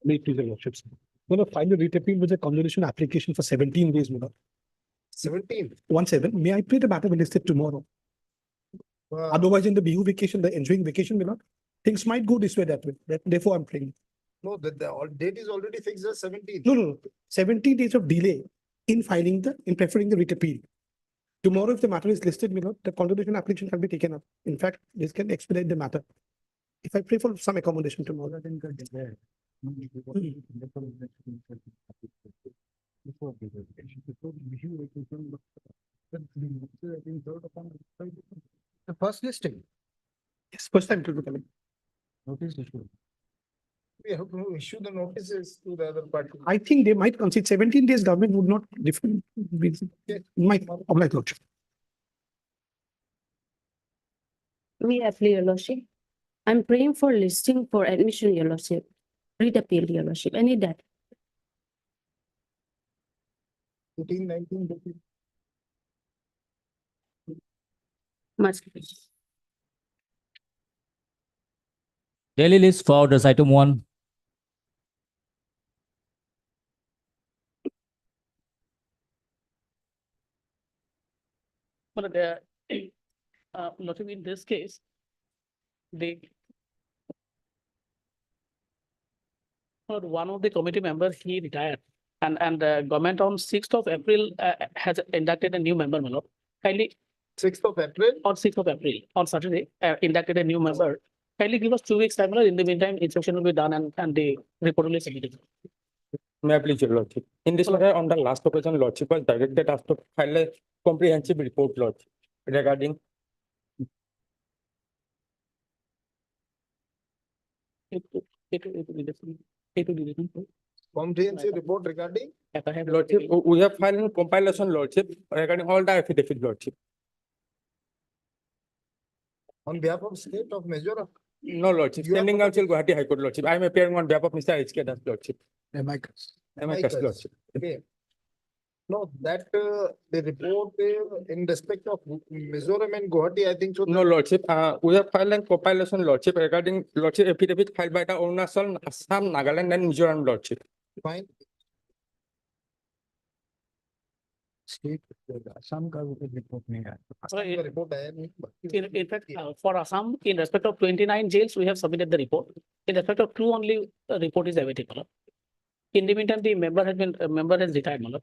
May please, your worships. No, file a writ appeal with a convolution application for 17 days, Mula. 17. 17. May I plead the matter will listed tomorrow? Otherwise, in the BU vacation, the ensuing vacation, Mila, things might go this way, that way. Therefore, I'm pleading. No, the date is already fixed as 17. No. 17 days of delay in preferring the writ appeal. Tomorrow, if the matter is listed, Mila, the convolution application can be taken up. In fact, this can expedite the matter. If I pray for some accommodation tomorrow, then good. The first listing. Yes, first time it will be coming. Notice issue. We have to issue the notices to the other party. I think they might concede 17 days. Government would not different. Might oblige lordship. We appeal, your lordship. I'm praying for listing for admission, your lordship. Read appeal, your lordship. I need that. 18, 19, 20. Much. Daily list for the item 1. But in this case, one of the committee members, he retired, and the government on 6th of April has inducted a new member, my lord. Kindly 6th of April. on 6th of April, on Saturday, inducted a new member. Kindly give us 2 weeks time, my lord. In the meantime, inspection will be done and the report will be submitted. May I please, your lordship? In this matter, on the last occasion, lordship was directed us to file a comprehensive report, lordship, regarding Comprehensive report regarding. lordship. We have filed a compilation, lordship, regarding all the affidavit, lordship. On behalf of state of Mizoram. No, lordship. You are Standing counsel, Guwahati High Court, lordship. I am appearing on behalf of Mr. H.K. Das, lordship. Amicus. Lordship. Okay. No, that the report in respect of Mizoram and Guwahati, I think so. No, lordship. We have filed a compilation, lordship, regarding lordship affidavit filed by the Arunachal, Assam, Nagaland, and Mizoram, lordship. Fine. State Assam का report नहीं आया. So, Assam का report आया नहीं. In fact, for Assam, in respect of 29 jails, we have submitted the report. In respect of 2 only, the report is available. In the meantime, the member has retired, my lord.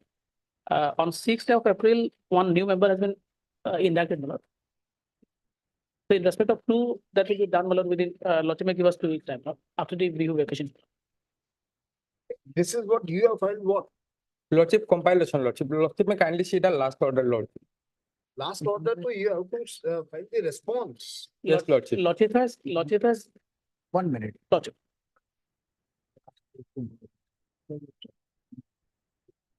On 6th of April, one new member has been inducted, my lord. So in respect of 2, that will be done, my lord, within, lordship may give us 2 weeks time, no? After the BU vacation. This is what you have filed. What Lordship compilation, lordship. Lordship may kindly see the last order, lordship. last order to you have to file the response. Yes, lordship. Lordship has 1 minute. lordship.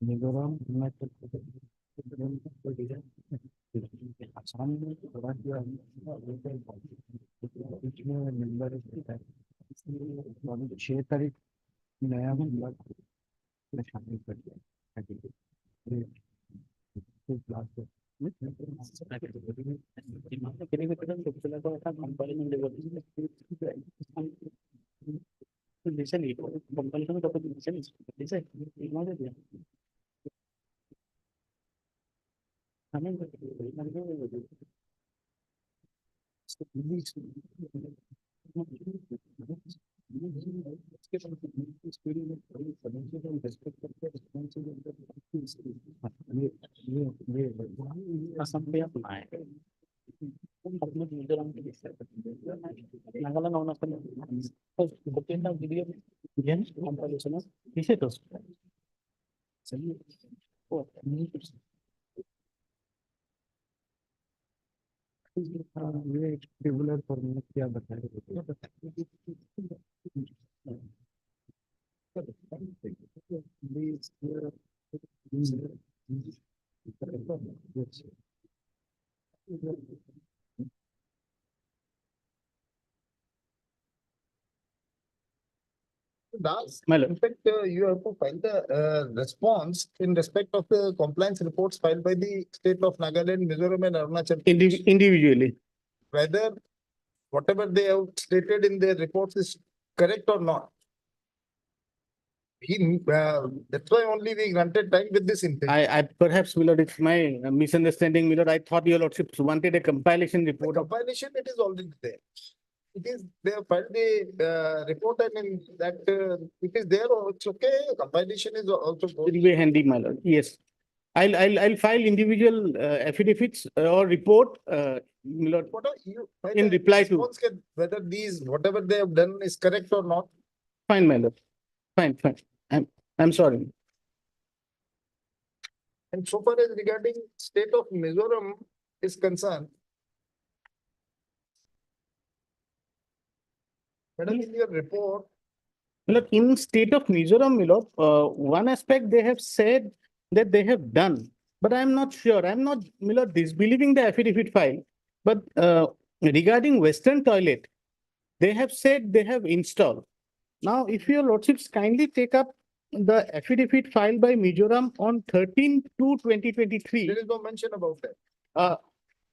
Mizoram, Himachal Pradesh, Assam में थोड़ा किया इसमें number 6 तारीख नया number शामिल कर दिया ये रेगुलर फॉर्मेट क्या बताएगा Does, My lord. in fact, you have to file the response in respect of the compliance reports filed by the state of Nagaland, Mizoram and Arunachal. Individually. Whether whatever they have stated in their reports is correct or not. That's why only we granted time with this intent. I perhaps, my lord, it's my misunderstanding, my lord. I thought your lordship wanted a compilation The report of. compilation, it is already there. It is, they have filed the report and in that it is there, or it's okay, compilation is also. It will be handy, my lord. Yes. I'll file individual affidavits or report, my lord, What are you? file in a reply to. response can- Whether these, whatever they have done is correct or not. Fine, my lord. Fine, fine. I'm sorry. And so far as regarding state of Mizoram is concerned. Madam, in your report, Look, in state of Mizoram, my lord, one aspect they have said that they have done, but I'm not sure. I'm not, my lord, disbelieving the affidavit file. But regarding Western toilet, they have said they have installed. Now, if your lordships kindly take up the affidavit filed by Mizoram on 13/2/2023. there is no mention about that.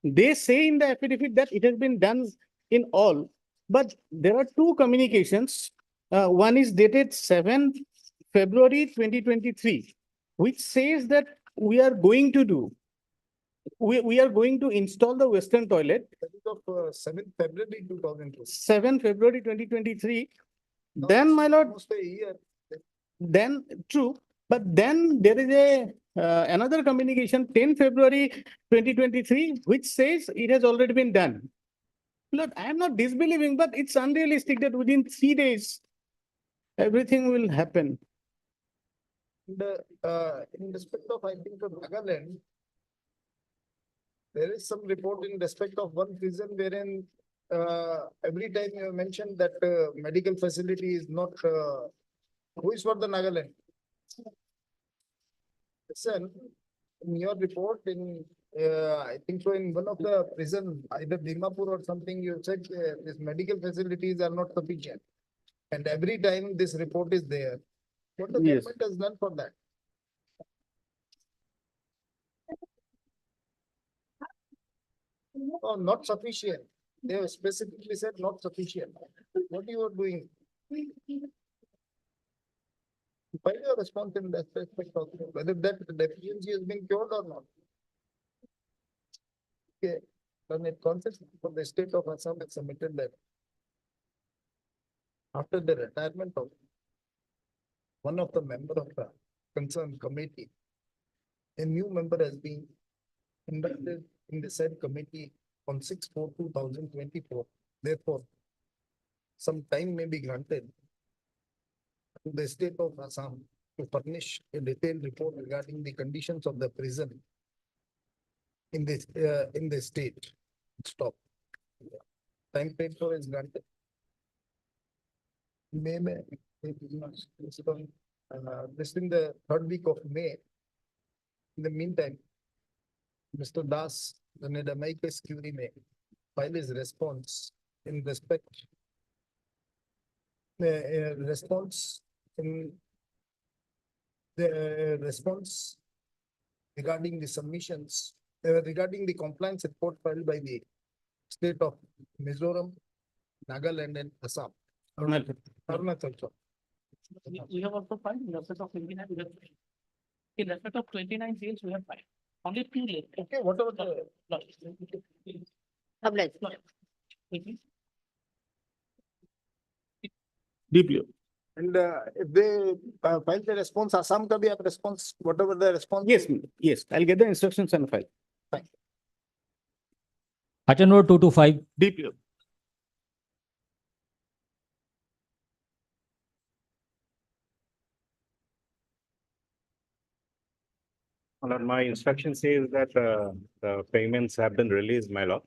They say in the affidavit that it has been done in all, but there are two communications. One is dated 7th February 2023, which says that we are going to do. We are going to install the Western toilet, That is of 7th February 2002. 7th February 2023. Then, my lord, Almost a year. then true, but then there is a another communication 10 February 2023, which says it has already been done. Look, I am not disbelieving, but it's unrealistic that within 3 days everything will happen. And, in respect of, I think, of Nagaland, there is some report in respect of one prison wherein every time you have mentioned that medical facility is not, who is for the Nagaland? Listen, in your report in, I think so in one of the prison, either Dimapur or something, you said these medical facilities are not sufficient. And every time this report is there, what the Yes. government has done for that? Oh, not sufficient. They have specifically said not sufficient. What you are doing? File your response in that respect also, whether that deficiency has been cured or not. Okay, then it consists for the state of Assam has submitted that. After the retirement of one of the member of the concerned committee, a new member has been inducted in the said committee on 6/4/2024. Therefore, some time may be granted to the state of Assam to furnish a detailed report regarding the conditions of the prison in the state. Stop. Time paper is granted. May, this in the third week of May. In the meantime, Mr. Das, the Nedamaikas Curie may file his response in respect. Response in the response regarding the submissions, regarding the compliance report filed by the state of Mizoram, Nagaland and Assam. Arunachal. We have also filed in respect of 29. In respect of 29 jails, we have filed. Only 2 left. Okay, whatever the. Oblige. Deeply. And if they file the response, Assam ka bhi aap response, whatever the response. Yes, yes, I'll get the instructions and file. Item number 225. Deeply. Lord, my instruction says that the payments have been released, my lord.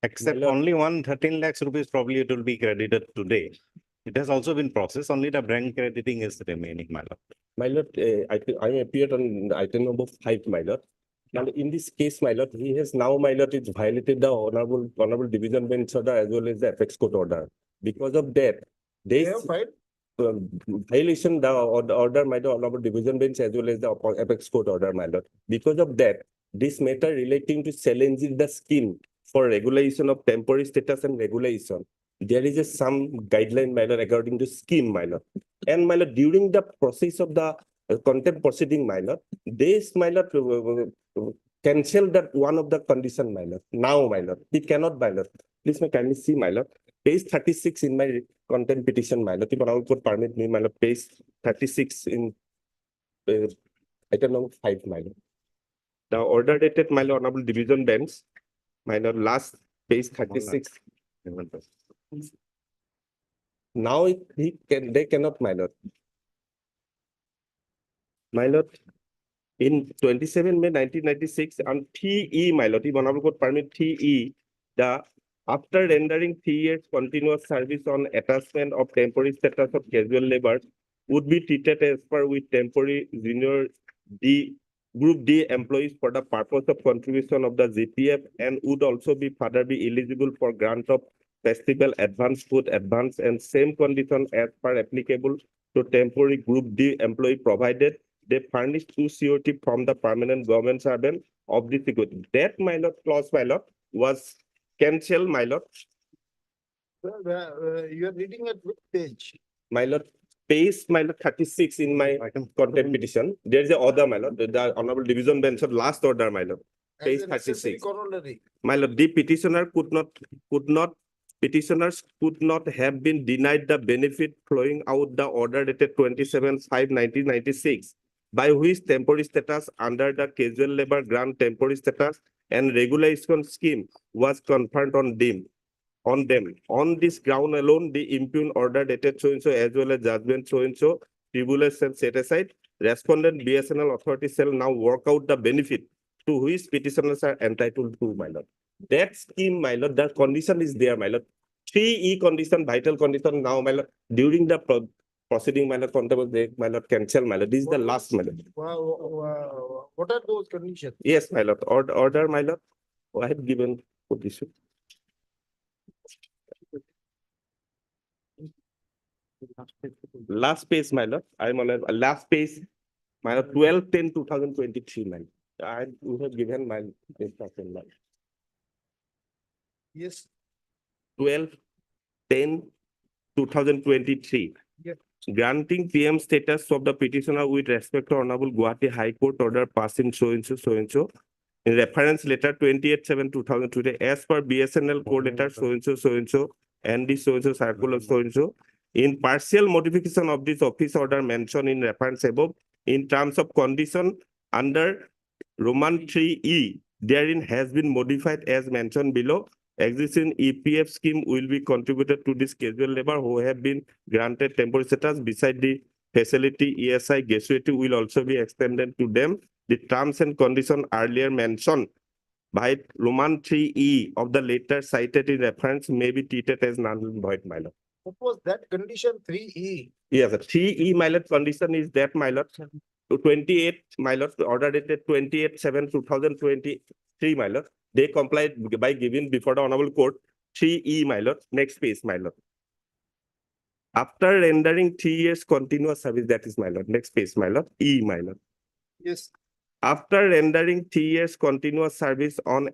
Except lord. only 13 lakhs rupees, probably it will be credited today. It has also been processed, only the bank crediting is remaining, my lord. My lord, I appeared on item number 5, my lord. Now, in this case, my lord, he has now, my lord, it's violated the honorable division bench order as well as the apex court order. Because of that, They this have filed. violation the order, my lord, honorable division bench as well as the apex court order, my lord. Because of that, this matter relating to challenging the scheme for regulation of temporary status and regulation, there is some guideline, my lord, according to scheme, my lord. And my lord, during the process of the contempt proceeding, my lord, this, my lord, cancel that one of the condition, my lord. Now, my lord, it cannot, my lord. Please, may kindly see, my lord. Page 36 in my contempt petition, my lord. If honorable court permit me, my lord, page 36 in item number 5, my lord. The order dated, my lord, honorable division bench, my lord, last page 36. Now they cannot, my lord. My lord, in 27 May 1996, on TE, my lord, if honorable court permit TE, the after rendering 3 years continuous service on attachment of temporary status of casual labor would be treated as per with temporary junior D group D employees for the purpose of contribution of the GPF and would also be further be eligible for grant of festival advance food advance and same condition as per applicable to temporary group D employee provided they furnish two COT from the permanent government servant of the security. That, my lord, clause, my lord, was cancelled, my lord. You are reading at which page? My lord, page, my lord, 36 in my contempt petition. There is a order, my lord, the honorable division bench of last order, my lord. Page As a necessary 36. corollary. My lord, the petitioners could not have been denied the benefit flowing out the order dated 27/5/1996, by which temporary status under the casual labor grant temporary status and regulation scheme was conferred on them. On this ground alone, the impugn order dated so-and-so as well as judgment so-and-so, tribulation set aside, respondent BSNL authority shall now work out the benefit to which petitioners are entitled to, my lord. That scheme, my lord, the condition is there, my lord. 3E condition, vital condition now, my lord, during the proceeding, my lord, contempt, my lord, cancel, my lord. This is the last, my lord. What are those conditions? Yes, my lord. Order, my lord. I have given position. Last page, my lord. I'm on a last page, my lord, 12/10/2023, my lord. I have given my instruction, my lord. Yes. 12/10/2023. Yeah. Granting PM status of the petitioner with respect to Honorable Guwahati High Court order passing so-and-so. In reference letter 28/7/2020, as per BSNL code letter so-and-so, and the so-and-so circular so-and-so, in partial modification of this office order mentioned in reference above, in terms of condition under Roman 3E, therein has been modified as mentioned below. Existing EPF scheme will be contributed to this casual labor who have been granted temporary status. Beside the facility, ESI gratuity will also be extended to them. The terms and conditions earlier mentioned by Roman 3E of the letter cited in reference may be treated as null and void, my lord. What was that condition 3E? Yes, 3E, my lord, condition is that, my lord, to 28, my lord, order dated 28/7/2023, my lord. They complied by giving before the honorable court 3E, my lord. Next page, my lord. After rendering 3 years continuous service, that is, my lord. Next page, my lord. E, my lord. Yes. After rendering 3 years continuous service on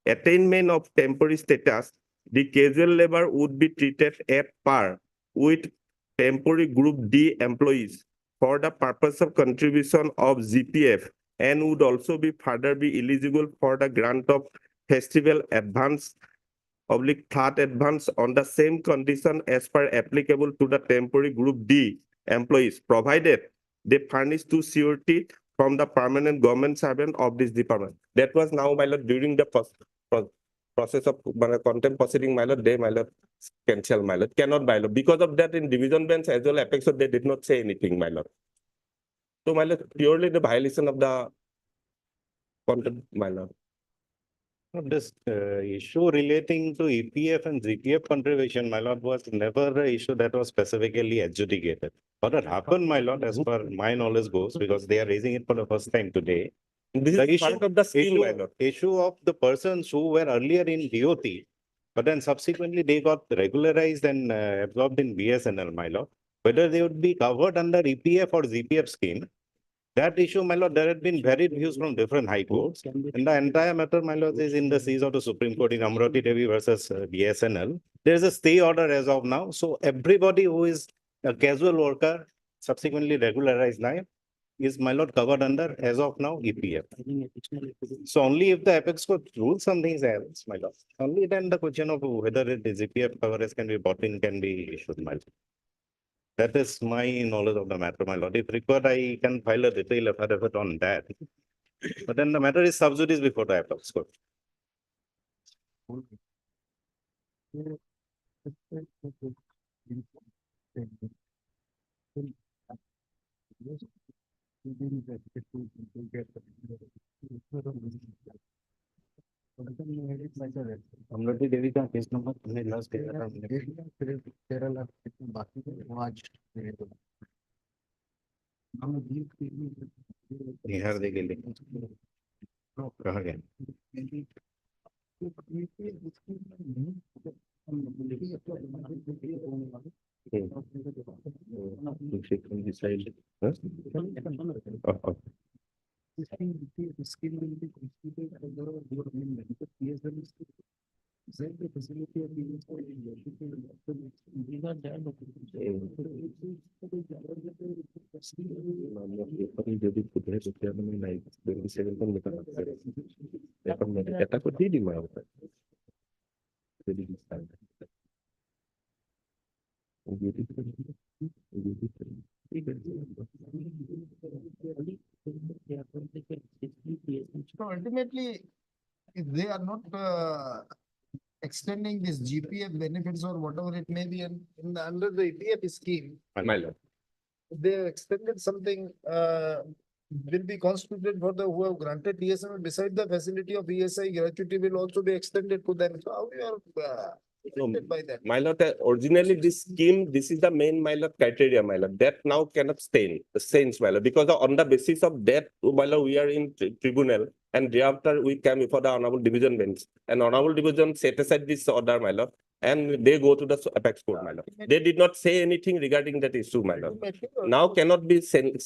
attainment of temporary status, the casual labor would be treated at par with temporary group D employees for the purpose of contribution of GPF and would also be further be eligible for the grant of festival advance third advance on the same condition as per applicable to the temporary group D employees, provided they furnish to COT from the permanent government servant of this department. That was now, my lord, during the process of contempt proceeding, my lord, they, my lord, cancel, my lord, cannot, my lord. Because of that, in division bench as well, apex, so they did not say anything, my lord. So, my lord, purely the violation of the contempt, my lord. This issue relating to EPF and GPF contribution, my lord, was never an issue that was specifically adjudicated. What had happened, my lord, as per my knowledge goes, because they are raising it for the first time today, This The is part of the scheme, my lord. issue of the persons who were earlier in DOT, but then subsequently they got regularized and absorbed in BSNL, my lord. Whether they would be covered under EPF or ZPF scheme, that issue, my lord, there had been varied views from different high courts. And the entire matter, my lord, is in the seas of the Supreme Court in Amrati Devi versus BSNL. There is a stay order as of now. So everybody who is a casual worker, subsequently regularized now, is, my lord, covered under, as of now, EPF. So only if the apex court rules something else, my lord, only then the question of whether it is EPF coverage can be brought in can be issued, my lord. That is my knowledge of the matter, my lord. If required, I can file a detailed affidavit on that. But then the matter is sub judice before the apex court. Amrati Devi का case number हमने last दिया था हमने केरला बाकी आज निहार दे के लिए कहा गया decide. Huh? Oh, যদি কোথায় করতে আমি নাই 27 কোন লেখা আছে এখন এটা করে দিয়ে দিই আমার যদি So ultimately, if they are not extending this GPF benefits or whatever it may be under the EPF scheme, My lord. if they have extended something will be constituted for the who have granted TSM beside the facility of ESI gratuity will also be extended to them. So how you are affected by that? My lord, originally this scheme, this is the main, my lord, criteria, my lord. That now cannot change, my lord, because on the basis of that, my lord, we are in tribunal, and thereafter we came before the honorable division bench, and honorable division set aside this order, my lord, and they go to the apex court, my lord. They did not say anything regarding that issue, my lord. Now cannot be sent.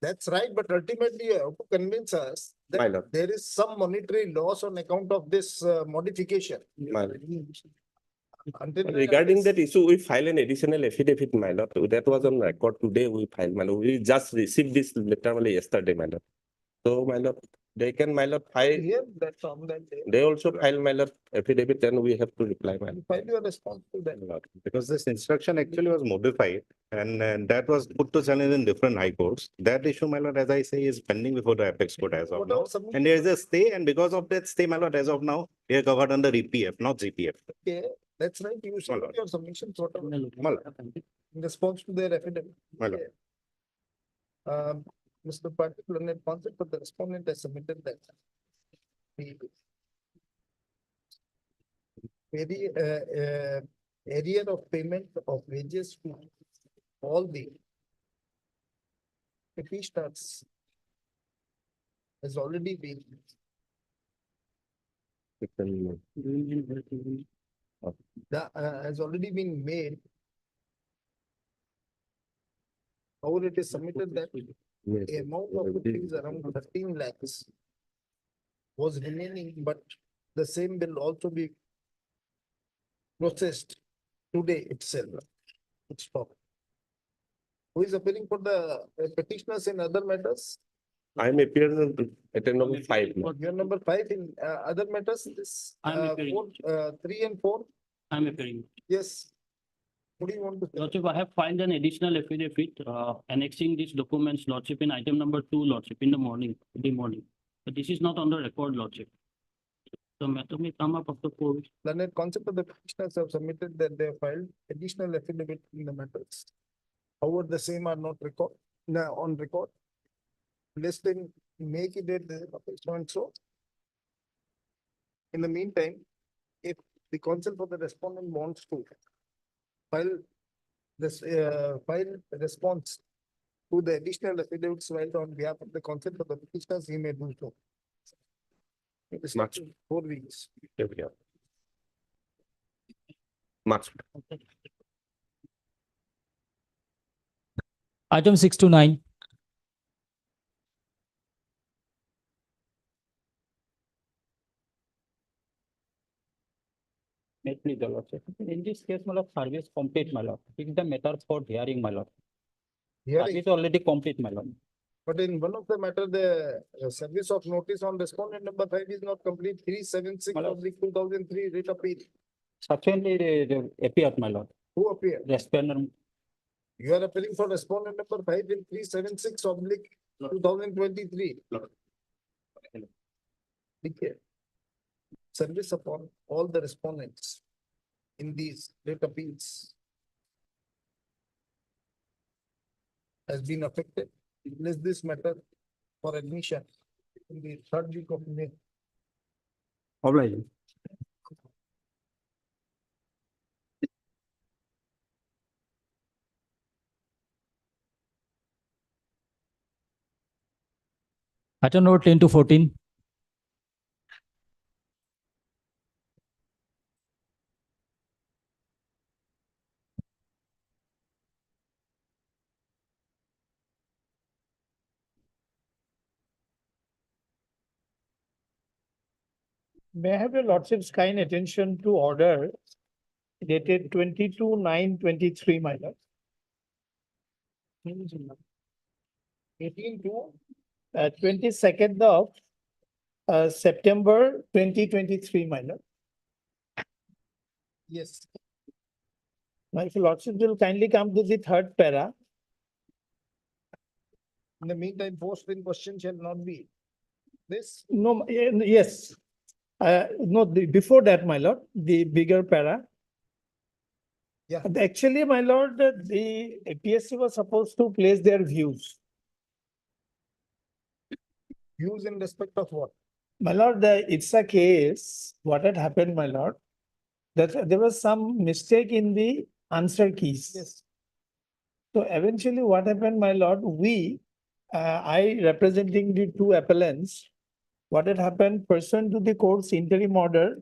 That's right, but ultimately you have to convince us My that lord. there is some monetary loss on account of this modification. My lord. Until Regarding that issue, we file an additional affidavit, my lord. That was on record today. We filed, my lord. We just received this letter only yesterday, my lord. So, my lord, they can, my lord, file. Here, that from that day. They also file, my lord, affidavit, and we have to reply, my lord. File your response to that. because this instruction actually was modified and that was put to challenge in different high courts. That issue, my lord, as I say, is pending before the apex court as of now. Whatever submission- And there is a stay, and because of that stay, my lord, as of now, they are covered under EPF, not GPF. Okay, that's right. You My submit lord. your submissions whatever My lord. in response to their affidavit. My lord. Mr. Patil, learned concept of the respondent has submitted that. The area of payment of wages to all the petitioners has already been has already been made. However, it is submitted that the amount of rupees around 13 lakhs was remaining, but the same will also be processed today itself. Stop. Who is appearing for the petitioners in other matters? I am appearing at number 5. Your number 5 in other matters, this I'm appearing. 3 and 4. I'm appearing. Yes. What do you want to say? Lordship, I have filed an additional affidavit annexing these documents, Lordship, in item number 2, Lordship, in the morning, But this is not on the record, Lordship. The matter may come up after 4 weeks. Learned concept of the petitioners have submitted that they have filed additional affidavit in the matters. However, the same are not on record. Less than make it at the so and so. In the meantime, if the counsel for the respondent wants to file this file response to the additional affidavits filed on behalf of the consent of the petitioners, he may do so. It is Much. 4 weeks. Much. Item 629. Make me the lordship. In this case, my lord, service complete, my lord. It is the matter for hearing, my lord. Hearing, Service already complete, my lord. but in one of the matter, the service of notice on respondent number 5 is not complete. 376 Madam. of the 2003 writ appeal. Subsequently, they appeared, my lord. Who appeared? Respondent, You are appealing for respondent number 5 in 376 oblique 2023. Okay. Service upon all the respondents in these writ appeals has been affected. Place this matter for admission in the 3rd week of May. obliged. Item number 10 to 14. May I have your lordship's kind attention to order dated 22/9/23, my lord. 18 to 22nd of September 2023, my lord. yes. Now, if your lordship will kindly come to the third para. In the meantime, post in question shall not be this. No, yes. No, before that, my lord, the bigger para. Yeah. Actually, my lord, the APSC was supposed to place their views. Views in respect of what? My lord, it's a case, what had happened, my lord, that there was some mistake in the answer keys. Yes. So eventually what happened, my lord, I representing the two appellants, what had happened pursuant to the court's interim order,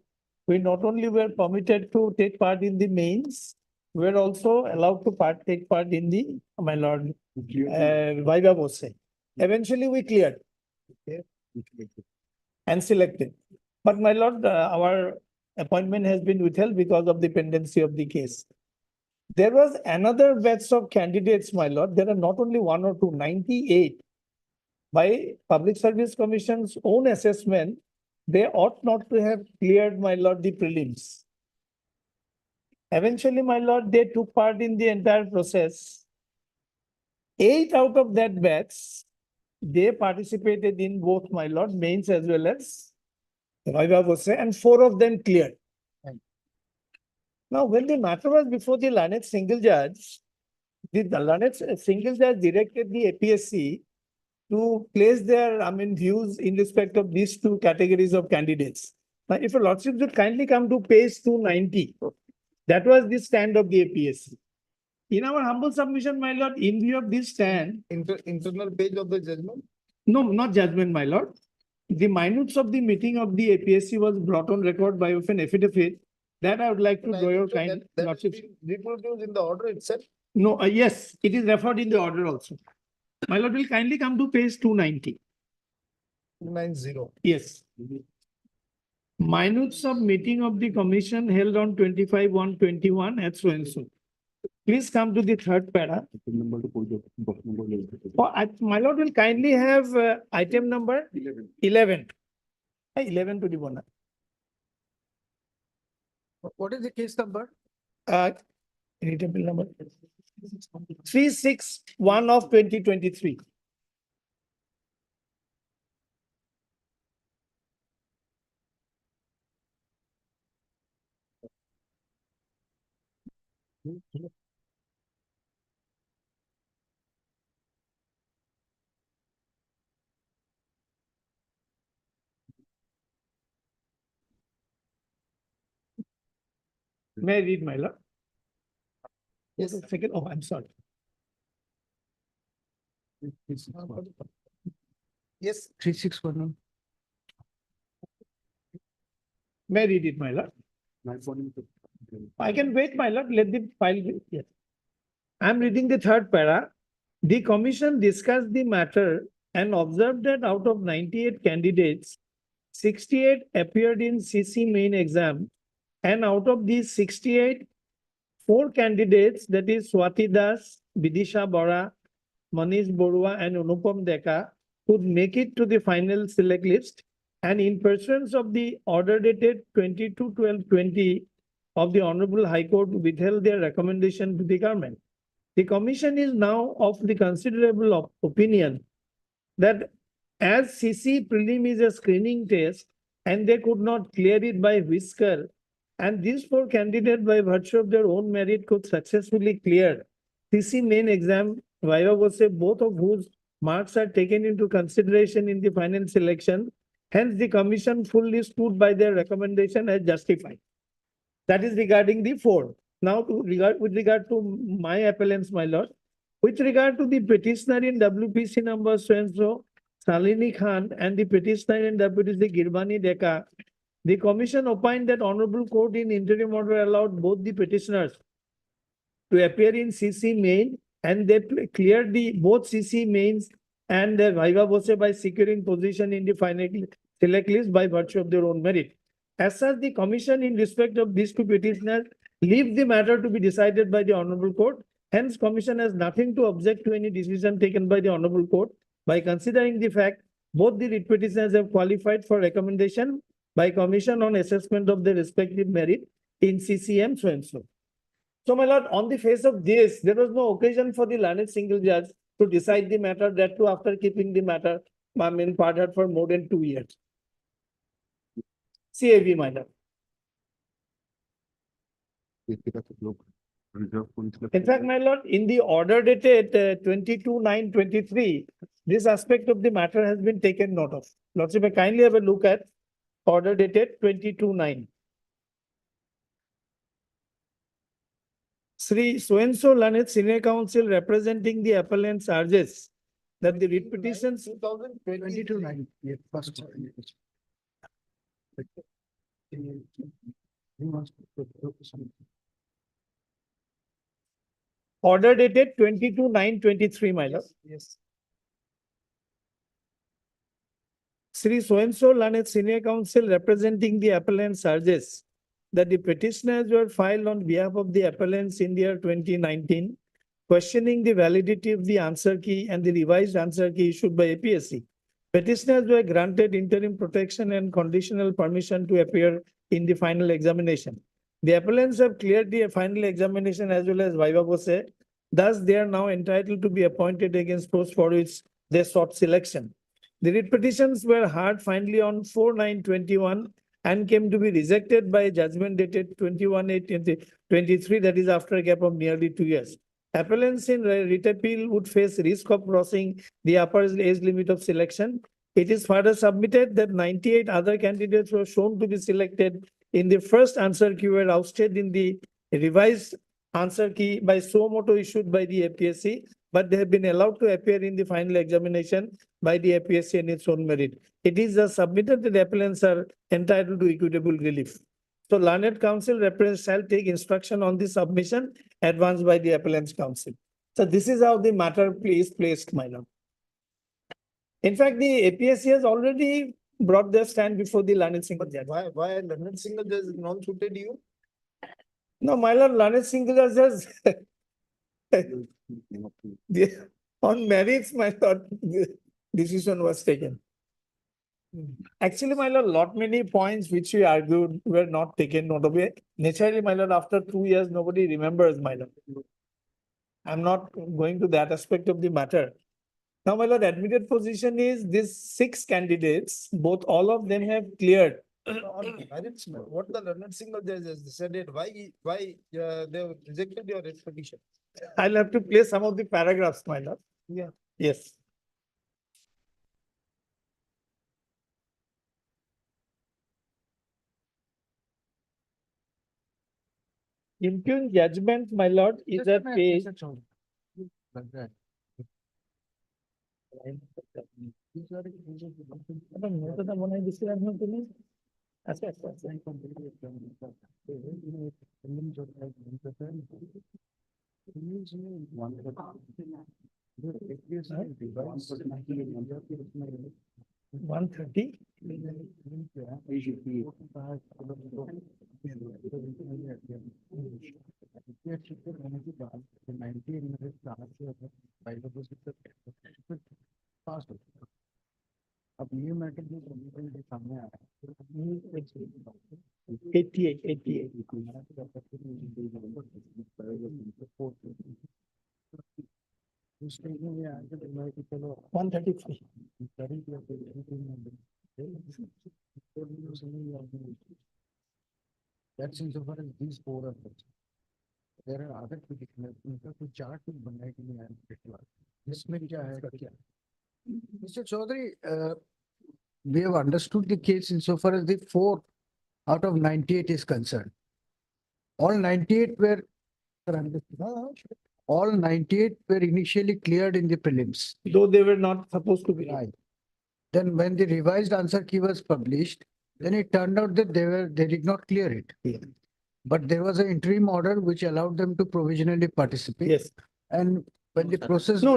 we not only were permitted to take part in the mains, we were also allowed to take part in the, my lord, viva voce. Eventually we cleared. Okay. And selected. But my lord, our appointment has been withheld because of the pendency of the case. There was another batch of candidates, my lord. There are not only 1 or 2, 98. By Public Service Commission's own assessment, they ought not to have cleared, my lord, the prelims. Eventually, my lord, they took part in the entire process. 8 out of that batch, they participated in both, my lord, mains as well as viva voce, and 4 of them cleared. Now, when the matter was before the learned single judge, the learned single judge directed the APSC to place their, views in respect of these two categories of candidates. Now, if your lordship would kindly come to page 290, that was the stand of the APSC. In our humble submission, my lord, in view of this stand, Internal page of the judgment. no, not judgment, my lord. The minutes of the meeting of the APSC was brought on record by an affidavit. That I would like to draw your kind lordship. Reproduced in the order itself. No, yes, it is referred in the order also. My lord will kindly come to page 290. 290. Yes. Minutes of meeting of the commission held on 25/1/21 at so and so. Please come to the third para. My lord will kindly have item number 11. 11 to the one. What is the case number? Irritable number 361 of 2023. May I read, my lord? Yes. Second. Oh, I'm sorry. Yes, 361. May I read it, my lord? I can wait, my lord. Let the file be. Yes. I'm reading the third para. The commission discussed the matter and observed that out of 98 candidates, 68 appeared in CC main exam, and out of these 68, 4 candidates, that is Swati Das, Vidisha Bora, Manish Borua, and Anupam Deka, could make it to the final select list. And in pursuance of the order dated 22/12/20 of the Honorable High Court, withheld their recommendation to the government. The commission is now of the considerable opinion that as CC prelim is a screening test and they could not clear it by whisker, and these 4 candidates by virtue of their own merit could successfully clear CC main exam, Viva was both of whose marks are taken into consideration in the final selection. Hence, the commission fully stood by their recommendation as justified. That is regarding the 4. Now, with regard to my appellants, my lord, with regard to the petitioner in WPC number so and so, Salini Khan, and the petitioner in WPC Girbani Deka, the commission opined that Honorable Court in interim order allowed both the petitioners to appear in CC main, and they cleared the both CC mains and their Viva Voce by securing position in the final select list by virtue of their own merit. As such, the commission in respect of these 2 petitioners leave the matter to be decided by the Honorable Court. Hence, commission has nothing to object to any decision taken by the Honorable Court by considering the fact both the writ petitioners have qualified for recommendation by commission on assessment of their respective merit in CCM so and so. So, my lord, on the face of this, there was no occasion for the learned single judge to decide the matter, that too after keeping the matter, part heard for more than 2 years. CAV, my lord. In fact, my lord, in the order dated 22/9/23, this aspect of the matter has been taken note of. Lordship, may kindly have a look at order dated 22/9. Sri so-and-so learned senior counsel representing the appellants urges that the writ petitions 2022/9. Yeah, first. order dated 22/9/23, my lord. Yes. Sri so-and-so learned senior counsel representing the appellants urges that the petitioners were filed on behalf of the appellants in the year 2019, questioning the validity of the answer key and the revised answer key issued by APSC. Petitioners were granted interim protection and conditional permission to appear in the final examination. The appellants have cleared the final examination as well as Viva Voce. Thus, they are now entitled to be appointed against posts for which they sought selection. The writ petitions were heard finally on 4/9/21 and came to be rejected by a judgment dated 21/8/2023, that is after a gap of nearly 2 years. Appellants in writ appeal would face risk of crossing the upper age limit of selection. It is further submitted that 98 other candidates were shown to be selected in the first answer key were ousted in the revised answer key by suo motu issued by the APSC, but they have been allowed to appear in the final examination by the APSC in its own merit. It is submitted that the appellants are entitled to equitable relief. So learned counsel shall take instruction on the submission advanced by the appellant's counsel. So this is how the matter is placed, my lord. In fact, the APSC has already brought their stand before the learned single judge. Why learned single judge non-suited you? No, my lord, learned single judge has on merits, my lord, the decision was taken. Actually, my lord, lot many points which we argued were not taken note of. Naturally, my lord, after 2 years, nobody remembers, my lord. I'm not going to that aspect of the matter. Now, my lord, admitted position is these 6 candidates, both all of them have cleared. What the learned single judge has decided, why they have rejected your petition? I'll have to play some of the paragraphs, my lord. Yeah. Yes. Impugn judgment, my lord, is at page. নোটটা মনে হয় দিছিলাম না তুমি? আচ্ছা আচ্ছা আচ্ছা। One thirty. अब ये मैटर जो के सामने आ रहा है 88. चलो 133. That's insofar as these four are concerned. There are other critical, उनका कोई चार्ट भी बनने के लिए आया जिसमें क्या है क्या Mr. Chaudhary, we have understood the case insofar as the 4 out of 98 is concerned. All 98 were all 98 were initially cleared in the prelims. Though they were not supposed to be. Right. Then when the revised answer key was published, then it turned out that they did not clear it. Yeah. But there was an interim order which allowed them to provisionally participate. Yes. And when the process. No.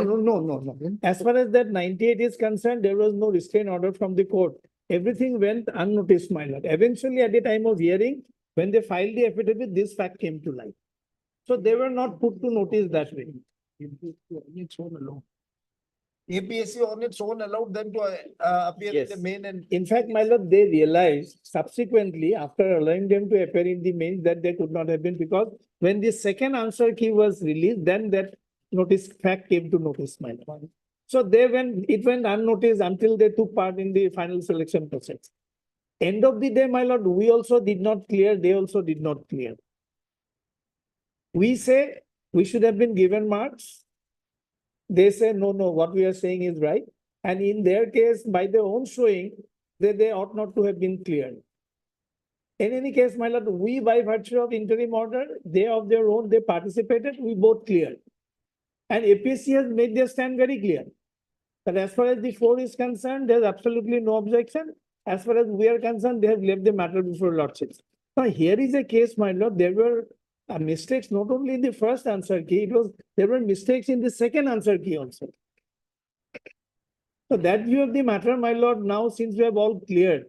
As far as that 98 is concerned, there was no restraint order from the court. Everything went unnoticed, my lord. Eventually, at the time of hearing, when they filed the affidavit, this fact came to light. So they were not put to notice that way. APSC on its own allowed them to appear in Yes. the main and. In fact, my lord, they realized subsequently, after allowing them to appear in the mains, that they could not have been, because when the second answer key was released, then that notice fact came to notice, my lord. So it went unnoticed until they took part in the final selection process. End of the day, my lord, we also did not clear, they also did not clear. We say we should have been given marks. They say, no, what we are saying is right. And in their case, by their own showing, they ought not to have been cleared. In any case, my lord, we by virtue of interim order, they of their own, they participated, we both cleared. And APSC has made their stand very clear. That as far as the 4 is concerned, there's absolutely no objection. As far as we are concerned, they have left the matter before lordships. Now, here is a case, my lord, there were mistakes not only in the first answer key, there were mistakes in the second answer key also. So that view of the matter, my lord, now since we have all cleared,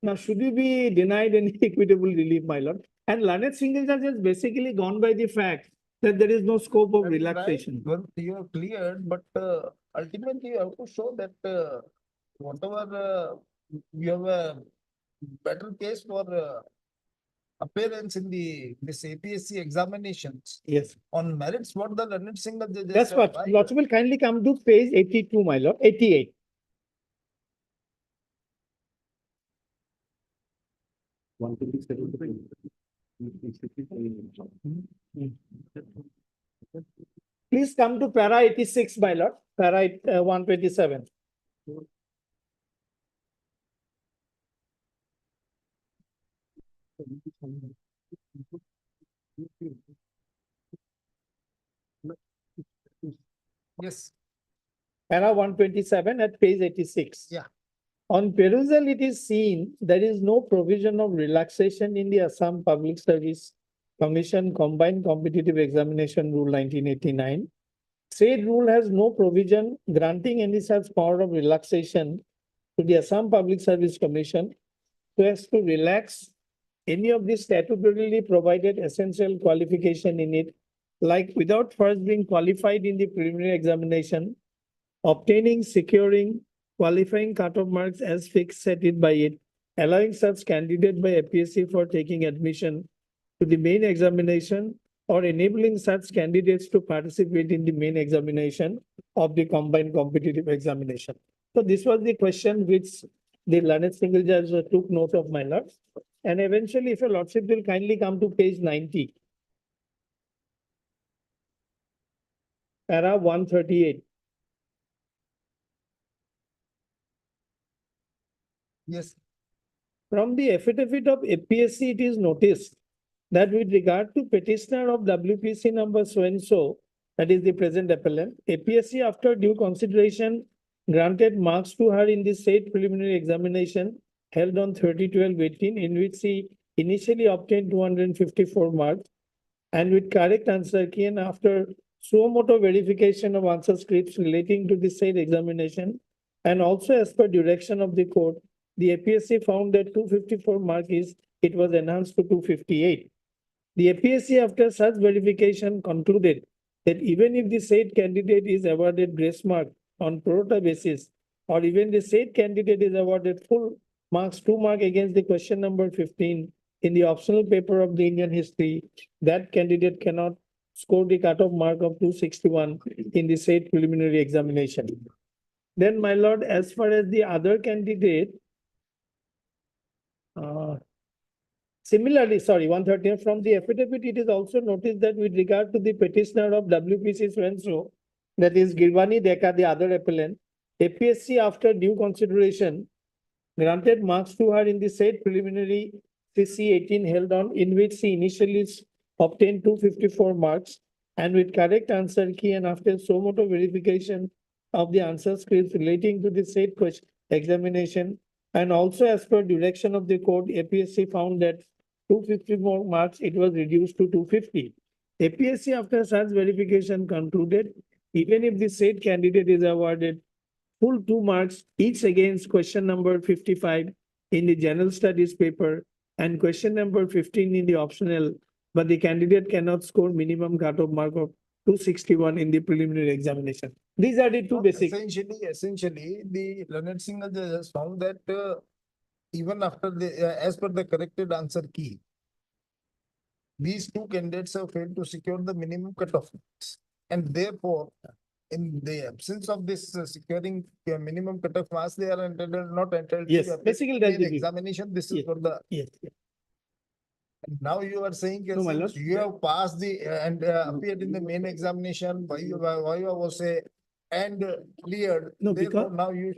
now should we be denied any equitable relief, my lord? And learned single judge has basically gone by the fact that there is no scope of relaxation. Well, you have cleared, but ultimately you have to show that whatever you have a better case for appearance in this APSC examinations. Yes. On merits, what the learned single judge. That's what. Lordship will kindly come to page 82, my lord, 88. Please come to para 86, my lord, para 127. Yes. Para 127 at page 86. Yeah. On perusal, it is seen there is no provision of relaxation in the Assam Public Service Commission Combined Competitive Examination Rule 1989. Said rule has no provision granting any such power of relaxation to the Assam Public Service Commission so as to relax any of the statutorily provided essential qualification in it, like without first being qualified in the preliminary examination, obtaining, securing, qualifying cutoff marks as fixed set it by it, allowing such candidate by APSC for taking admission to the main examination, or enabling such candidates to participate in the main examination of the combined competitive examination. So this was the question which the learned single judge took note of, my lords. And eventually, if your lordship will kindly come to page 90. Para 138. Yes. From the affidavit of APSC, it is noticed that with regard to petitioner of WPC number so and so, that is the present appellant, APSC after due consideration granted marks to her in the said preliminary examination held on 30/12/18, in which she initially obtained 254 marks, and with correct answer key, and after suo motu verification of answer scripts relating to the said examination, and also as per direction of the court, the APSC found that 254 mark it was enhanced to 258. The APSC, after such verification, concluded that even if the said candidate is awarded grace mark on pro rata basis, or even the said candidate is awarded full marks, 2 mark against the question number 15 in the optional paper of the Indian history, that candidate cannot score the cutoff mark of 261 in the said preliminary examination. Then, my lord, as far as the other candidate, similarly, sorry, 113, from the affidavit, it is also noticed that with regard to the petitioner of WPC Swenso, that is Girvani Deka, the other appellant, APSC, after due consideration, granted marks to her in the said preliminary CC 18 held on, in which she initially obtained 254 marks, and with correct answer key, and after suo motu verification of the answer scripts relating to the said question examination, and also as per direction of the court, APSC found that 254 marks, it was reduced to 250. APSC, after such verification, concluded even if the said candidate is awarded full 2 marks each against question number 55 in the general studies paper and question number 15 in the optional, but the candidate cannot score minimum cutoff mark of 261 in the preliminary examination. These are the two basic. Essentially, the learned single judges found that even after as per the corrected answer key, these two candidates have failed to secure the minimum cutoff marks, and therefore, in the absence of this securing minimum cutoff marks, they are not entitled Yes, to basically that's the view. examination. This is Yes. for the. Yes. Now you are saying No, my lord. you have passed the and appeared in the main examination by you was a and cleared. No, Therefore, because- now you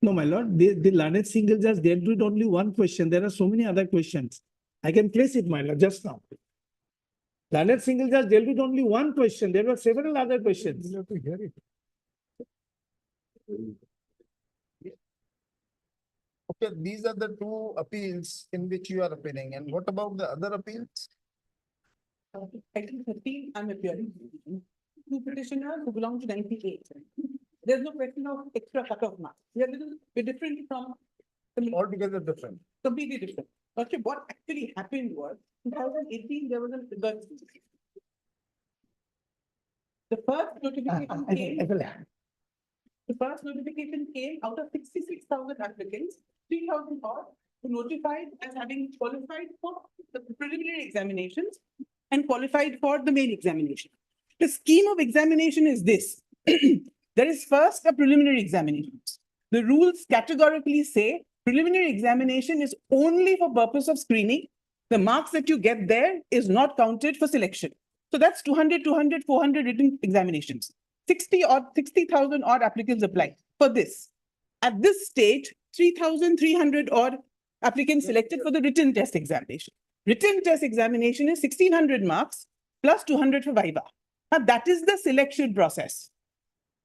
No, my lord, the learned single judge dealt with only one question. There are so many other questions. I can place it, my lord, just now. Learned single judge dealt with only one question. There were several other questions. you have to hear it. Okay, these are the two appeals in which you are appealing. And what about the other appeals? Item 13, I'm appearing. Two petitioners who belong to 98. There's no question of extra cutoff marks. We are little bit different from Altogether different. completely different. Okay, what actually happened was 2018, there was the first notification came. The first notification came out of 66,000 applicants, 3,000 odd were notified as having qualified for the preliminary examinations and qualified for the main examination. The scheme of examination is this. There is first a preliminary examination. The rules categorically say preliminary examination is only for purpose of screening. The marks that you get there is not counted for selection. So that's 200, 200, 400 written examinations. 60,000 odd applicants applied for this. At this stage, 3,300 odd applicants selected for the written test examination. Written test examination is 1,600 marks plus 200 for Viva. Now that is the selection process.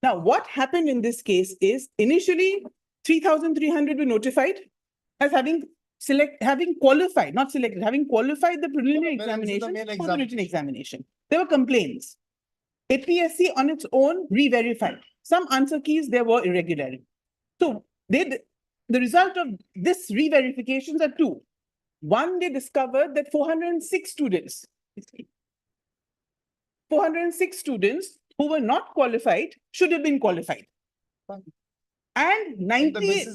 Now what happened in this case is initially 3,300 were notified as having qualified, not selected, having qualified the preliminary examination for the written examination. There were complaints. APSC on its own re-verified. Some answer keys, there were irregularity. So the result of this re-verifications are two. One, they discovered that 406 students who were not qualified should have been qualified. And 90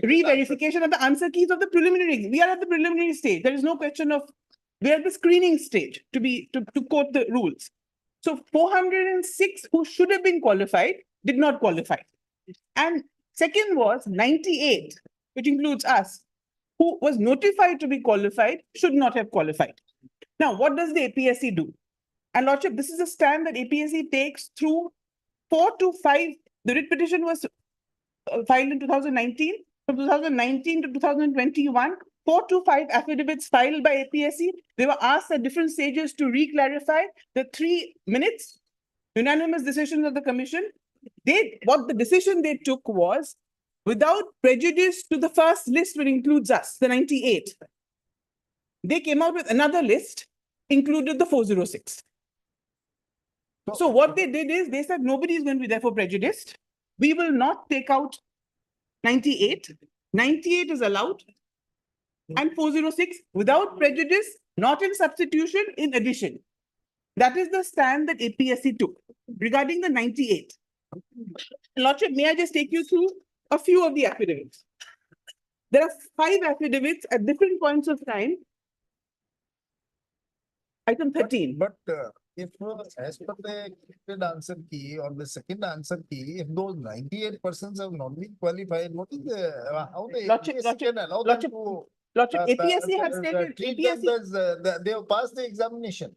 re-verification of the answer keys of the preliminary. We are at the preliminary stage. There is no question of, we are at the screening stage to quote the rules. So 406 who should have been qualified did not qualify. And second was 98, which includes us, who was notified to be qualified, should not have qualified. Now, what does the APSC do? And Lordship, this is a stand that APSC takes through 4 to 5. The writ petition was filed in 2019. From 2019 to 2021, 4 to 5 affidavits filed by APSC. They were asked at different stages to re-clarify the 3 minutes, unanimous decisions of the commission, what the decision they took was, without prejudice to the first list, which includes us, the 98, they came out with another list, included the 406. So what they did is they said nobody is going to be therefore prejudiced. We will not take out 98. 98 is allowed. And 406 without prejudice, not in substitution, in addition. That is the stand that APSC took regarding the 98. Lordship, may I just take you through a few of the affidavits? There are 5 affidavits at different points of time. Item 13. But if as per the corrected answer key or the second answer key, if those 98 persons have not been qualified, what is the how the Lordship, APSC Lordship, can allow them Lordship, to Lordship, APSC has stated, treat them APSC, as they have passed the examination?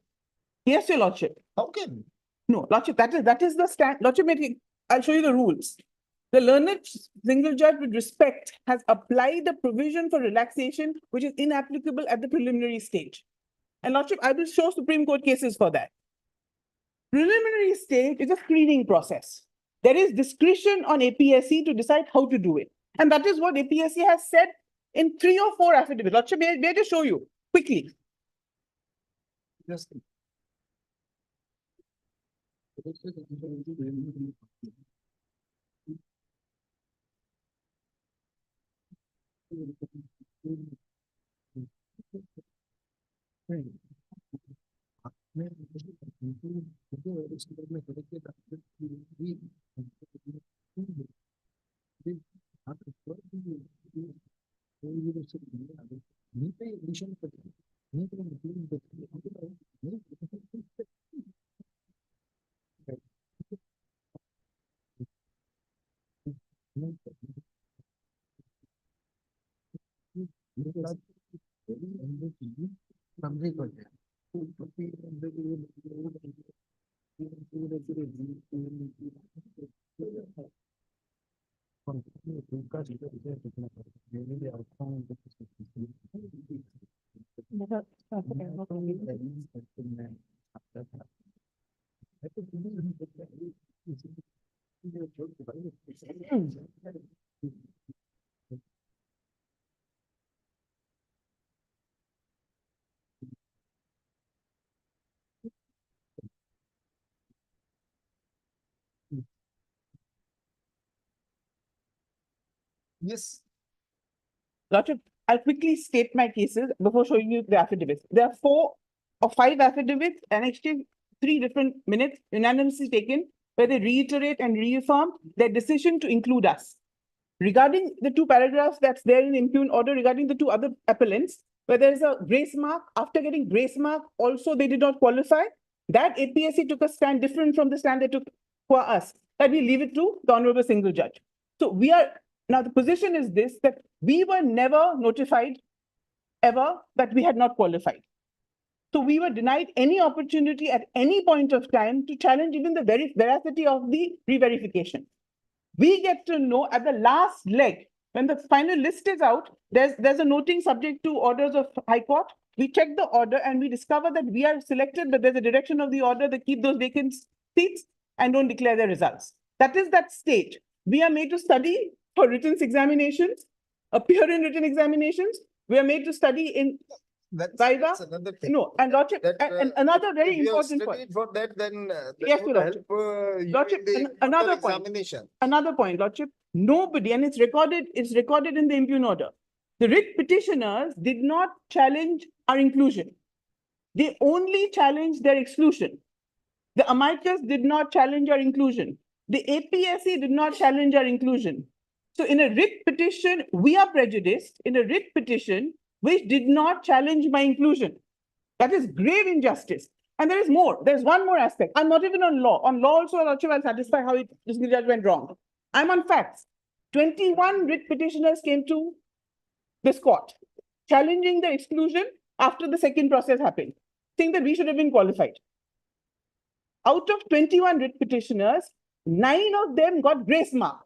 yes, your Lordship. How can? No, Lordship, that is the stand. Lordship, I'll show you the rules. The learned single judge with respect has applied the provision for relaxation, which is inapplicable at the preliminary stage. And Lordship, I will show Supreme Court cases for that. Preliminary stage is a screening process. There is discretion on APSC to decide how to do it. And that is what APSC has said in 3 or 4 affidavits. Lordship, may I just show you quickly? Just yes. Lordship, I'll quickly state my cases before showing you the affidavits. There are 4 or 5 affidavits and actually 3 different minutes unanimously taken where they reiterate and reaffirm their decision to include us. Regarding the 2 paragraphs that's there in the impugn order regarding the 2 other appellants, where there is a grace mark, after getting grace mark, also they did not qualify. That APSC took a stand different from the stand they took for us, that we leave it to the Honorable Single Judge. So now the position is this, that we were never notified ever that we had not qualified. So we were denied any opportunity at any point of time to challenge even the veracity of the re-verification. We get to know at the last leg, when the final list is out, there's a noting subject to orders of High Court. We check the order and we discover that we are selected, but there's a direction of the order that keep those vacant seats and don't declare their results. That is that stage. We are made to study for written examinations, appear in written examinations. We are made to study in Viva. Another thing. No, and Lordship, and another very important point. For that, then Yes, would Lordship. help you Lordship, in the another further point. examination. Another point, Lordship, nobody, and it's recorded in the impugn order. The writ petitioners did not challenge our inclusion. They only challenged their exclusion. The amicus did not challenge our inclusion. The APSC did not challenge our inclusion. So in a writ petition, we are prejudiced in a writ petition which did not challenge my inclusion. That is grave injustice. And there is more. There's one more aspect. I'm not even on law. On law also, Lordship, I'll satisfy how this judge went wrong. I'm on facts. 21 writ petitioners came to this court, challenging the exclusion after the second process happened, saying that we should have been qualified. Out of 21 writ petitioners, 9 of them got grace mark.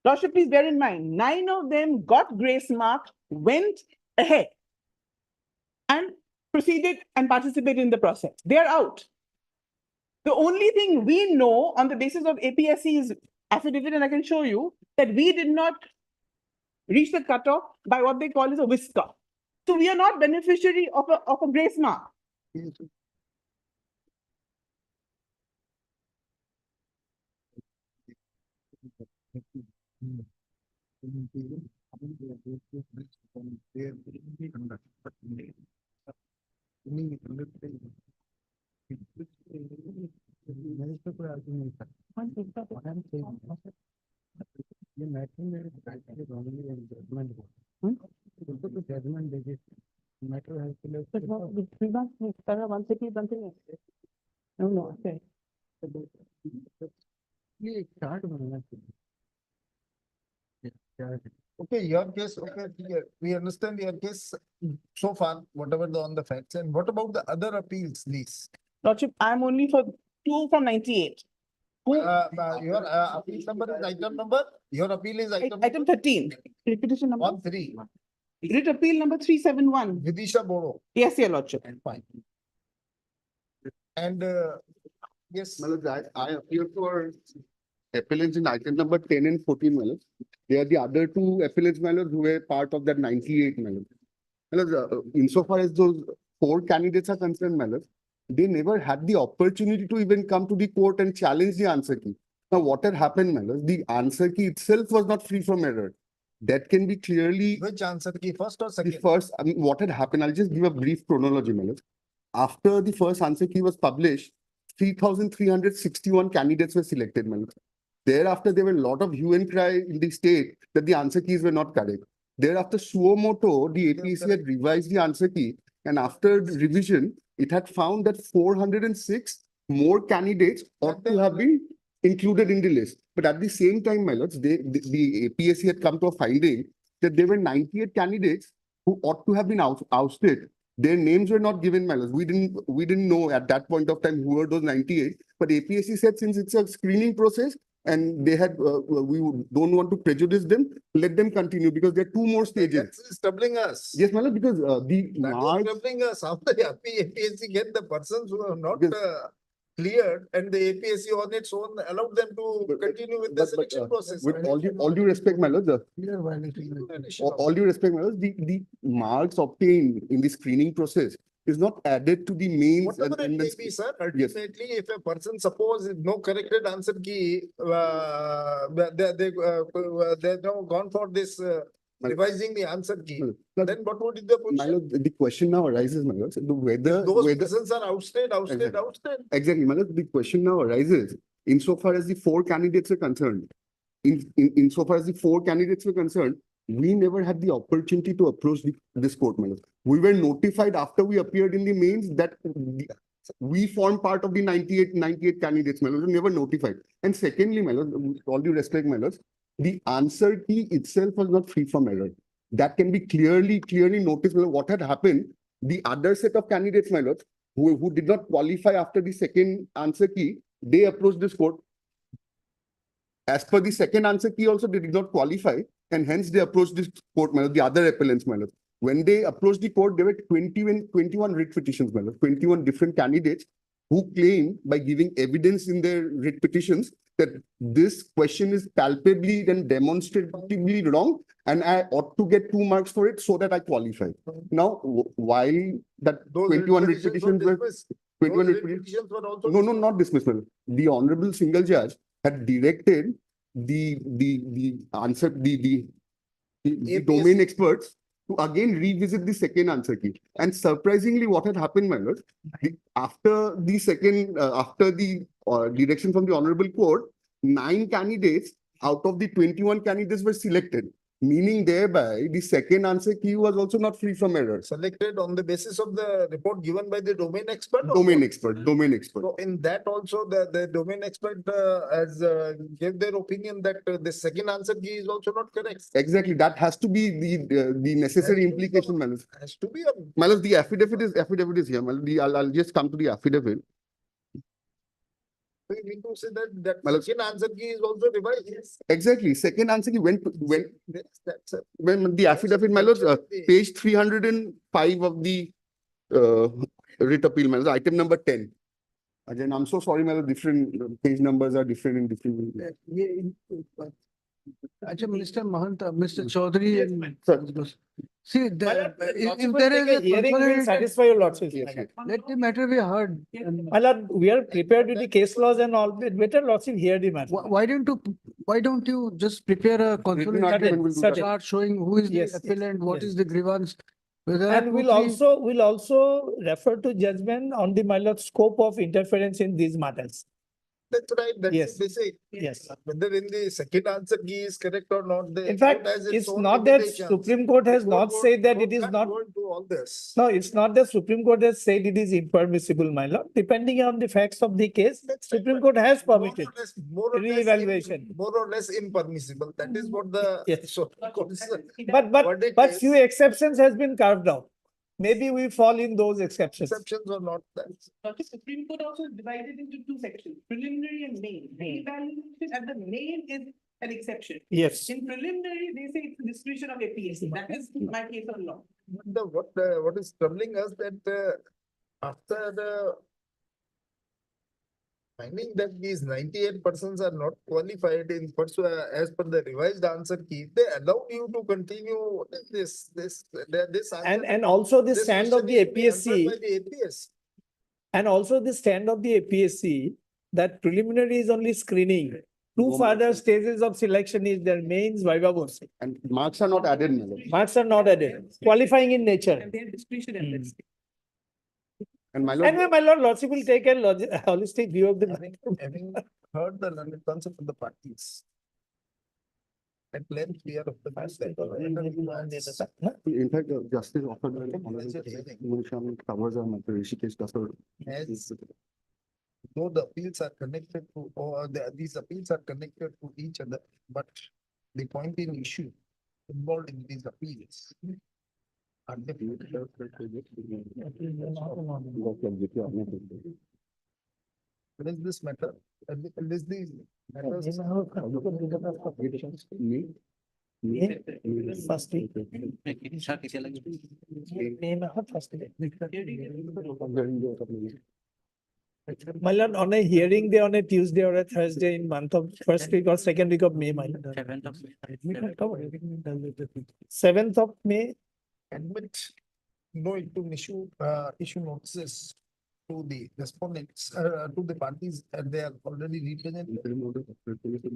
Lordship, please bear in mind, 9 of them got grace mark, went ahead and proceeded and participated in the process. They are out. The only thing we know on the basis of APSC's affidavit, and I can show you, that we did not reach the cutoff by what they call is a whisker. So we are not beneficiary of a grace mark. No, okay. Okay, your case, okay, clear. We understand your case so far, whatever on the facts. And what about the other appeals, please? Lordship, I'm only for 2 from 98. Your appeal number is item number? Your appeal is item? Item 13, repetition number. 1-3, Writ appeal number 371. Vidisha Bodo. Yes, your Lordship. Fine. And yes, I appeal for appellants in item number 10 and 14, Malad. They are the other two appellants, Malad, who were part of that 98, Malad. Insofar as those 4 candidates are concerned, Malad, they never had the opportunity to even come to the court and challenge the answer key. Now, what had happened, Malad, the answer key itself was not free from error. That can be clearly which answer key, first or the second? first. I mean, what had happened, I'll just give a brief chronology, Malad. After the first answer key was published, 3,361 candidates were selected, Malad. Thereafter, there were a lot of hue and cry in the state that the answer keys were not correct. Thereafter, suo moto, the APC had revised the answer key, and after the revision, it had found that 406 more candidates ought to have been included in the list. But at the same time, my lords, the APSC had come to a finding that there were 98 candidates who ought to have been ousted. Their names were not given, my lords. We didn't know at that point of time who were those 98. But APSC said since it's a screening process, and they had, we don't want to prejudice them, let them continue because there are 2 more stages. That's troubling us. Yes, Malad, because the That is troubling us. How the APSC get the persons who are not cleared, and the APSC on its own allowed them to continue with the selection process. With all due respect, my lords, all due respect, my lords, the marks obtained in the screening process is not added to the mains. Whatever it may be, sir, ultimately, if a person suppose no corrected answer key, they've now gone for this revising the answer key, then what would be the My position? lord, the question now arises, my lord, whether If those persons are ousted. exactly, my lord, the question now arises insofar as the 4 candidates are concerned. Insofar as the 4 candidates were concerned, we never had the opportunity to approach this court, my lord. We were notified after we appeared in the mains that we formed part of the 98 candidates, my lord, we were never notified. And secondly, my lord, with all due respect, my lord, the answer key itself was not free from error. That can be clearly noticed. What had happened, the other set of candidates, my lord, who did not qualify after the second answer key, they approached this court. As per the second answer key also, they did not qualify, and hence they approached this court, my lord, the other appellants, my lord. When they approached the court, there were 21 writ petitions, my lord, 21 different candidates who claimed by giving evidence in their writ petitions that this question is palpably and demonstratively wrong, and I ought to get 2 marks for it so that I qualify. Now, while that Those 21 writ petitions were dismissed. 21 Those writ writ petitions, petitions were also no, not dismissal. The honorable single judge had directed the domain experts to again revisit the second answer key. And surprisingly, what had happened, my lord, after the direction from the honorable court, 9 candidates out of the 21 candidates were selected, meaning thereby the second answer key was also not free from error. selected on the basis of the report given by the domain expert? or Domain what? expert. So in that also, the domain expert has gave their opinion that the second answer key is also not correct. Exactly, that has to be the necessary Has to be implication, the- my lord. Has to be a. My lord, the affidavit is here. My lord, I'll just come to the affidavit. We need to say that Well, second answer key is also revised. Yes. Exactly, second answer key when That's a. when the affidavit, my lord, page 305 of the writ appeal, my lord, item number 10. Again, I'm so sorry, my lord, different page numbers are different in different. Actually, Mr. Mahanta, Mr. Chaudhary and. Sir. See, if there is a Hearing will consolidated, satisfy your lordship. Yes, yes. let the matter be heard. My lord, we are prepared with the case laws and all, better lordship hear the matter. Why don't you just prepare a consolidated argument will do that. chart showing who is the Yes, appellant, what yes. is the grievance? There are And we'll also refer to judgment on the, my lord, scope of interference in these matters. That's right, that's Yes. basic. Yes. Whether in the second answer key is correct or not, the. In fact, court has its it's own not that limitations. Supreme Court has The not court said that won't- it is can't not. go into all this. No, it's not that Supreme Court has said it is impermissible, my lord. Depending on the facts of the case, That's right, Supreme but Court has more or permitted. less- more or less re-evaluation. More or less impermissible. That is what the. Yes. Supreme Court is- But verdict is. few exceptions has been carved out. Maybe we fall in those exceptions. Exceptions or not, that's. The Supreme Court also divided into two sections, preliminary and main. Re-evaluation at the main is an exception. Yes. In preliminary, they say it's discretion of APSC. That is my case of law. What is troubling us that after the finding that these 98 persons are not qualified in as per the revised answer key, they allow you to continue this answer. And also the This stand of the question is being answered APSC, by the APS. and also the stand of the APSC, that preliminary is only screening. Two further stages of selection is their mains, viva voce. And marks are not added, my lord. Marks are not added, qualifying in nature. And their discretion in this. And my lord. Anyway, my lord, lordship will take a holistic view of the matter. Having heard the learned concept of the parties. At length, we are of the fact that. In fact, justice offered by Honorable Shaman covers our matter. Rishikesh Dasar. As though the appeals are connected to, or these appeals are connected to each other, but the point in issue involved in these appeals are different. What is this matter? Is these matters? First week. My lord, on a hearing day on a Tuesday or a Thursday in month of first week or second week of May, my lord. 7th of May. Admit no to issue notices to the respondents, to the parties, and they are already represented.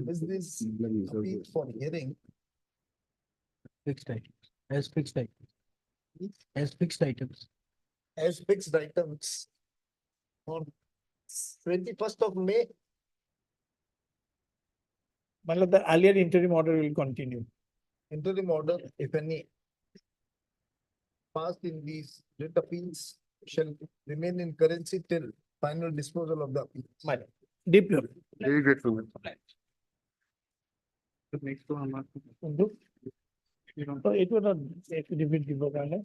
Is this appeal for hearing? Fixed items, as fixed items. As fixed items. As fixed items on 21st of May. My lord, the earlier interim order will continue. Interim order, if any, passed in these writ appeals shall remain in currency till final disposal of the appeals. My lord, deeply. Very grateful. So it was not affidavit given.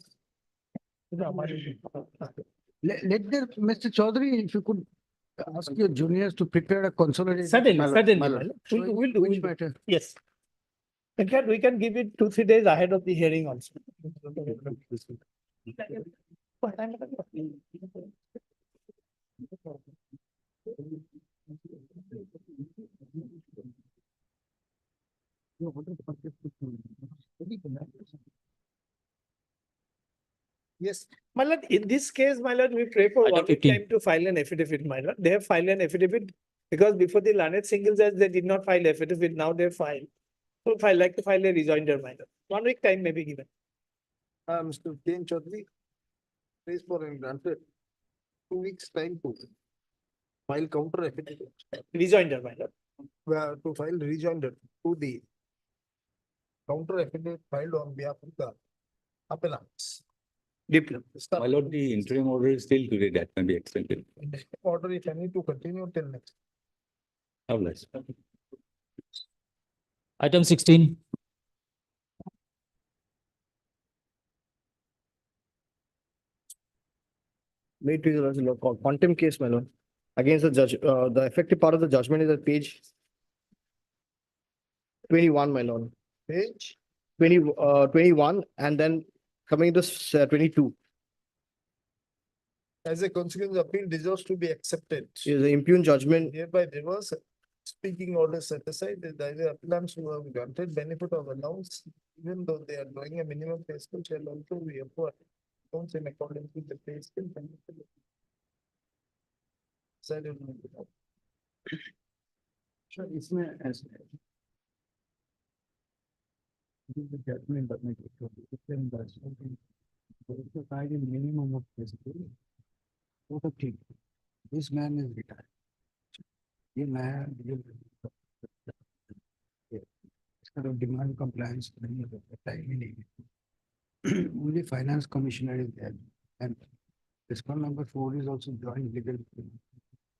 Let the, Mr. Chaudhary, if you could ask your juniors to prepare a consolidated. Certainly, My lord, certainly. my my lord. lord. showing We'll do. which we'll do. matter. Yes. In fact, we can give it 2-3 days ahead of the hearing also. Yes, My lord, in this case, my lord, we pray for Item 1 week 15. time to file an affidavit, my lord. They have filed an affidavit because before the learned single judge, they did not file affidavit. Now they file. So if I like to file a rejoinder, my lord. 1 week time may be given. Mr. Ken Chaudhary, please for and granted 2 weeks time to file counter affidavit, Rejoinder, my lord. to file rejoinder to the counter affidavit filed on behalf of the appellants. Deeply. Start My lord, the interim order is still today, that can be extended. order if any to continue till next. How less? Item 16. Made to the contempt case, my lord, against the judge. The effective part of the judgment is at page 21, my lord. Page 21, and then coming to 22. as a consequence, appeal deserves to be accepted. Is the impugn judgment. Hereby reverse speaking order set aside, the appellants who have granted benefit of allowance, even though they are drawing a minimum pay scale, shall also be afforded accounts in accordance with the pay scale. Sure, इसमें ऐसे है. This is the judgment that makes it. It's in the something. There is a kind of minimum of basically. वो तो ठीक. This man is retired. ये man इसका तो demand compliance नहीं है, time ही नहीं है. Only finance commissioner is there, and discount number 4 is also joint legal.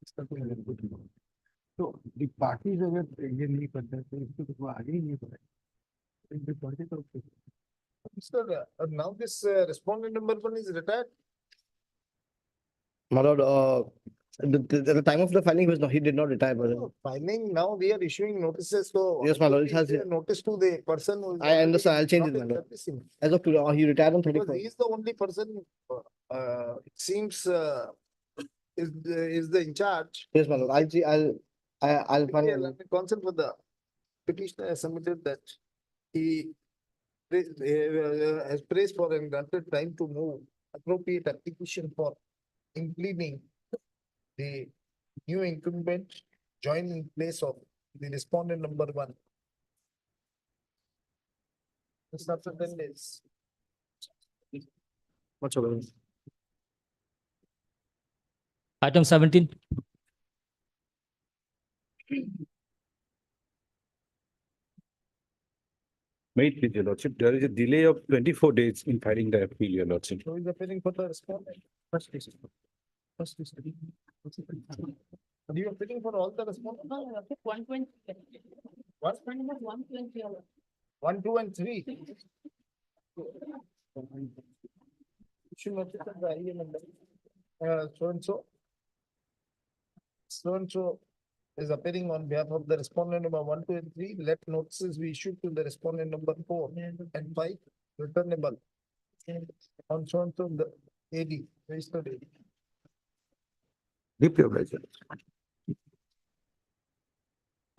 इसका कोई अलग कुछ नहीं. तो the parties अगर ये नहीं करते तो इसको तो आगे ही नहीं बढ़े. The parties are okay. Sir, now this respondent number 1 is retired. My lord, at the time of the filing, he did not retire, but Filing, now we are issuing notices, so. Yes, my lord, it has- Notice to the person who is. I understand, I'll change it, not my lord. practicing. as of today, he retired on Because 31st. he is the only person, it seems, is the in charge. Yes, my lord, I'll find. Yeah, let me consult with the petitioner has submitted that he has praised for and granted time to move appropriate application for including the new incumbent join in place of the respondent number 1. This after 10 days. Much over. Item 17. Wait, with your lordship, there is a delay of 24 days in filing the appeal, your lordship. So is appealing for the respondent. First is. First is. Are you appealing for all the respondents? No, 120. What? 120. 1, 2, and 3. Issue notice of the IE number. So and so. So and so is appearing on behalf of the respondent number 1, 2, and 3. Let notices be issued to the respondent number 4 and 5 returnable. On so and so the AD, registered AD. Deep your pleasure.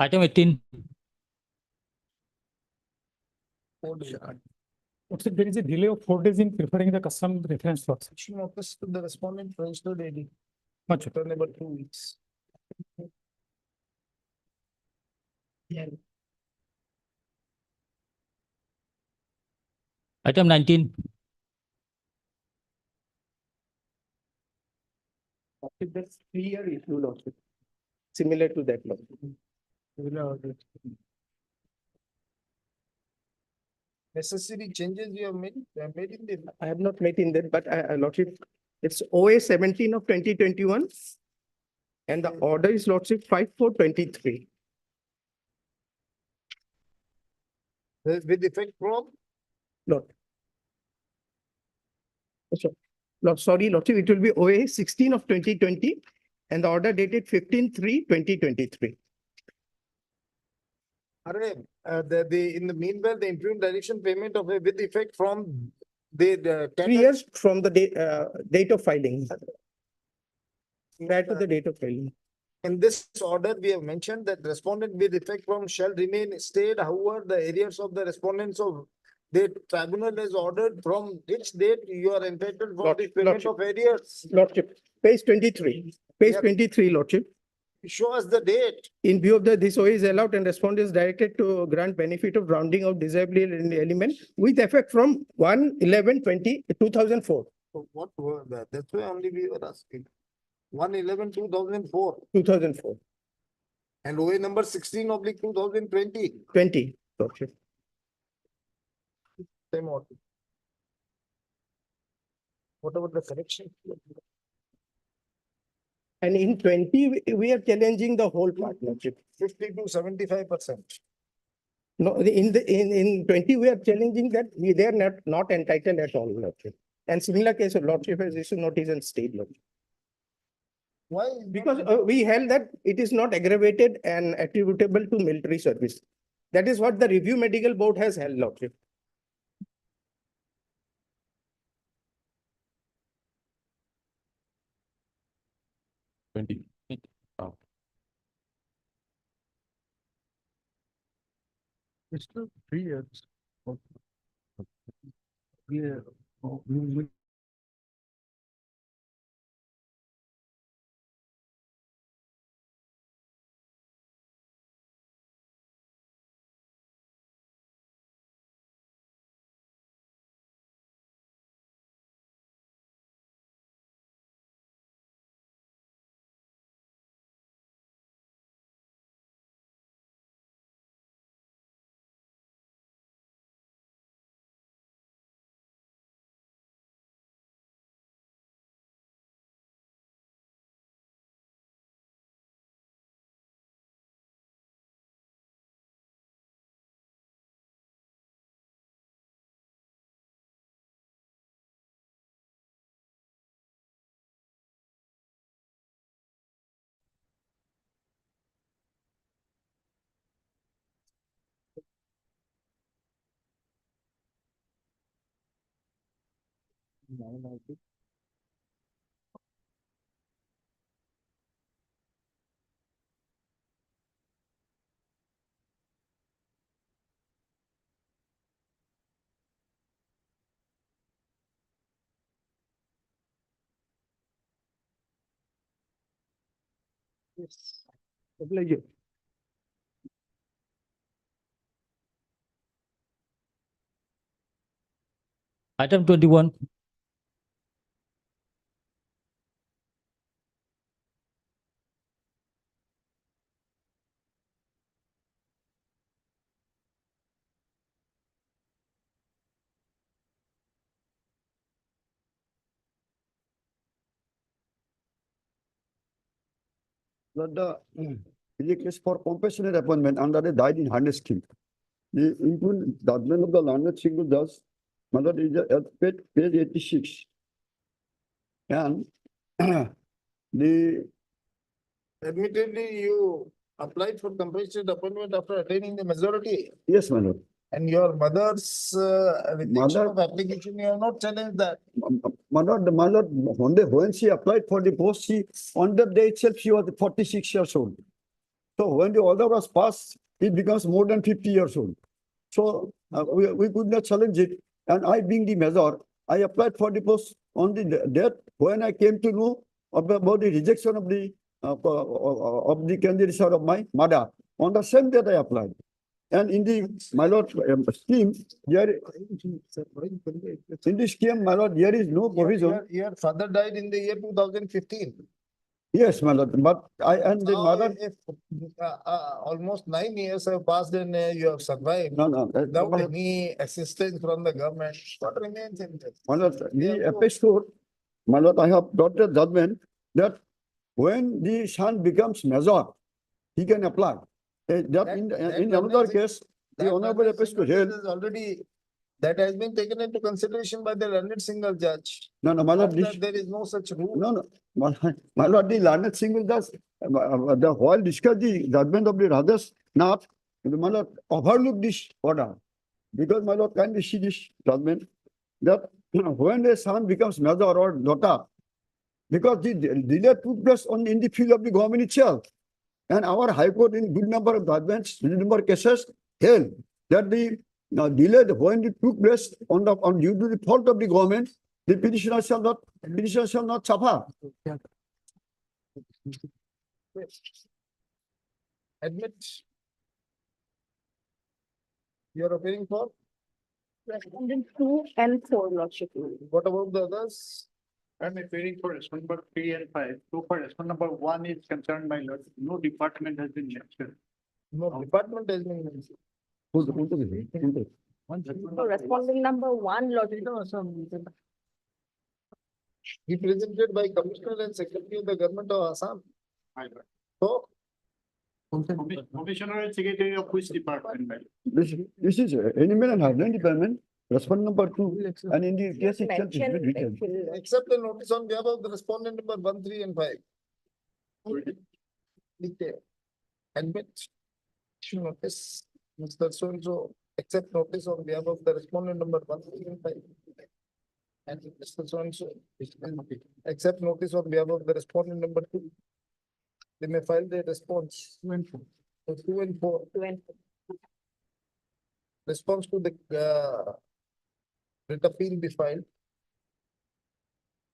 Item 18. What's it? There is a delay of 4 days in preparing the custom reference logs. Issue notice to the respondent registered AD. Much. Returnable 2 weeks. Item 19. That's 3-year issue, lordship. Similar to that, lordship. Necessary changes you have made in the. I have not made in that, but lordship, it's OA 17 of 2021. And the order is lordship 5423. With effect from. Lord. Sorry, lordship, it will be OA 16 of 2020 and the order dated 15/3/2023. In the meanwhile, the improved direction payment of a with effect from the. 3 years from the date of filing. Prior to the date of filing. In this order, we have mentioned that respondent with effect from shall remain stayed, however, the areas of the respondents of the tribunal is ordered from which date you are entitled for the payment of arrears. Lordship, page 23, page Yeah. 23, lordship. Show us the date. In view of this OA is allowed and respondent is directed to grant benefit of rounding out disability element with effect from 1/11/2004. So what were that? That's why only we were asking. 1/11/2004 2004, and OA number 16/2020. 20, lordship. Same order. What about the correction? And in 20, we are challenging the whole part, lordship. 50 to 75%. No, in 20, we are challenging that they are not entitled at all, lordship. And similar case of lordship has issued notice and stayed, lordship. Why? Because we held that it is not aggravated and attributable to military service. That is what the review medical board has held, lordship. 20. It's still 3 years. Yeah. Yes. Oblige. Item 21. That the case for compassionate appointment under the died in harness scheme. The include judgment of the learned single judge, mother is at page 86. And the Admittedly, you applied for compassionate appointment after attaining the majority. yes, my lord. And your mother's rejection Mother- of application, you have not challenged that. My lord, when she applied for the post, she on that day itself she was 46 years old. So when the order was passed, it becomes more than 50 years old. So we could not challenge it. And I being the measure, I applied for the post on the date when I came to know about the rejection of the candidacy of my mother. On the same date I applied. And in the, my lord, scheme, there, in the scheme, my lord, there is no provision. Your father died in the year 2015. Yes, my lord, but I and the Now, mother, if almost 9 years have passed and you have survived no, without my any assistance from the government, what remains in this? lord, the apex court, my lord, I have got the judgment that when the son becomes major, he can apply. That in another case, the That honorable learned apex single court held, judge is already, that has been taken into consideration by the learned single judge. no, my lord, Not this, that there is no such rule. no, my lord, the learned single judge, the while discuss the judgment of the others, not, my lord, overlook this order. Because my lord, kindly see this judgment, that when a son becomes major or daughter, because the delay took place in the field of the government itself. And our High Court in good number of judgments, good number of cases, held that the delay when it took place on due to the fault of the government, the petitioner shall not suffer. Admit. You are appearing for? Respondent 2 and 4, Lordship. What about the others? I'm appearing for respondent number 3 and 5. So for respondent number 1 is concerned, my lord, no department has been mentioned. No, department has been mentioned. So responding number 1, Lordship. Represented by Commissioner and Secretary of the Government of Assam. My lord. So, Commissioner and Secretary of which department, my lord? This is animal and husband department, respondent number 2, and in the case itself is Mention written. actually. accept the notice on behalf of the respondent number 1, 3 and 5. Detail. Admit. Issue notice. Mr. So-and-so accept notice on behalf of the respondent number 1, 3 and 5. And Mr. So-and-so accept notice on behalf of the respondent number 2. they may file their response. 2 and 4. 2 and 4. Response to the writ appeal be filed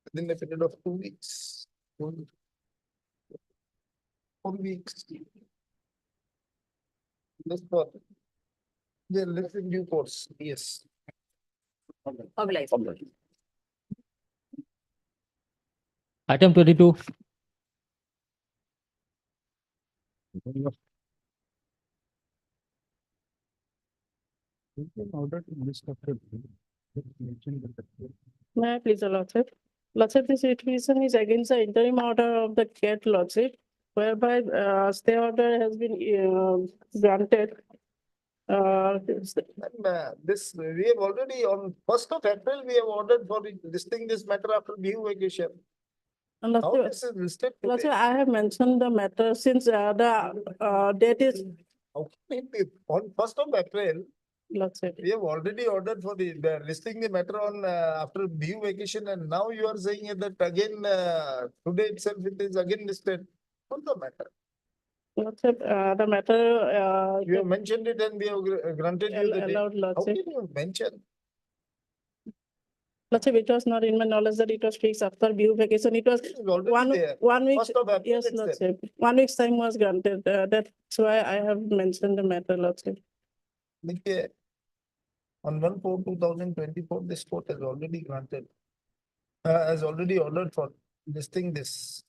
within a period of 2 weeks. 4 weeks. This part. They live in due course, yes. Item 22. May I please, Lordship? Lordship, this requisition is against the interim order of the CAT Lordship, whereby stay order has been granted. This, we have already on 1st of April, we have ordered for listing this matter after due vacation. How this is listed Lordship, today? I have mentioned the matter since the date is, How can it be? On 1st of April, Lordship. we have already ordered for the listing the matter on after due vacation, and now you are saying that again today itself it is again listed. What's the matter? Lordship, the matter. You have mentioned it and we have granted you the date. Allowed, How Lordship. can you mention? Lordship, it was not in my knowledge that it was fixed after due vacation. It was It is already one there. 1 week. 1st of April Yes, itself. Lordship. 1 week's time was granted. That's why I have mentioned the matter, Lordship. देखिए, on 1/4/2024, this court has already granted, has already ordered for listing this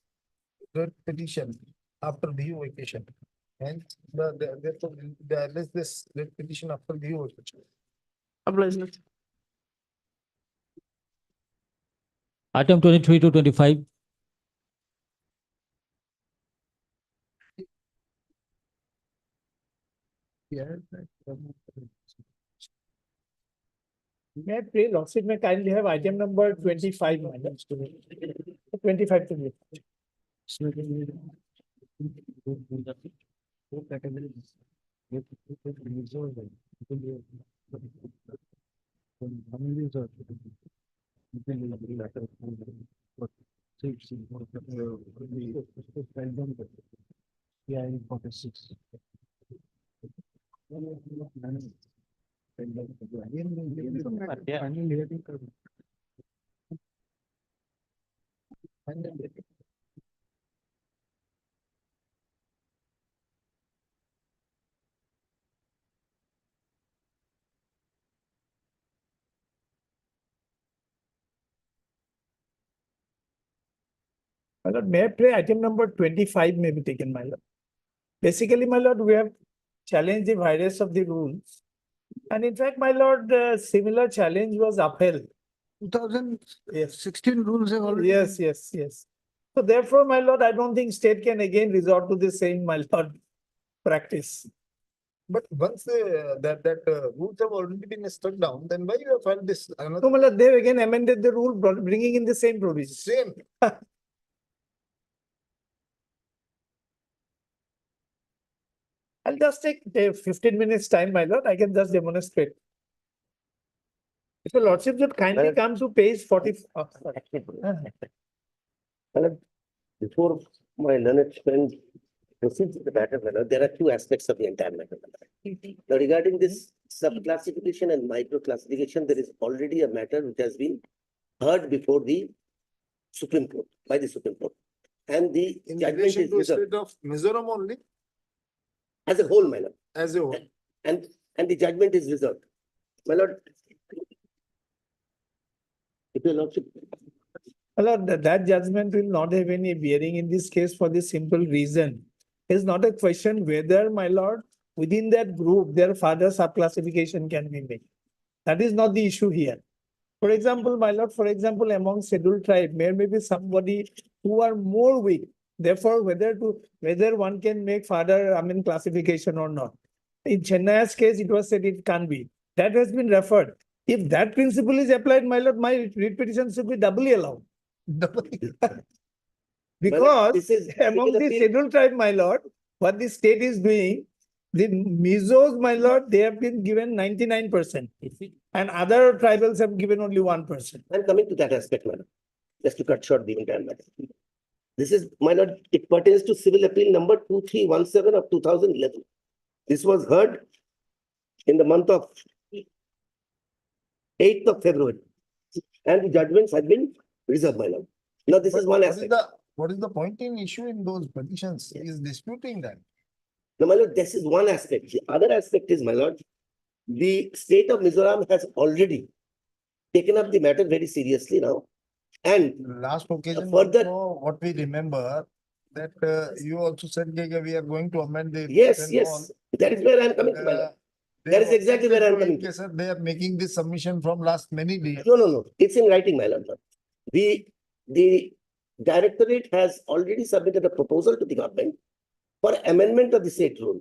writ petition after due vacation. And therefore, list this writ petition after due vacation. Obliged, Lordship. Item 23 to 25. May I pray, Lordship, may kindly have item number 25, madam. 25 to me. My lord, may I pray item number 25 may be taken, my lord. Basically, my lord, we have challenged the virus of the rules. And in fact, my lord, similar challenge was upheld. 2016 rules have already. Yes, yes, yes. So therefore, my lord, I don't think state can again resort to the same, my lord, practice. But once that rules have already been struck down, then why you have filed this No, another? my lord, they again amended the rule, bringing in the same provision. Same. I'll just take 15 minutes time, my lord. I can just demonstrate. If your lordship would kindly come to page 40. Before my learned friend proceeds with the matter, there are two aspects of the entire matter. Now, regarding this sub-classification and micro-classification, there is already a matter which has been heard before the Supreme Court, by the Supreme Court. And the In judgment relation is to reserved state of Mizoram only, as a whole, my lord. as a whole. And the judgment is reserved. My lord, if your lordship, My lord, that judgment will not have any bearing in this case for the simple reason. It's not a question whether, my lord, within that group, their further sub-classification can be made. That is not the issue here. For example, my lord, for example, among scheduled tribe, there may be somebody who are more weak. Therefore, whether one can make further, classification or not. In Chennai's case, it was said it can't be. That has been referred. If that principle is applied, my lord, my writ petition should be doubly allowed. Because this is among the appeal. scheduled tribe, my lord, what the state is doing, the Mizos, my lord, they have been given 99%. And other tribals have given only 1%. I'm coming to that aspect, madam, just to cut short the entire matter. This is, my lord, it pertains to civil appeal number 2317 of 2011. This was heard in the month of 8th of February. And the judgments had been reserved, my lord. Now, this is one aspect. What is the point in issuing those petitions? He is disputing that. Now, my lord, this is one aspect. The other aspect is, my lord, the state of Mizoram has already taken up the matter very seriously now. And Last occasion, further, also, what we remember, that you also said that we are going to amend the. yes, and yes, all. that is where I am coming to, my lord. They That is have exactly where I am objected coming to it, to. sir. They are making this submission from last many days. No, no, no. It's in writing, my lord. The directorate has already submitted a proposal to the government for amendment of the state rule.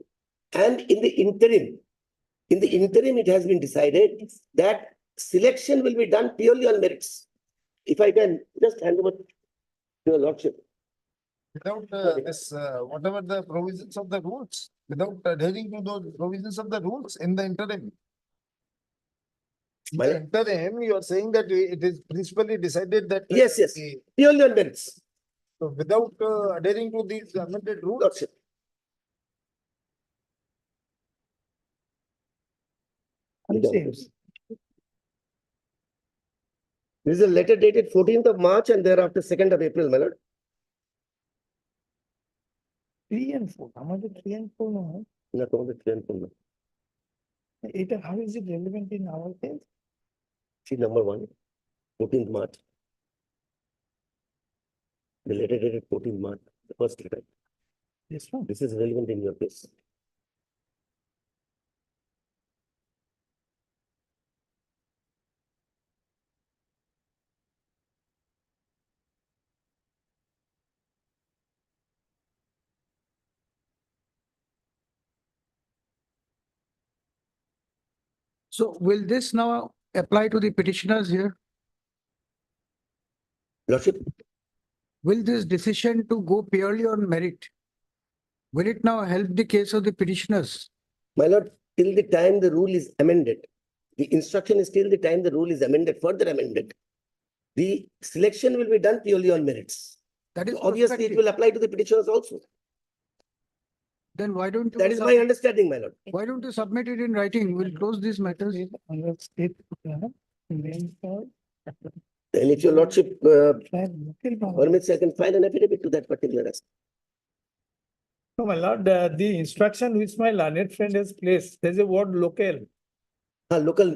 And in the interim, it has been decided that selection will be done purely on merits. If I can just hand over to your lordship. Without this, whatever the provisions of the rules, without adhering to those provisions of the rules in the interim. In the interim, you are saying that it is principally decided that. Yes, yes, purely on merits. So without adhering to these amended rules. Lordship. This is a letter dated 14th of March and thereafter 2nd of April, my lord. 3 and 4. How much is 3 and 4 now? Not only 3 and 4. How is it relevant in our case? See number 1, 14th March. The letter dated 14th March, the first letter. This one. This is relevant in your case. So will this now apply to the petitioners here? Lordship, Will this decision to go purely on merit, will it now help the case of the petitioners? my lord, till the time the rule is amended, the instruction is till the time the rule is amended, further amended. The selection will be done purely on merits. That is Obviously, it prospective. will apply to the petitioners also. Then why don't you? That is my understanding, my lord. Why don't you submit it in writing? We'll close these matters. And if your lordship permits, I can file an affidavit to that particular aspect. No, my lord, the instruction which my learned friend has placed, there's a word local. Local.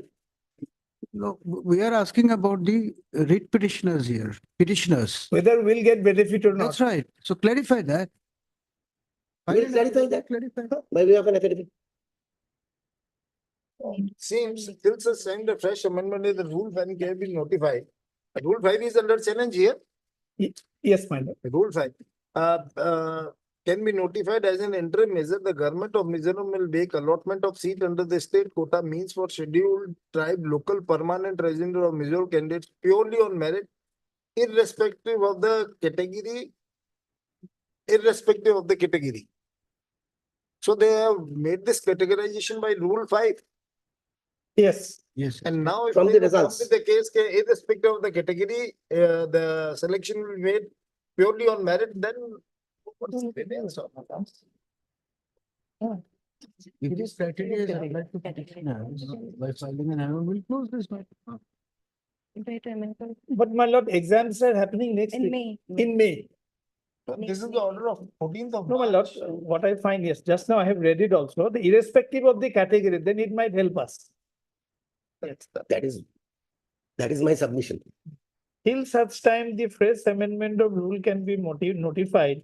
No, we are asking about the writ petitioners here, petitioners. Whether we'll get benefit or not. That's right. So clarify that. We'll clarify that. Clarify. By way of an affidavit. Seems till such time the fresh amendment is the rule 5 can be notified. Rule 5 is under challenge here. Yes, my lord. Rule 5 can be notified as an interim measure. The government of Mizoram will make allotment of seat under the state quota means for scheduled tribe local permanent resident of Mizoram candidates purely on merit, irrespective of the category. So they have made this categorization by Rule 5. Yes. Yes. And now if From they the will come results. with the case, irrespective of the category, the selection will be made purely on merit, then what's the evidence of that? If this criteria is applied to petitioners by filing an amendment, we'll close this matter. But my lord, exams are happening next In week. May. In May. This is the order of 14th of No, my lord, March. what I find, yes, just now I have read it also, the irrespective of the category, then it might help us. That is my submission. Till such time, the fresh amendment of rule can be notified.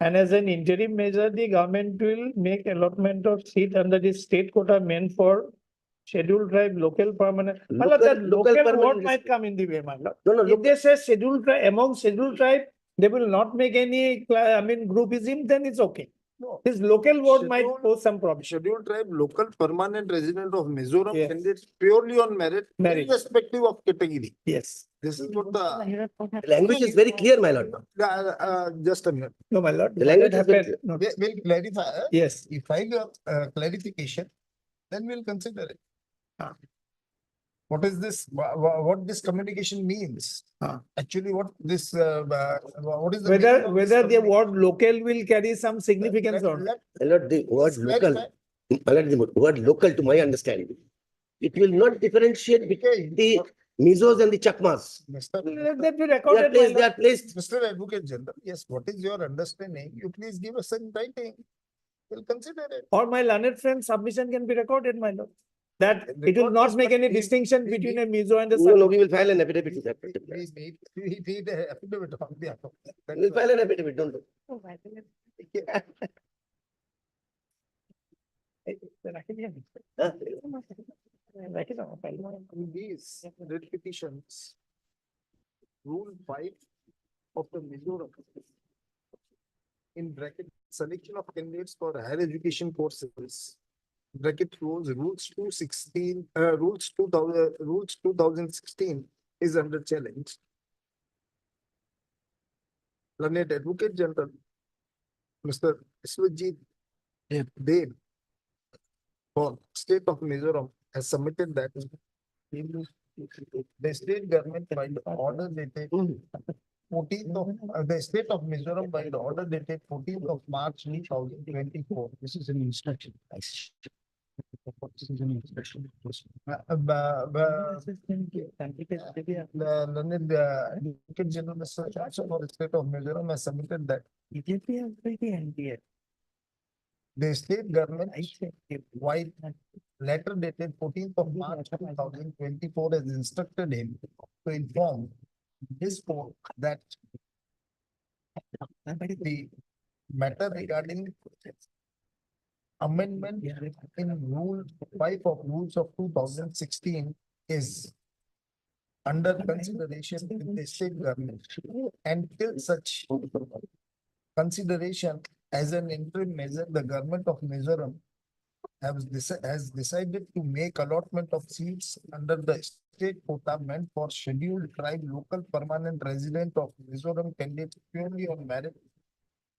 And as an interim measure, the government will make allotment of seat under the state quota meant for scheduled tribe, local permanent. My lord, that local word permanent might come in the way, my lord. No, no, If they say scheduled tribe, among scheduled tribe, they will not make any, groupism, then it's okay. No. This local word might Scheduled- pose some problem. Scheduled tribe, local permanent resident of Mizoram Yes. candidates purely on merit, Merit. irrespective of category. Yes. This is what the. The language is very clear, my lord. Just a minute. No, my lord. The what language had is very happened- no, We'll clarify. Yes. If I get clarification, then we'll consider it. What is this, what this communication means? Actually, what this, what is the? meaning Whether, of this whether the communication? word local will carry some significance or not. Alert the word Clarify. local, alert the word local to my understanding. It will not differentiate between the Mizos and the Chakmas. Let that be They are recorded, my placed, they lord. are placed. Mr. Advocate General, yes, what is your understanding? You please give us in writing. We'll consider it. Or my learned friend's submission can be recorded, my lord. That it will Record not this, make but any we- distinction we- between we- a Mizo and a No, no, Sakma. we will file an affidavit to that. particular. We need a affidavit on behalf of that. That's We'll why. file an affidavit, don't worry. Huh? In these writ petitions, Rule 5 of the Mizoram, in bracket, selection of candidates for higher education courses, bracket rules 216, rules 2016 is under challenge. Learned Advocate General, Mr. Swajit Dev, for state of Mizoram, has submitted that the state government by the order dated 14th of, the state of Mizoram by the order dated 14th of March 2024. This is an instruction. This is an instruction. The learned Advocate General, Mr. Johnson, for the state of Mizoram, has submitted that the state government while letter dated 14th of March 2024 has instructed him to inform his court that the matter regarding amendment in Rule 5 of Rules of 2016 is under consideration in the state government, and till such consideration as an interim measure, the government of Mizoram has decided to make allotment of seats under the state quota meant for scheduled tribe local permanent resident of Mizoram candidates purely on merit,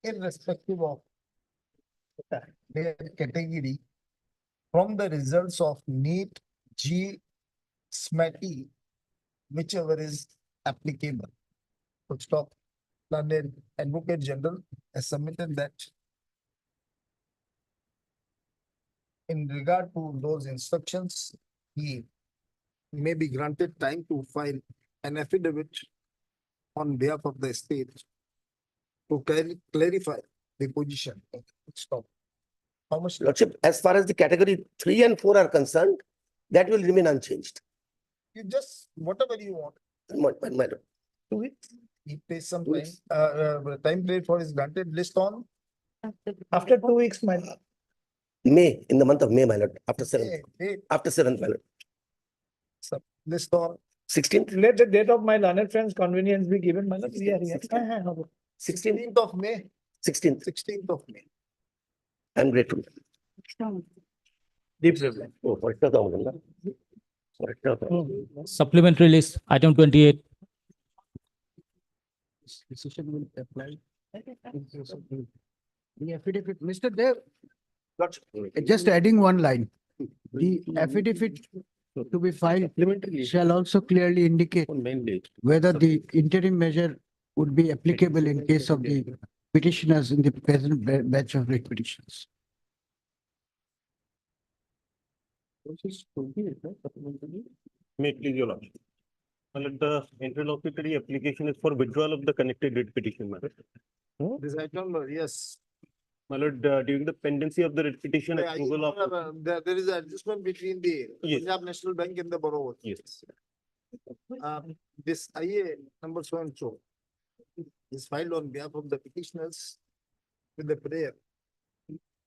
irrespective of their category, from the results of NEET, G, SMATI, whichever is applicable. Full stop. Learned Advocate General has submitted that in regard to those instructions, he may be granted time to file an affidavit on behalf of the state to clarify the position. Stop. How much? Lordship, as far as the category 3 and 4 are concerned, that will remain unchanged. You just, whatever you want. My lord. 2 weeks. He takes some 2 time, weeks. time period for his granted list on. After 2 weeks, my lord. May, in the month of May, my lord, after 7th, Date, after 7th, my lord. list on. 16th, Let the date of my learned friend's convenience be given, my lord. We are here. 16th of May. 16th. 16th of May. I'm grateful. Deep privilege. Oh, for it. Supplementary list, item 28. Decision will apply. The affidavit, Mr. Dev, just adding one line. The affidavit to be filed shall also clearly indicate whether the interim measure would be applicable in case of the petitioners in the present batch of writ petitions. May it please your lordship. The interlocutory application is for withdrawal of the connected writ petition, my lord. This item, yes. My lord, during the pendency of the writ petition, Yeah, approval of. there is an adjustment between the Yes. Punjab National Bank and the borrower. Yes. This IA number so and so is filed on behalf of the petitioners with the prayer.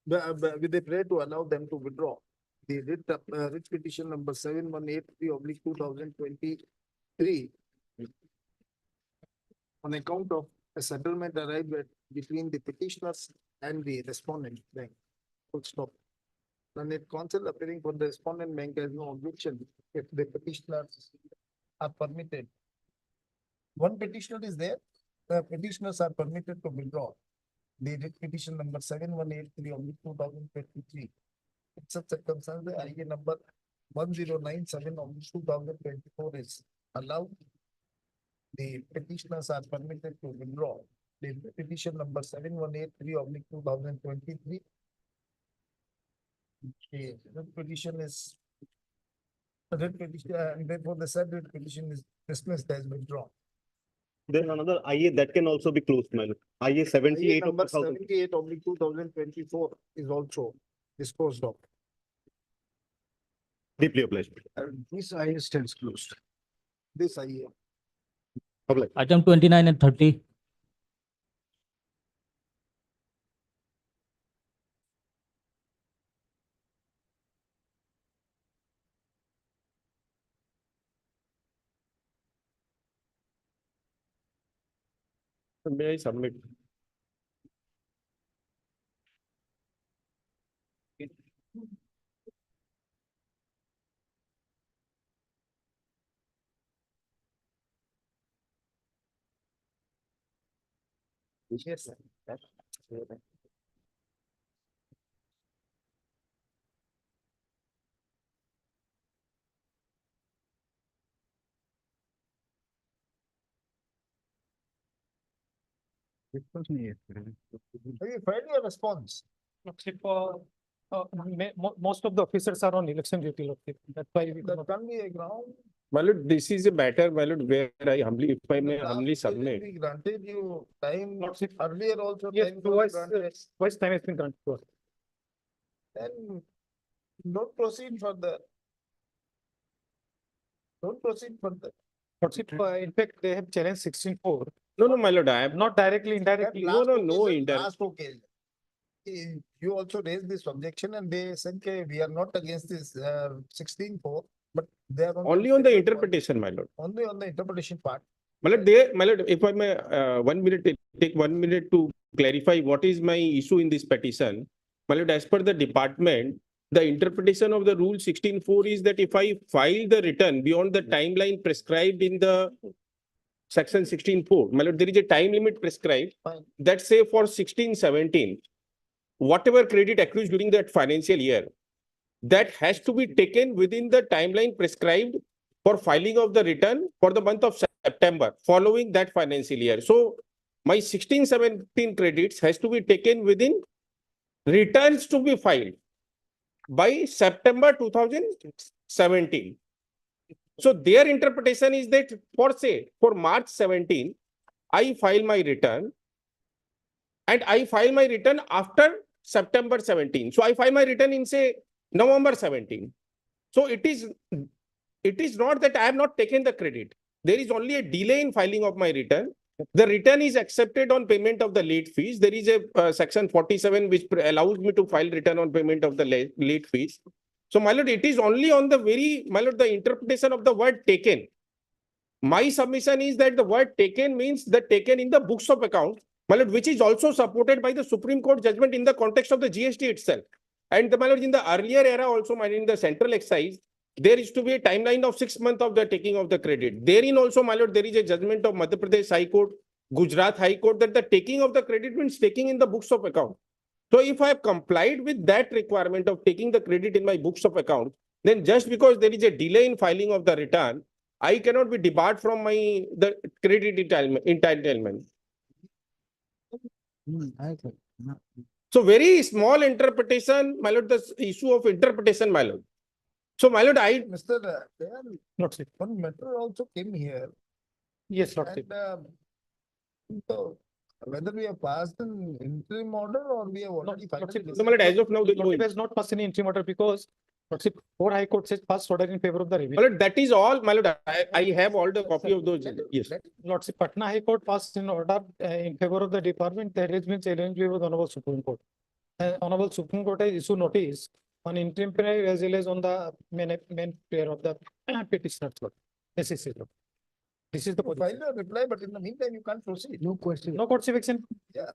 With the prayer to allow them to withdraw the writ petition number 7183/2023 on account of a settlement arrived at between the petitioners and the respondent bank. Full stop. Learned counsel appearing for the respondent bank has no objection if the petitioners are permitted. One petitioner is there, the petitioners are permitted to withdraw the writ petition number 7183/2023. In such circumstances, the IA number 1097 of 2024 is allowed. The petitioners are permitted to withdraw the petition number 7183 of 2023. The writ petition is and therefore the said writ petition is dismissed as withdrawn. Then another IA that can also be closed, my lord. IA 78 of Number 2000. 78 of 2024 is also disposed of. Deeply obliged. This IA stands closed. This IA. Obliged. Item 29 and 30. May I submit? Yes, sir. It was near. Have you filed your response? Most of the officers are on election duty. That's why we That can be a ground. My lord, this is a matter, my lord, where I humbly, if I may humbly submit. We granted you time earlier also. Yes, time was granted. twice time has been granted to us. Then don't proceed further. Don't proceed further. In fact, they have challenged 16-4. No, my lord, I have not. Not directly, indirectly. No, no, occasion, indirect. Last occasion. You also raised this objection and they said, okay, we are not against this 16-4, but they are Only on the interpretation, my lord. Only on the interpretation part. My lord, if I may, 1 minute, take 1 minute to clarify what is my issue in this petition. My lord, as per the department, the interpretation of the rule 16.4 is that if I file the return beyond the timeline prescribed in the section 16.4, my lord, there is a time limit prescribed. Fine. That say for 16-17, whatever credit accrues during that financial year, that has to be taken within the timeline prescribed for filing of the return for the month of September following that financial year. So my 16-17 credits has to be taken within returns to be filed by September 2017. So their interpretation is that for March 17, I file my return and I file my return after September 17. So I file my return in say November 17. So it is not that I have not taken the credit. There is only a delay in filing of my return. The return is accepted on payment of the late fees. There is a section 47 which allows me to file return on payment of the late fees. So my lord, it is only on the interpretation of the word taken. My submission is that the word taken means the taken in the books of account, my lord, which is also supported by the Supreme Court judgment in the context of the GST itself. And my lord, in the earlier era also, my lord, in the central excise, there is to be a timeline of 6 months of the taking of the credit. Therein also, my lord, there is a judgment of Madhya Pradesh High Court, Gujarat High Court, that the taking of the credit means taking in the books of account. So if I have complied with that requirement of taking the credit in my books of account, then just because there is a delay in filing of the return, I cannot be debarred from the credit entitlement. So very small interpretation, my lord, the issue of interpretation, my lord. So my lord, Mr. One matter also came here. Yes, Lordship. And, so whether we have passed an interim order or we have already filed. No, my lord, as of now, Lordship has not passed any interim order because Lordship, 4 High Court says passed order in favor of the review. My lord, that is all, my lord. I have all the copy of those. Yes. Lordship, Patna High Court passed an order in favor of the department that has been challenged with Honorable Supreme Court. Honorable Supreme Court has issued notice on interim prayer as well as on the main prayer of the petitioner. This is it. This is the You file a reply, but in the meantime, you can't proceed. No question. no court action. Yeah.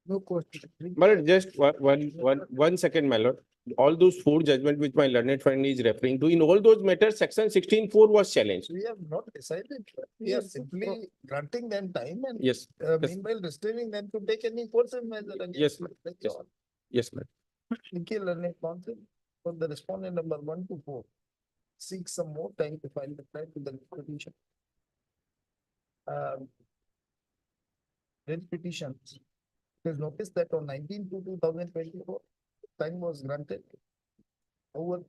No question. My lord, just one second, my lord. All those 4 judgments which my learned friend is referring to, in all those matters, section 16.4 was challenged. We have not decided. We are simply granting them time and Yes. meanwhile restraining them to take any coercive measure against. Yes, them. That's yes. all. Yes, ma'am. Nikhil learned counsel for the respondent number 1 to 4. seek some more time to file the reply to the petition. Writ petitions. It is noticed that on 19/2/2024, time was granted. Over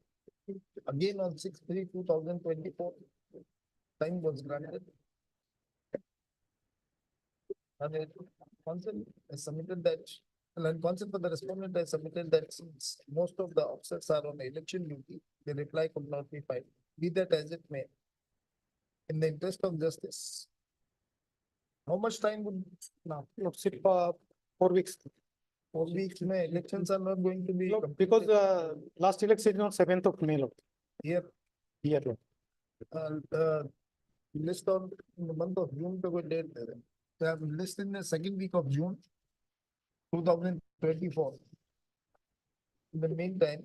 again on 6/3/2024, time was granted. And the council has submitted that, and council for the respondent has submitted that since most of the officers are on election duty, the reply could not be filed. Be that as it may, in the interest of justice, how much time would now? Let's sit for 4 weeks. 4 weeks, may elections are not going to be. No, because last election is on 7th of May. Here, Here. list on in the month of June to go date. They have list in the second week of June 2024. In the meantime.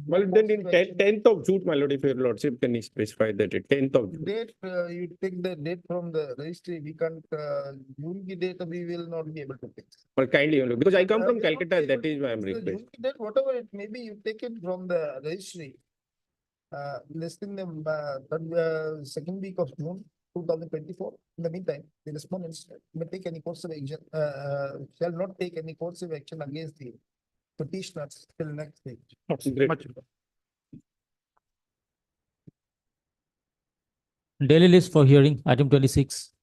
Well, then in 10th of June, my lord, if your lordship can specify that it 10th of June. Date, you take the date from the registry, we can't, June ki date we will not be able to take. Well, kindly, because I come from We will not Calcutta, be that able is to why I'm fix the requesting. June ki date, whatever it may be, you take it from the registry. Listing them, second week of June 2024. In the meantime, the respondents may take any course of action, shall not take any course of action against the petitioners till next week. Great. Daily list for hearing, item 26.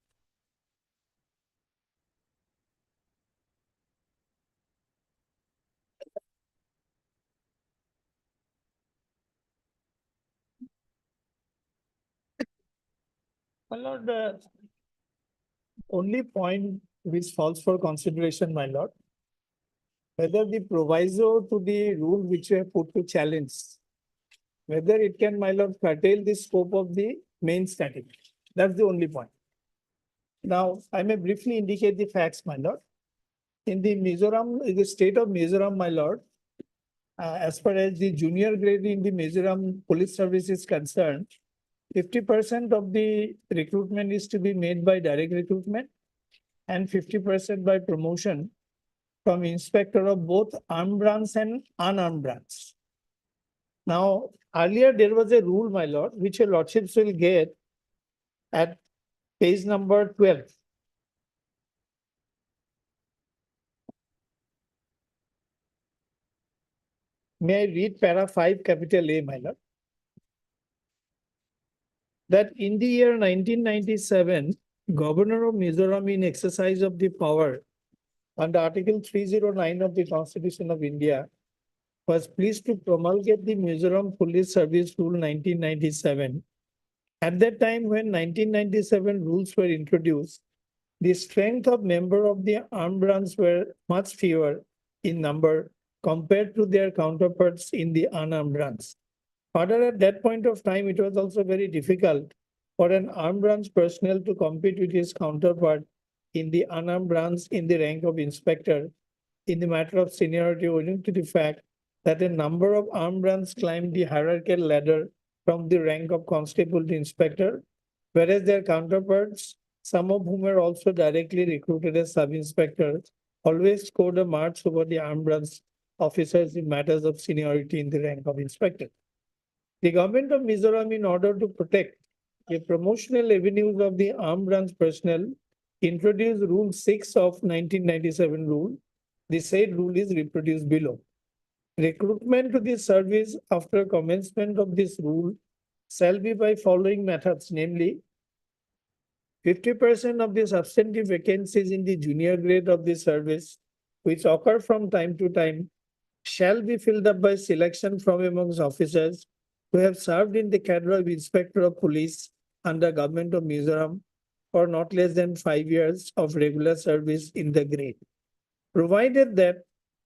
My lord, the only point which falls for consideration, my lord, whether the proviso to the rule which we have put to challenge, whether it can, my lord, curtail the scope of the main statute. That's the only point. Now, I may briefly indicate the facts, my lord. In the Mizoram, in the state of Mizoram, my lord, as far as the junior grade in the Mizoram police service is concerned, 50% of the recruitment is to be made by direct recruitment and 50% by promotion from inspector of both armed branch and unarmed branch. Now, earlier there was a rule, my lord, which your lordships will get at page number 12. May I read para 5 capital A, my lord? That in the year 1997, Governor of Mizoram, in exercise of the power under Article 309 of the Constitution of India, was pleased to promulgate the Mizoram Police Service Rule 1997. At that time, when 1997 rules were introduced, the strength of members of the armed branch were much fewer in number compared to their counterparts in the unarmed branch. Further, at that point of time, it was also very difficult for an armed branch personnel to compete with his counterpart in the unarmed branch in the rank of inspector in the matter of seniority, owing to the fact that a number of armed branch climbed the hierarchical ladder from the rank of constable to inspector, whereas their counterparts, some of whom were also directly recruited as sub-inspectors, always scored a march over the armed branch officers in matters of seniority in the rank of inspector. The government of Mizoram, in order to protect the promotional avenues of the armed branch personnel, introduced Rule 6 of 1997 rule. The said rule is reproduced below. Recruitment to the service after commencement of this rule shall be by following methods, namely 50% of the substantive vacancies in the junior grade of the service, which occur from time to time, shall be filled up by selection from amongst officers who have served in the cadre of Inspector of Police under Government of Mizoram for not less than 5 years of regular service in the grade. Provided that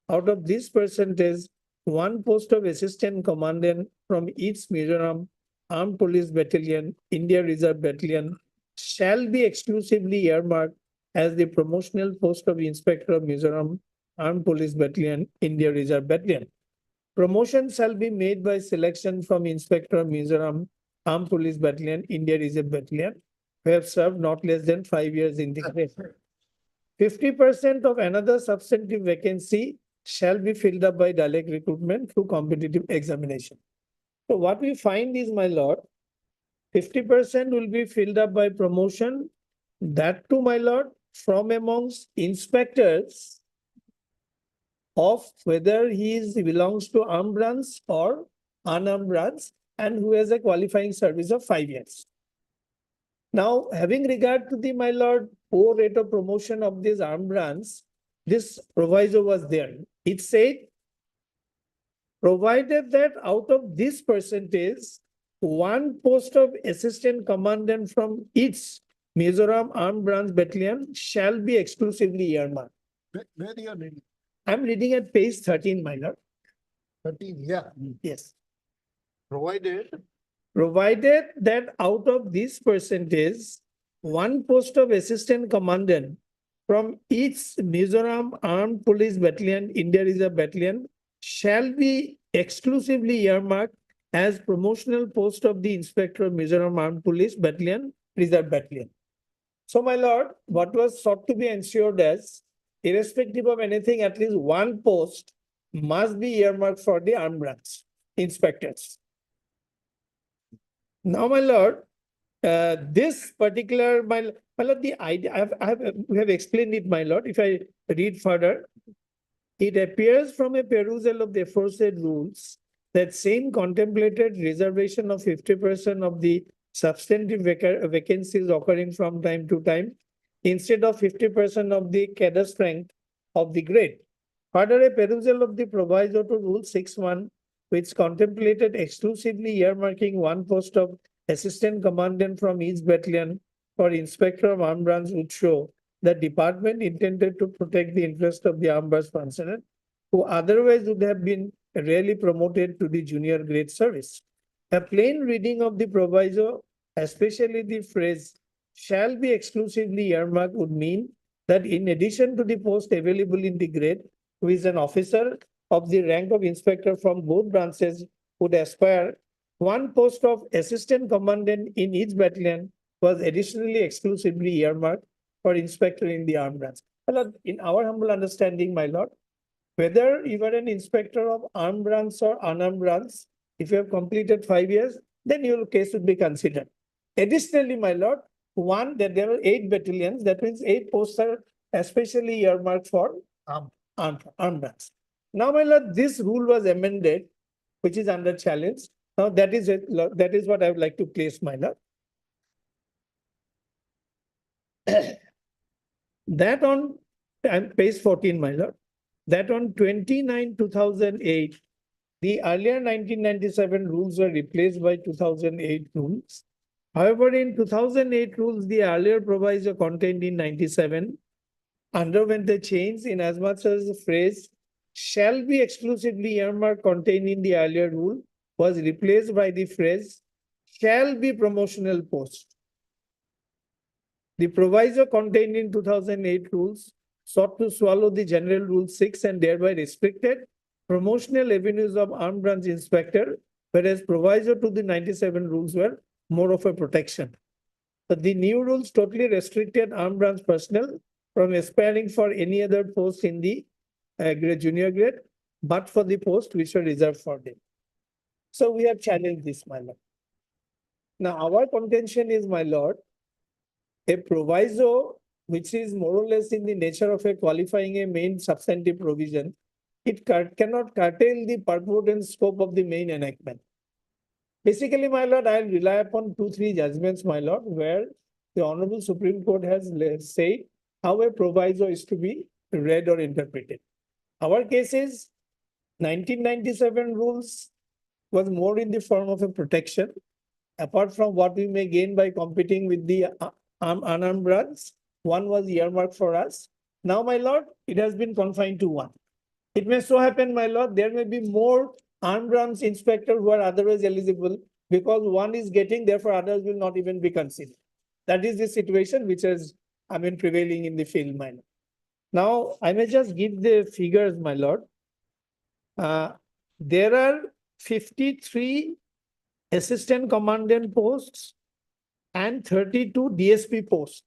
out of this percentage, one post of assistant commandant from each Mizoram Armed Police Battalion, India Reserve Battalion, shall be exclusively earmarked as the promotional post of Inspector of Mizoram Armed Police Battalion, India Reserve Battalion. Promotion shall be made by selection from Inspector of Mizoram Armed Police Battalion, India Reserve Battalion, who have served not less than 5 years in the grade. 50% of another substantive vacancy shall be filled up by direct recruitment through competitive examination. So what we find is, my lord, 50% will be filled up by promotion. That too, my lord, from amongst inspectors of whether he belongs to armed branch or unarmed branch and who has a qualifying service of 5 years. Now, having regard to the, my lord, poor rate of promotion of this armed branch, this proviso was there. It said, provided that out of this percentage, one post of assistant commandant from each Mizoram Armed Branch Battalion shall be exclusively earmarked. Where you are reading? I'm reading at page 13, my lord. 13, yeah. Yes. Provided Provided that out of this percentage, one post of assistant commandant from each Mizoram Armed Police Battalion, India Reserve Battalion, shall be exclusively earmarked as promotional post of the Inspector of Mizoram Armed Police Battalion, Reserve Battalion. So, my lord, what was sought to be ensured as, irrespective of anything, at least one post must be earmarked for the armed branch inspectors. Now, my lord, this particular, my lord, the idea, we have explained it, my lord. If I read further, it appears from a perusal of the aforesaid rules that same contemplated reservation of 50% of the substantive vacancies occurring from time to time instead of 50% of the cadre strength of the grade. Further, a perusal of the proviso to Rule 6.1, which contemplated exclusively earmarking one post of assistant commandant from each battalion for inspector of armed branch, would show the department intended to protect the interest of the armed branch functionary who otherwise would have been rarely promoted to the junior grade service. A plain reading of the proviso, especially the phrase shall be exclusively earmarked, would mean that in addition to the post available in the grade, who is an officer of the rank of inspector from both branches would aspire, one post of assistant commandant in each battalion was additionally exclusively earmarked for inspector in the armed branch. In our humble understanding, my lord, whether you are an inspector of armed branch or unarmed branch, if you have completed 5 years, then your case would be considered. Additionally, my lord, one, that there are 8 battalions, that means 8 posts are especially earmarked for armed branch. Now, my lord, this rule was amended, which is under challenge. Now, that is what I would like to place, my lord. That on page 14, my lord, that on 29/2008, the earlier 1997 rules were replaced by 2008 rules. However, in 2008 rules, the earlier proviso contained in 97 underwent a change in as much as the phrase shall be exclusively earmarked contained in the earlier rule was replaced by the phrase shall be promotional post. The proviso contained in 2008 rules sought to swallow the general rule 6 and thereby restricted promotional avenues of armed branch inspector, whereas proviso to the 97 rules were more of a protection. But the new rules totally restricted armed branch personnel from aspiring for any other post in the junior grade, but for the post which were reserved for them. So we have challenged this, my lord. Now, our contention is, my lord, a proviso which is more or less in the nature of a qualifying a main substantive provision, it cannot curtail the purport and scope of the main enactment. Basically, my lord, I'll rely upon 2-3 judgments, my lord, where the Honorable Supreme Court has said how a proviso is to be read or interpreted. Our case is 1997 rules was more in the form of a protection, apart from what we may gain by competing with the unarmed branch. One was earmarked for us. Now, my lord, it has been confined to one. It may so happen, my lord, there may be more armed branch inspectors who are otherwise eligible because one is getting, therefore others will not even be considered. That is the situation which is, prevailing in the field, my lord. Now, I may just give the figures, my lord. There are 53 assistant commandant posts and 32 DSP posts.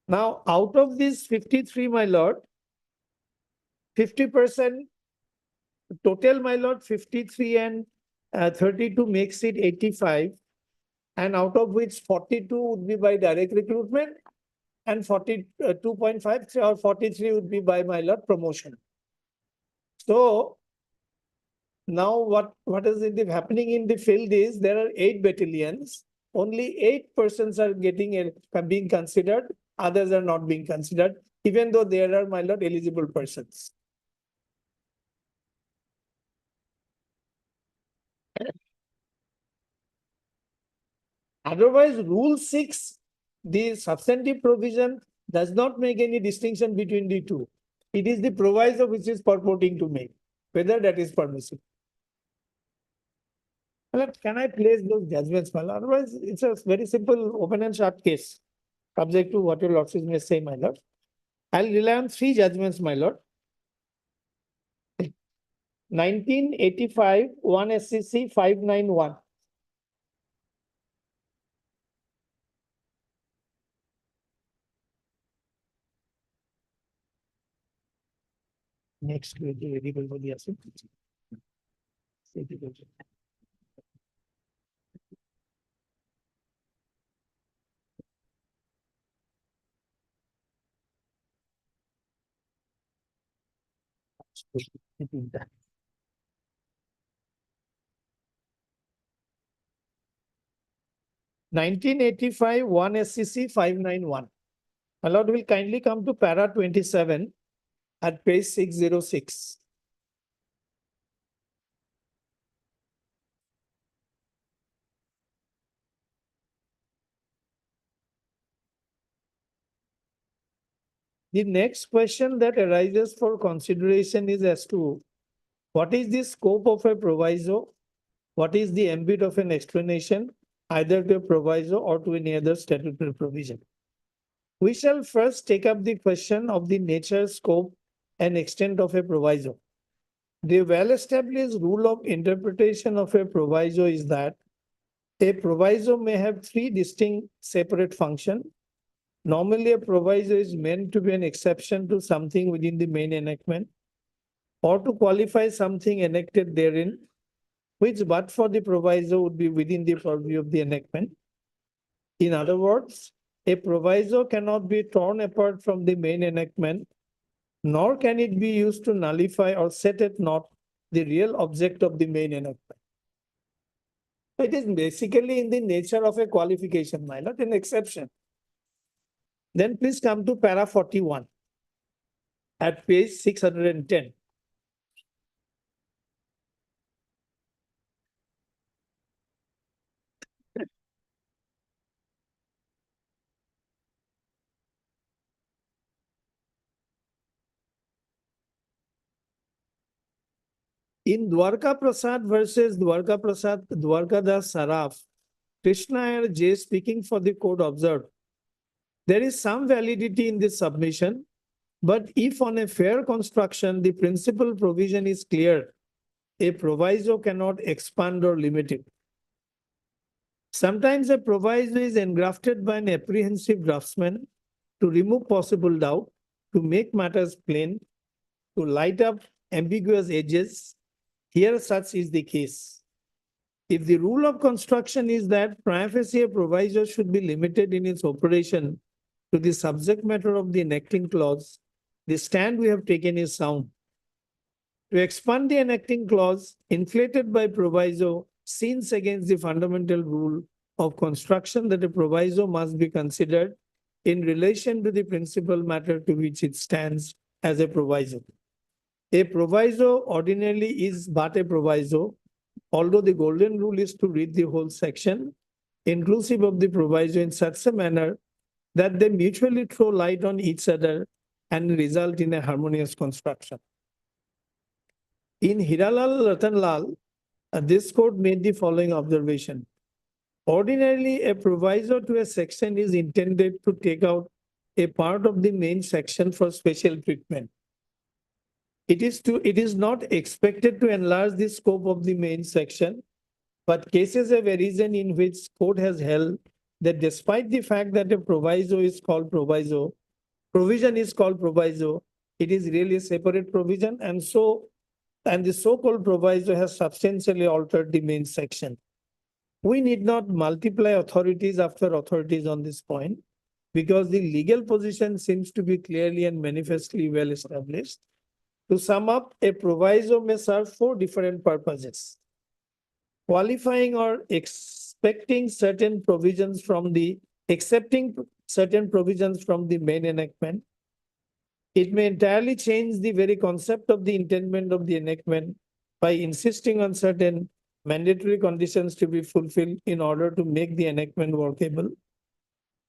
Now, out of these 53, my lord, 50% total, my lord, 53 and 32 makes it 85. And out of which 42 would be by direct recruitment and 42.5 or 43 would be by my lord promotion. So now what is happening in the field is there are 8 battalions. Only 8 persons are being considered. Others are not being considered, even though there are my lord eligible persons. Otherwise, Rule 6, the substantive provision does not make any distinction between the two. It is the proviso which is purporting to make, whether that is permissible. Well, can I place those judgments? Well, otherwise, it's a very simple open and shut case, subject to what your lordships may say, my lord. I'll rely on 3 judgments, my lord. 1985, 1 SCC 591. Next, we will be ready for the assent. 1985, 1 SCC 591. My lord will kindly come to para 27 at page 606. The next question that arises for consideration is as to what is the scope of a proviso? What is the ambit of an explanation, either to a proviso or to any other statutory provision? We shall first take up the question of the nature, scope, and extent of a proviso. The well-established rule of interpretation of a proviso is that a proviso may have 3 distinct separate functions. Normally, a proviso is meant to be an exception to something within the main enactment or to qualify something enacted therein, which but for the proviso would be within the purview of the enactment. In other words, a proviso cannot be torn apart from the main enactment, nor can it be used to nullify or set at naught the real object of the main enactment. It is basically in the nature of a qualification, not an exception. Then please come to para 41 at page 610. In Dwarka Prasad versus Dwarka Das Saraf, Krishna and J speaking for the court observed, there is some validity in this submission, but if on a fair construction, the principal provision is clear, a proviso cannot expand or limit it. Sometimes a proviso is engrafted by an apprehensive draftsman to remove possible doubt, to make matters plain, to light up ambiguous edges. Here such is the case. If the rule of construction is that prima facie a proviso should be limited in its operation to the subject matter of the enacting clause, the stand we have taken is sound. To expand the enacting clause inflated by proviso sins against the fundamental rule of construction that a proviso must be considered in relation to the principal matter to which it stands as a proviso. A proviso ordinarily is but a proviso, although the golden rule is to read the whole section, inclusive of the proviso, in such a manner that they mutually throw light on each other and result in a harmonious construction. In Hiralal Ratanlal, this court made the following observation. Ordinarily, a proviso to a section is intended to take out a part of the main section for special treatment. It is not expected to enlarge the scope of the main section, but cases have arisen in which court has held that despite the fact that a provision is called proviso, it is really a separate provision, and so and the so-called proviso has substantially altered the main section. We need not multiply authorities after authorities on this point because the legal position seems to be clearly and manifestly well established. To sum up, a proviso may serve four different purposes: qualifying or accepting certain provisions from the main enactment. It may entirely change the very concept of the intendment of the enactment by insisting on certain mandatory conditions to be fulfilled in order to make the enactment workable.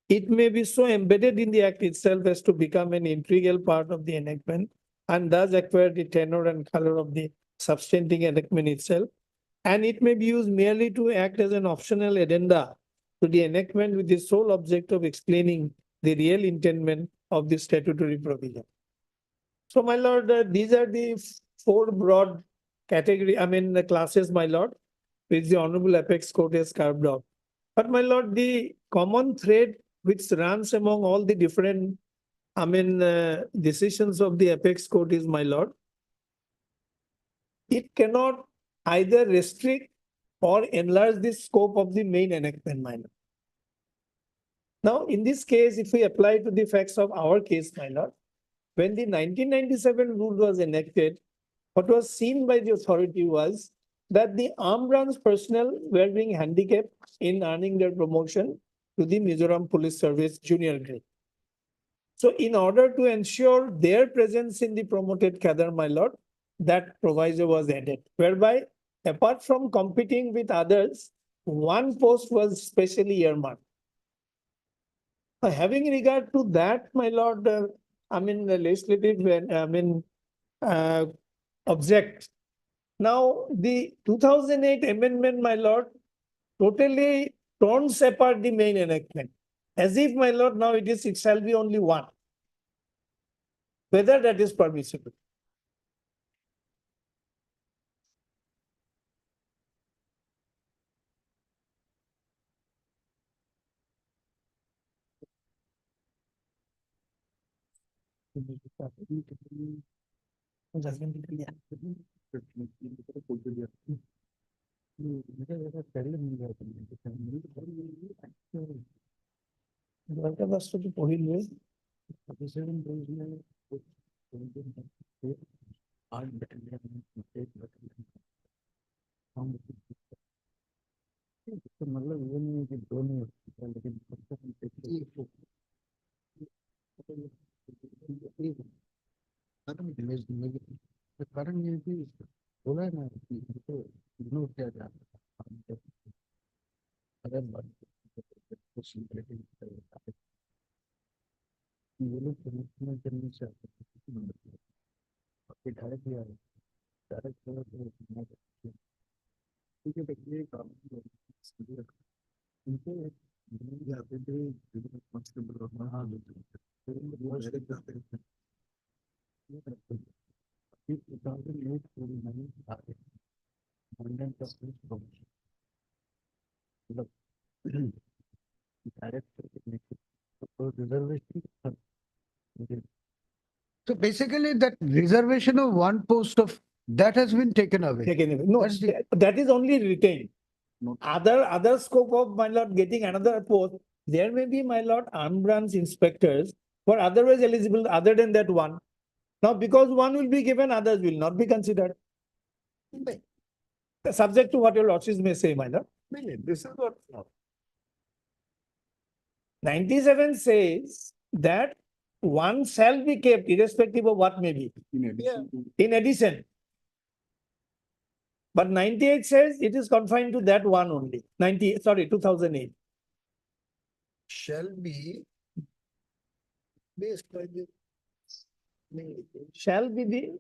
It may be so embedded in the act itself as to become an integral part of the enactment and thus acquire the tenor and color of the substantive enactment itself. And it may be used merely to act as an optional addenda to the enactment with the sole object of explaining the real intendment of the statutory provision. So, my lord, these are the four broad the classes, my lord, which the Honorable Apex Court has carved out. But, my lord, the common thread which runs among all the different, decisions of the Apex Court is, my lord, it cannot either restrict or enlarge the scope of the main enactment, my lord. Now, in this case, if we apply to the facts of our case, my lord, when the 1997 rule was enacted, what was seen by the authority was that the armed branch personnel were being handicapped in earning their promotion to the Mizoram Police Service junior grade. So in order to ensure their presence in the promoted cadre, my lord, that proviso was added, whereby apart from competing with others, one post was specially earmarked. Having regard to that, my lord, the legislative, object. Now, the 2008 amendment, my lord, totally turns apart the main enactment. As if, my lord, now it shall be only one. Whether that is permissible. So basically that reservation of one post of that has been taken away. No, that is only retained. Other scope of, my lord, getting another post, there may be, my lord, armed branch inspectors who are otherwise eligible other than that one. Now, because one will be given, others will not be considered. Subject to what your lordships may say, my lord. This is what. 97 says that one shall be kept irrespective of what may be. In addition. But 98 says it is confined to that one only. 2008. Shall be based by the. Shall be the.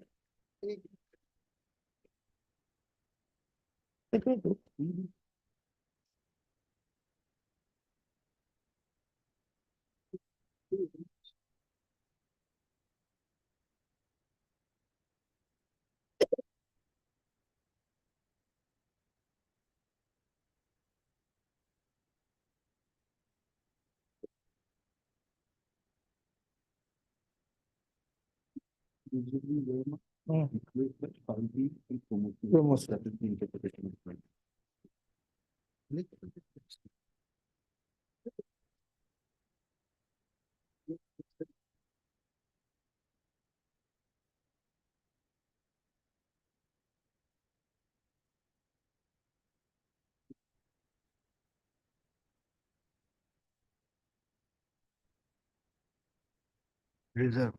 Reserve.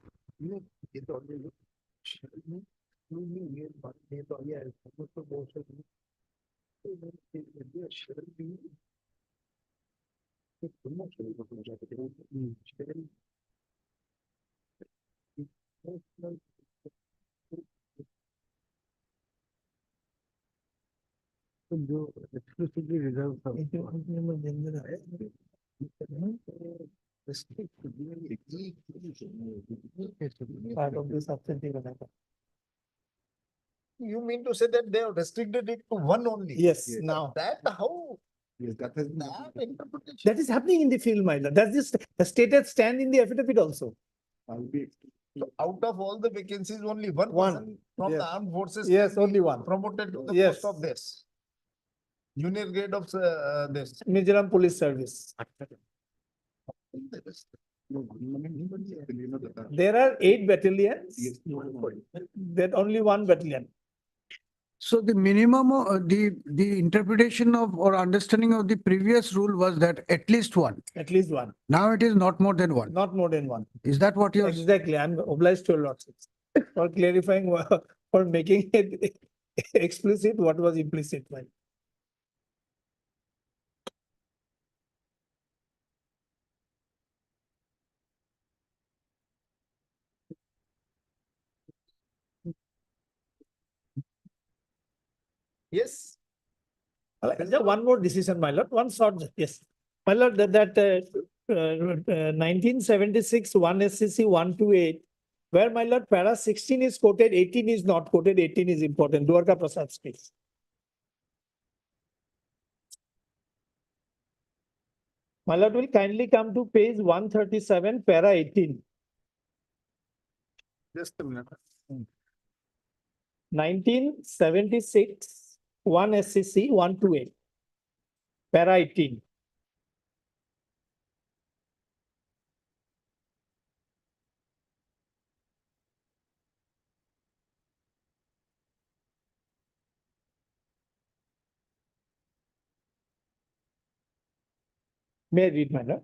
जो exclusively reserved for. Part of the substantive matter. You mean to say that they have restricted it to one only? Yes, now. That how? Yes, that has been. That interpretation. That is happening in the field, my lord. That's just the stated stand in the affidavit also. So out of all the vacancies, only one One. person from Yes. the armed forces. Yes, can be only one. Promoted to the Yes. post of this. Junior grade of this. Mizoram Police Service. There are 8 battalions. That only 1 battalion. So the minimum, the interpretation of or understanding of the previous rule was that at least one. At least 1. Now it is not more than one. Not more than 1. Is that what you're? Exactly. I'm obliged to your lordship for clarifying, for making it explicit what was implicit. Yes. One more decision, my lord. One short, yes. My lord, that 1976 1 SCC 128, where my lord para 16 is quoted, 18 is not quoted, 18 is important. Dwarka Prasad speaks. My lord will kindly come to page 137, para 18. Just a minute. 1976 1 SCC 128, para 18. May I read, my lord?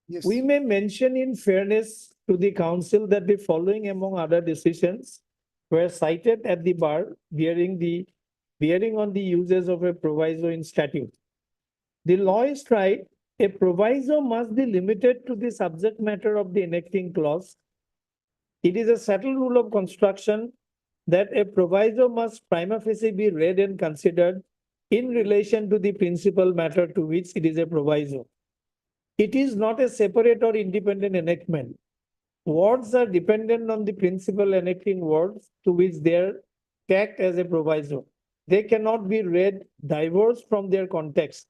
Yes. We may mention in fairness to the council that the following among other decisions were cited at the bar bearing on the uses of a proviso in statute. The law is right. A proviso must be limited to the subject matter of the enacting clause. It is a settled rule of construction that a proviso must prima facie be read and considered in relation to the principal matter to which it is a proviso. It is not a separate or independent enactment. Words are dependent on the principal enacting words to which they act as a proviso. They cannot be read divorced from their context.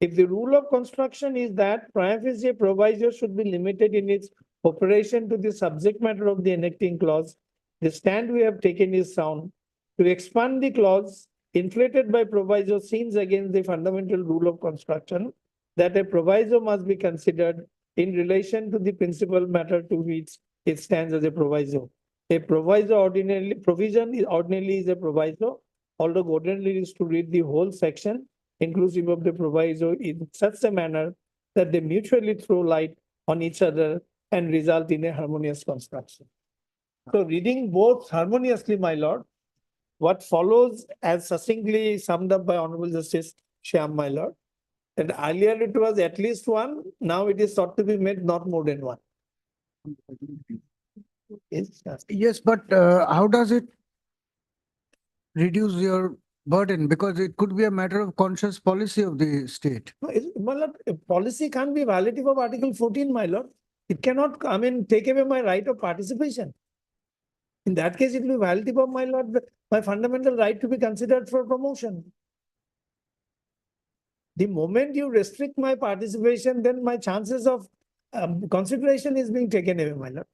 If the rule of construction is that prima facie a proviso should be limited in its operation to the subject matter of the enacting clause, the stand we have taken is sound. To expand the clause inflated by proviso sins against the fundamental rule of construction that a proviso must be considered in relation to the principal matter to which it stands as a proviso. A provision ordinarily is a proviso, although ordinarily is to read the whole section inclusive of the proviso in such a manner that they mutually throw light on each other and result in a harmonious construction. So reading both harmoniously, my lord, what follows as succinctly summed up by Honorable Justice Shyam, my lord, and earlier it was at least 1, now it is sought to be made not more than 1. Yes, but how does it reduce your burden? Because it could be a matter of conscious policy of the state. No, my lord, a policy can't be violative of Article 14, my lord. It cannot, take away my right of participation. In that case, it will be violative of my lord, my fundamental right to be considered for promotion. The moment you restrict my participation, then my chances of consideration is being taken away, my lord.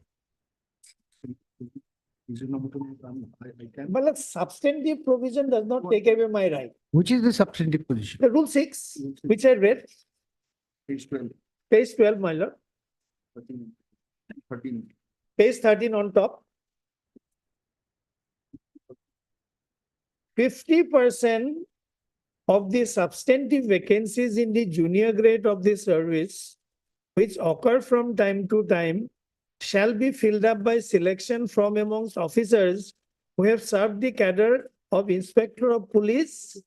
But like substantive provision does not take away my right. Which is the substantive position? The rule 6, which I read, page 12, my lord, 13. page 13 on top. 50% of the substantive vacancies in the junior grade of the service, which occur from time to time, shall be filled up by selection from amongst officers who have served the cadre of Inspector of Police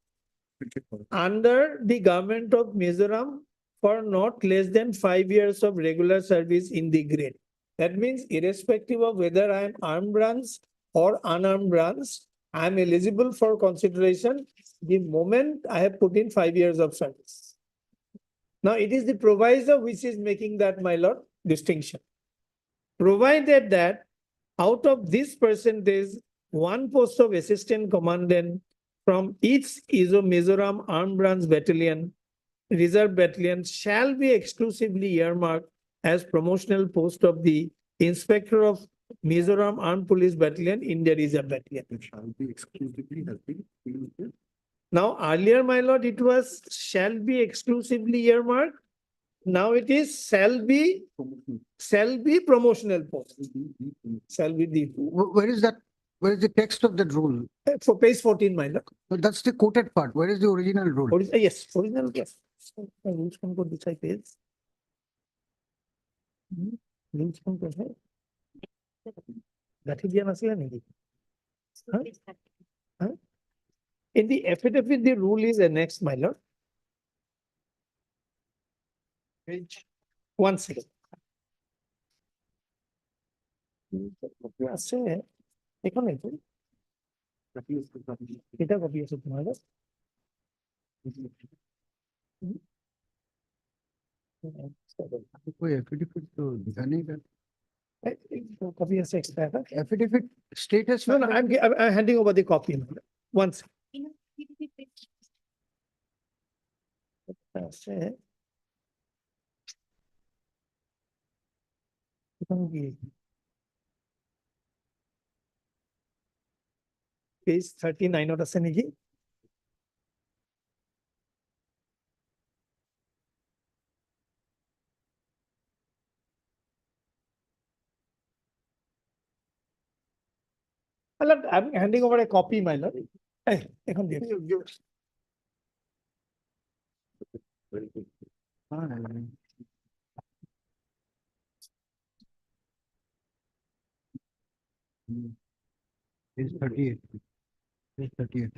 under the government of Mizoram for not less than 5 years of regular service in the grade. That means irrespective of whether I am armed branch or unarmed branch, I am eligible for consideration the moment I have put in 5 years of service. Now it is the proviso which is making that, my lord, distinction. Provided that out of this percentage, one post of assistant commandant from each Mizoram Armed Branch Battalion, Reserve Battalion shall be exclusively earmarked as promotional post of the Inspector of Mizoram Armed Police Battalion in the Reserve Battalion. It shall be exclusively helping. Now earlier, my lord, it was shall be exclusively earmarked. Now it is shall be promotional post. Shall be the. Where is that? Where is the text of that rule? For page 14, my lord. So that's the quoted part. Where is the original rule? Yes, original, yes. Rules can go this page. Rules can go ahead. That is the huh? In the affidavit, the rule is annexed, my lord. Page 1 second. আছে এখন এটা copy আছে তোমার कोई affidavit तो दिखा नहीं था. copy আছে extra Affidavit status. No, I'm handing over the copy. Once. আছে page 39 আছে নাকি? I'm handing over a copy, my lord. Hey, এখন দিয়ে Page 38. Page 38.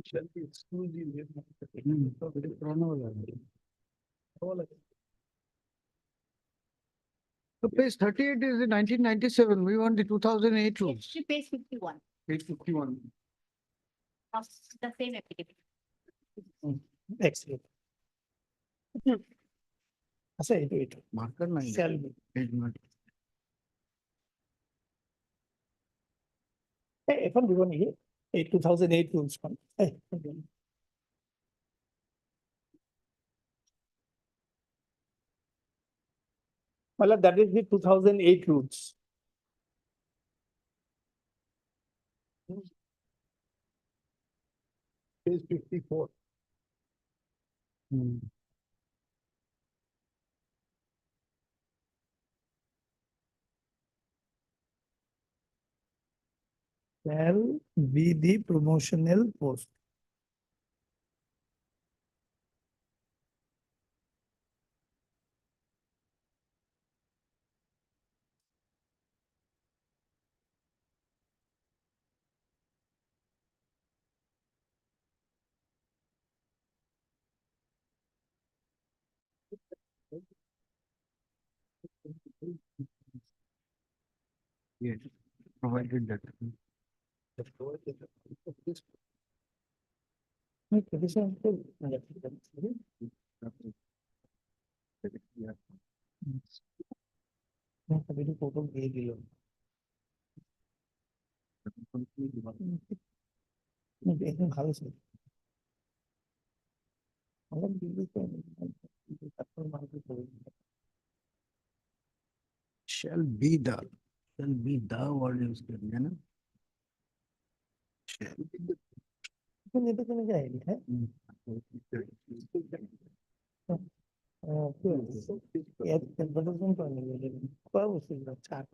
shall be exclusively. So page 38 is the 1997. We want the 2008 rules. Page 51. Page 51. Of the same affidavit. Excellent. আছে এটা Marker line. shall be. Page mark. এখন দিব নেকি এই 2008 rules খন well, that is the 2008 rules. Page 54. Shall be the promotional post. Yes, provided that. ভালো ছিল Shall be the word used करेंगे ना? Shall be the. ये तो चले जाएगी है ये advertisement करने के लिए पर उसी का chart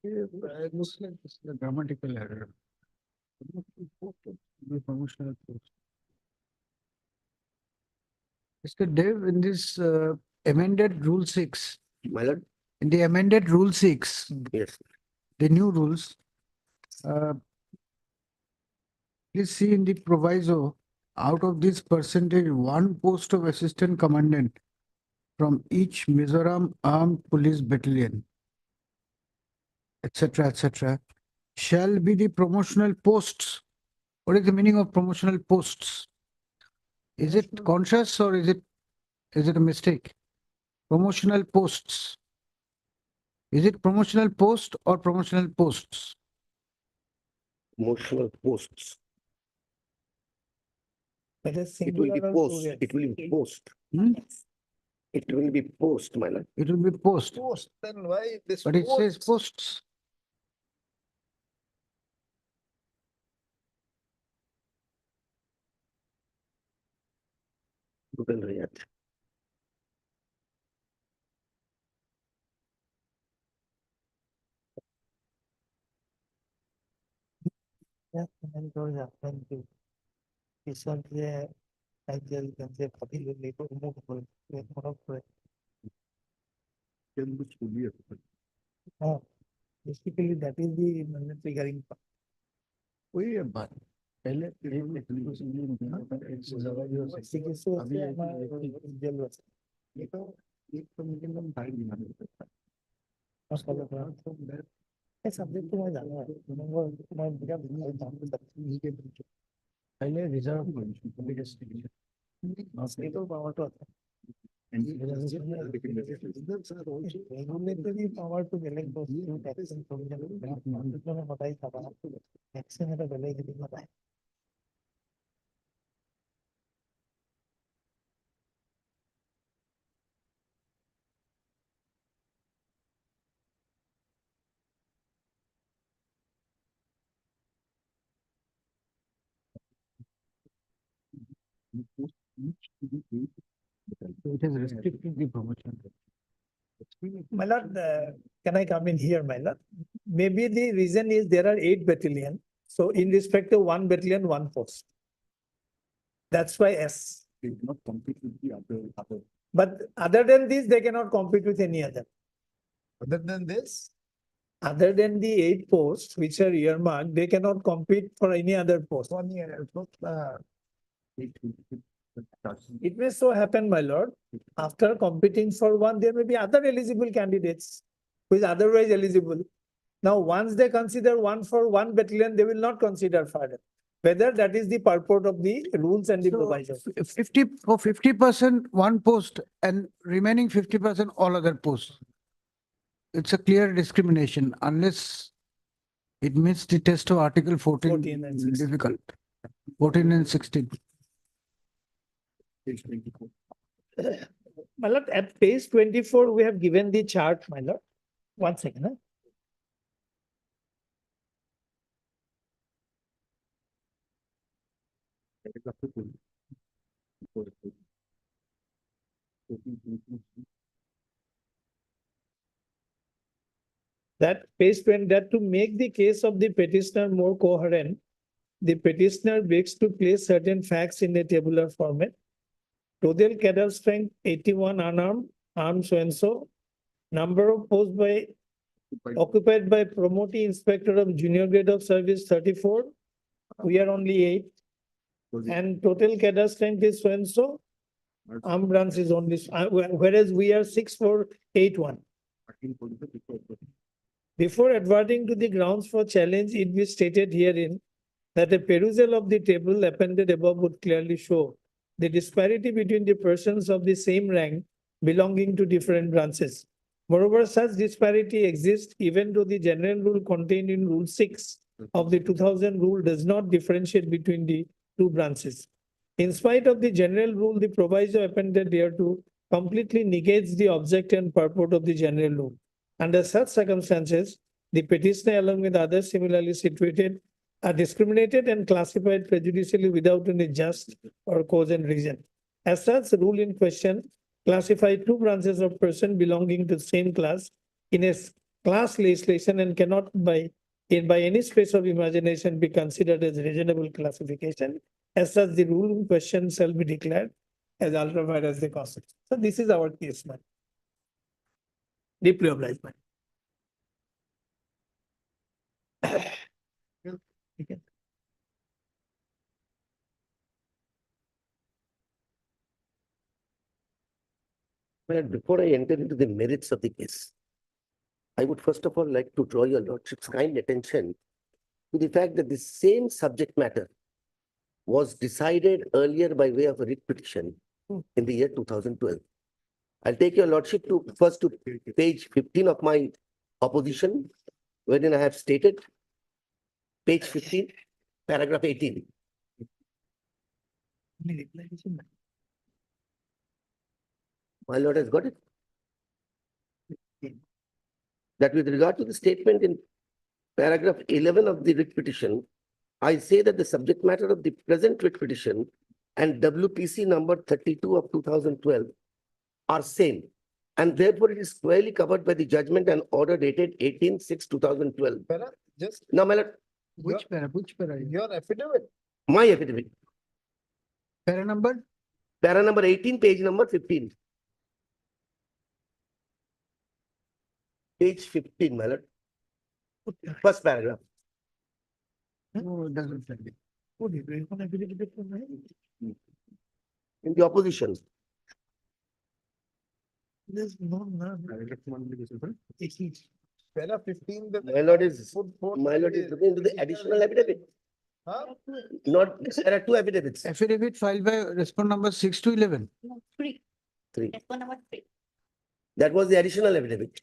It looks like it's a grammatical error. The promotional post. Mr. Dev, in this amended Rule 6, My lord, in the amended Rule 6, yes, the new rules, please see in the proviso, out of this percentage, one post of assistant commandant from each Mizoram Armed Police Battalion, etc., shall be the promotional posts. What is the meaning of promotional posts? Is it conscious or is it a mistake? Promotional posts. Is it promotional post or promotional posts? motional posts. It is It will be singular or post, plural? it will be post. Hmm? It will be post, my lord. It will be post, Post, then why this? but it says post? posts. Google React. Yeah, and those happen to recently I just can say probably later move for one of the basically that is the triggering part. वही है बात पहले ये तो minimum 2.5 दिन subject तो मैं जाना है मैं बिना पहले रिजर्व तो पावर तो आता है regulatory power to elect those two taxing provision तो मैं बता ही था टैक्स में तो पहले ही पता है it is restricting the promotion. My lord, can I come in here, my lord? Maybe the reason is there are 8 battalion. So in respect to 1 battalion, 1 post. That's why S. They cannot compete with the other. But other than this, they cannot compete with any other. Other than this, Other than the 8 posts which are earmarked, they cannot compete for any other post. 1 year, it's not, It may so happen, my lord, after competing for one, there may be other eligible candidates who is otherwise eligible. Now, once they consider one for 1 battalion, they will not consider further. Whether that is the purport of the rules and the provisions. 50% one post and remaining 50% all other posts. It's a clear discrimination unless it meets the test of Article 14 and 16. difficult. 14 and 16. Page 24. My lord, at page 24, we have given the chart, my lord. 1 second. Huh? That page 20, that to make the case of the petitioner more coherent, the petitioner begs to place certain facts in a tabular format. Total cadre strength 81 unarmed, armed so and so. Number of posts occupied by promoting inspector of junior grade of service 34. We are only 8. And total cadre strength is so and so. Armed branch is only, whereas we are 6481. Before adverting to the grounds for challenge, it be stated herein that a perusal of the table appended above would clearly show the disparity between the persons of the same rank belonging to different branches. Moreover, such disparity exists even though the general rule contained in Rule 6 of the 2000 rule does not differentiate between the two branches. In spite of the general rule, the proviso appended thereto completely negates the object and purport of the general rule. Under such circumstances, the petitioner, along with others similarly situated, are discriminated and classified prejudicially without any just or cogent reason. As such, the rule in question classified two branches of person belonging to the same class in a class legislation and cannot by any stretch of imagination be considered as reasonable classification. As such, the rule in question shall be declared as ultra vires the constitution. So this is our case, man. Deeply obliged, man. Well, before I enter into the merits of the case, I would first of all like to draw your lordship's kind attention to the fact that the same subject matter was decided earlier by way of a writ petition in the year 2012. I'll take your lordship to first to page 15 of my opposition, wherein I have stated, page 15, paragraph 18. My lord has got it. That with regard to the statement in paragraph 11 of the writ petition, I say that the subject matter of the present writ petition and WPC number 32 of 2012 are same, and therefore it is squarely covered by the judgment and order dated 18/6/2012. Just Now, my lord, Which para? your affidavit. my affidavit, Para number? para number 18, page number 15. Page 15, my lord. First paragraph. No, it doesn't say. In the opposition. There's no none. Para 15. My lord is looking into the additional affidavit. Huh? Not, there are two affidavits. Affidavit filed by respondent number 6 to 11. No, three. Three. That's one number three. That was the additional affidavit.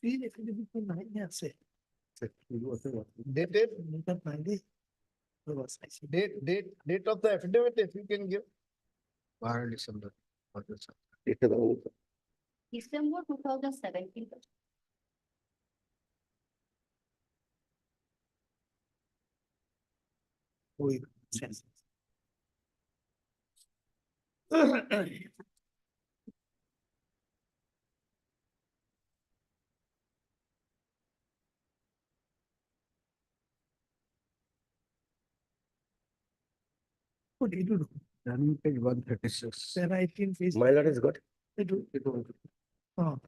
Date of the affidavit, if you can give. December. December 2017. What do you do? Running page 136. Then I think face. My lord has got it. I do. Oh,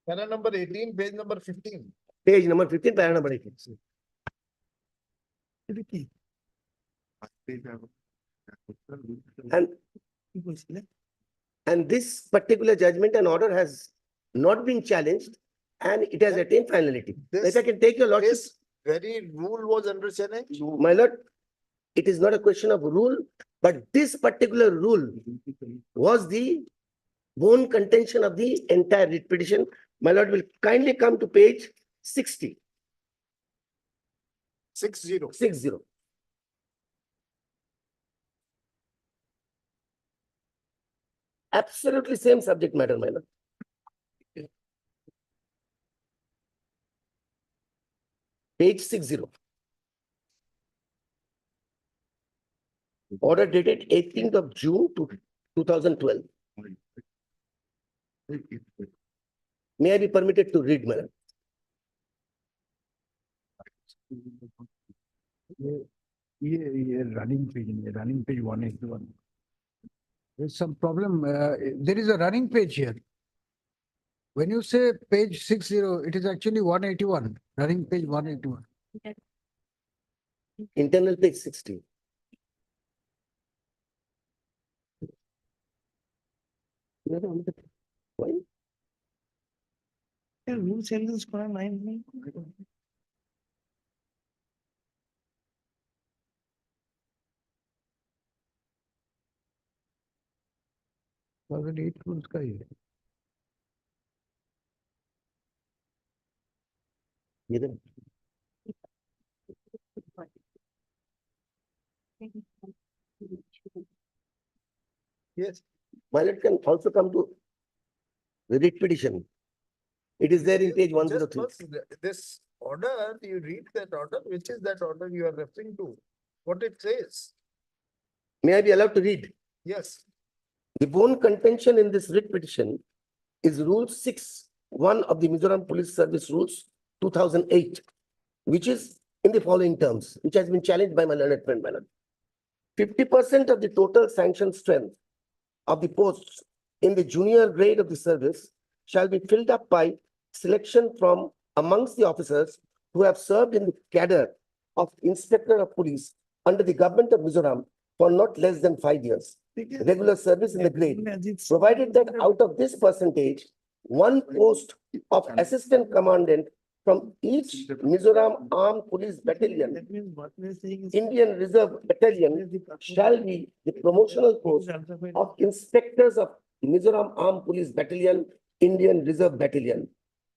Para number 18, page number 15. Page number 15, para number 18. everything. And this particular judgment and order has not been challenged and it has attained finality. If I can take your lordship. This very rule was under challenge. My lord, it is not a question of rule, but this particular rule was the bone contention of the entire writ petition. My lord will kindly come to page 60. 60. 60. Absolutely same subject matter, my lord. Page 60. Order dated 18th of June 2012. May I be permitted to read, madam? Running page 181. There's some problem. There is a running page here. When you say page 60, it is actually 181, running page 181. Internal page 60. Why? Yeah, rule sentence for 9. 2008 rules का ही है. Yes, while it can also come to the writ petition. It is there in page one zero Just three. first, this order, you read that order, which is that order you are referring to? What it says? May I be allowed to read? Yes. The bone contention in this writ petition is Rule 6(1) of the Mizoram Police Service Rules 2008, which is in the following terms, which has been challenged by my learned friend, 50% of the total sanctioned strength of the posts in the junior grade of the service shall be filled up by selection from amongst the officers who have served in the cadre of Inspector of Police under the government of Mizoram for not less than 5 years. Regular service in the grade, provided that out of this percentage, one post of assistant commandant from each Mizoram Armed Police Battalion, Indian Reserve Battalion, shall be the promotional post of inspectors of Mizoram Armed Police Battalion, Indian Reserve Battalion.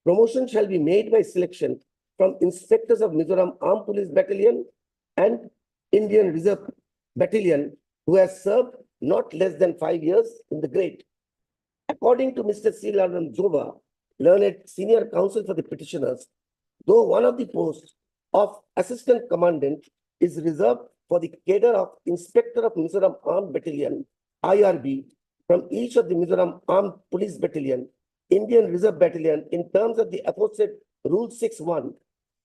Promotion shall be made by selection from inspectors of Mizoram Armed Police Battalion and Indian Reserve Battalion who has served not less than 5 years in the grade. According to Mr. C. Zova, learned senior counsel for the petitioners, though one of the posts of assistant commandant is reserved for the cadre of Inspector of Mizoram Armed Battalion, IRB, from each of the Mizoram Armed Police Battalion, Indian Reserve Battalion, in terms of the aforesaid Rule 6(1),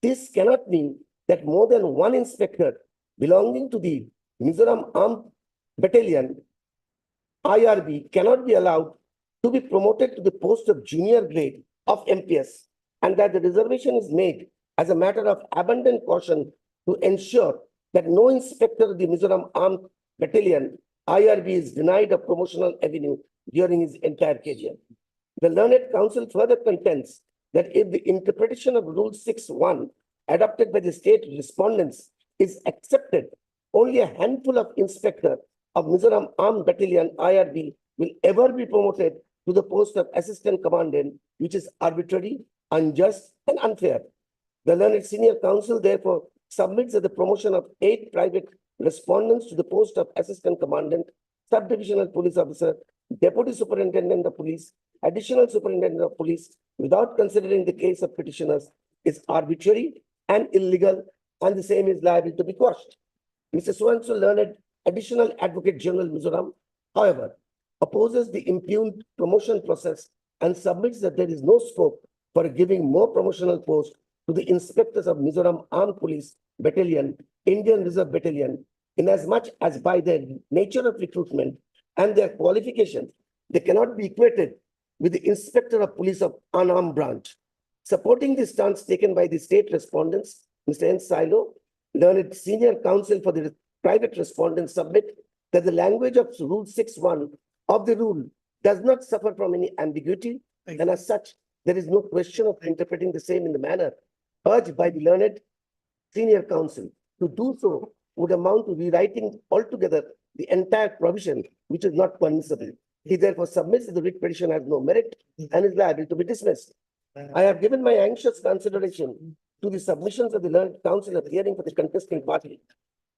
this cannot mean that more than one inspector belonging to the Mizoram Armed Battalion, IRB, cannot be allowed to be promoted to the post of junior grade of MPS, and that the reservation is made as a matter of abundant caution to ensure that no inspector of the Mizoram Armed Battalion, IRB, is denied a promotional avenue during his entire career. The learned counsel further contends that if the interpretation of Rule 6(1) adopted by the state respondents is accepted, only a handful of inspectors of Mizoram Armed Battalion, IRB, will ever be promoted to the post of assistant commandant, which is arbitrary, unjust, and unfair. The learned senior counsel therefore submits that the promotion of 8 private respondents to the post of assistant commandant, subdivisional police officer, deputy superintendent of police, additional superintendent of police, without considering the case of petitioners, is arbitrary and illegal, and the same is liable to be quashed. Mr. So-and-so learned additional advocate general Mizoram, however, opposes the impugned promotion process and submits that there is no scope for giving more promotional posts to the inspectors of Mizoram Armed Police Battalion, Indian Reserve Battalion, inasmuch as by their nature of recruitment and their qualifications, they cannot be equated with the Inspector of Police of unarmed branch. Supporting the stance taken by the state respondents, Mr. N. Silo, learned senior counsel for the private respondents, submit that the language of Rule 6(1) of the rule does not suffer from any ambiguity, and as such, there is no question of interpreting the same in the manner urged by the learned senior counsel. To do so would amount to rewriting altogether the entire provision, which is not permissible. He therefore submits that the writ petition has no merit and is liable to be dismissed. I have given my anxious consideration to the submissions of the learned counsel appearing for the contesting party.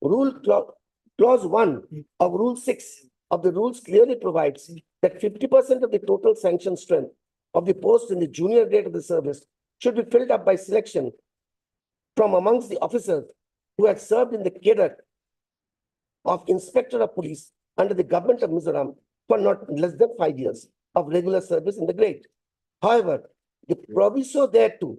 Clause 1 of Rule 6 of the rules clearly provides that 50% of the total sanctioned strength of the post in the junior grade of the service should be filled up by selection from amongst the officers who had served in the cadre of Inspector of Police under the government of Mizoram for not less than 5 years of regular service in the grade. However, the proviso thereto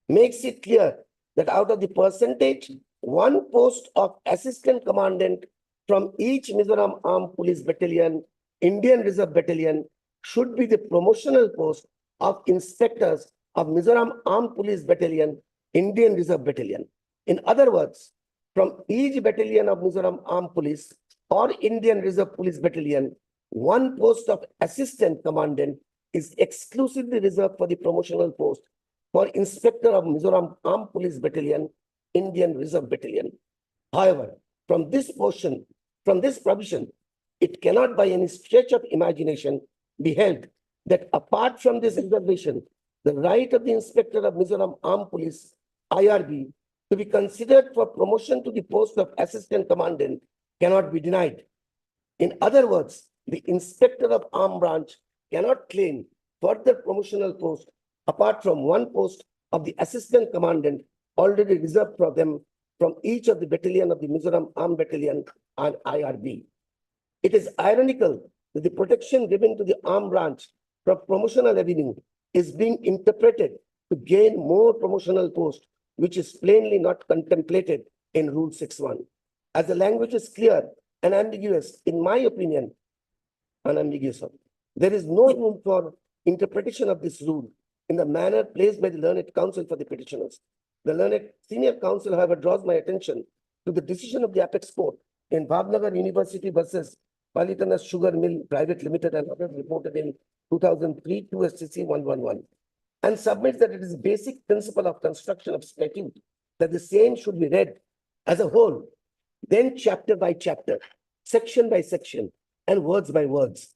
makes it clear that out of the percentage, one post of assistant commandant from each Mizoram Armed Police Battalion, Indian Reserve Battalion, should be the promotional post of inspectors of Mizoram Armed Police Battalion, Indian Reserve Battalion. In other words, from each battalion of Mizoram Armed Police or Indian Reserve Police Battalion, one post of assistant commandant is exclusively reserved for the promotional post for inspector of Mizoram Armed Police Battalion, Indian Reserve Battalion. However, from this provision, it cannot by any stretch of imagination be held that apart from this reservation, the right of the Inspector of Mizoram Armed Police, IRB, to be considered for promotion to the post of Assistant Commandant cannot be denied. In other words, the Inspector of Armed Branch cannot claim further promotional post apart from one post of the Assistant Commandant already reserved for them from each of the battalion of the Mizoram Armed Battalion and IRB. It is ironical that the protection given to the armed branch from promotional avenue is being interpreted to gain more promotional post, which is plainly not contemplated in Rule 6.1. As the language is clear and ambiguous, in my opinion, unambiguous, there is no room for interpretation of this rule in the manner placed by the learned counsel for the petitioners. The learned senior counsel, however, draws my attention to the decision of the Apex Court in Bhavnagar University versus Palitana Sugar Mill Private Limited and others reported in 2003 to SCC 111, and submits that it is a basic principle of construction of statute that the same should be read as a whole, then chapter by chapter, section by section, and words by words,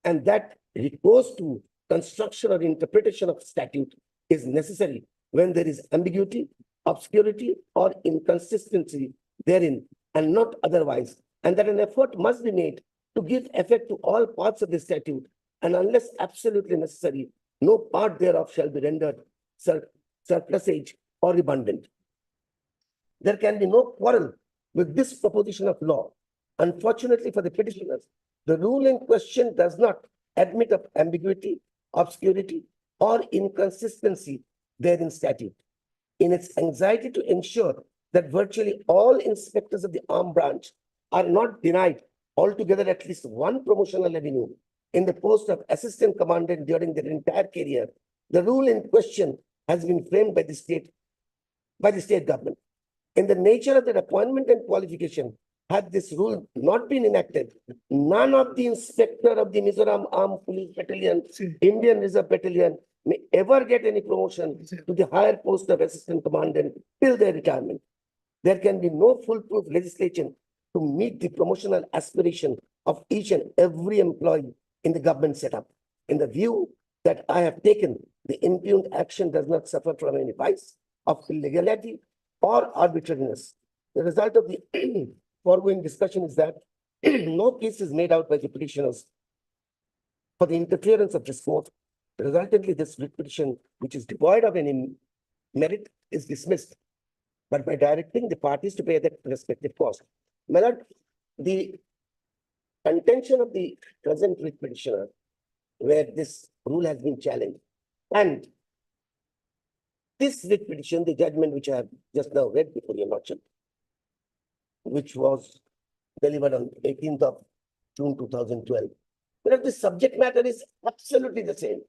and that recourse to construction or interpretation of statute is necessary when there is ambiguity, obscurity, or inconsistency therein, and not otherwise, and that an effort must be made to give effect to all parts of the statute, and unless absolutely necessary, no part thereof shall be rendered surplusage or redundant. There can be no quarrel with this proposition of law. Unfortunately for the petitioners, the rule in question does not admit of ambiguity, obscurity, or inconsistency therein statute. In its anxiety to ensure that virtually all inspectors of the armed branch are not denied altogether at least one promotional avenue in the post of assistant commandant during their entire career, the rule in question has been framed by the state government. In the nature of their appointment and qualification, had this rule not been enacted, none of the inspector of the Mizoram Armed Police Battalion, Indian Reserve Battalion, may ever get any promotion to the higher post of assistant commandant till their retirement. There can be no foolproof legislation to meet the promotional aspiration of each and every employee in the government setup. In the view that I have taken, the impugned action does not suffer from any vice of illegality or arbitrariness. The result of the foregoing discussion is that no case is made out by the petitioners for the interference of this court. Resultantly, this writ petition, which is devoid of any merit, is dismissed, but by directing the parties to pay their respective cost. My lord, the contention of the present writ petitioner, where this rule has been challenged, and this writ petition, the judgment which I have just now read before your lordship, which was delivered on 18th of June 2012. But the subject matter is absolutely the same.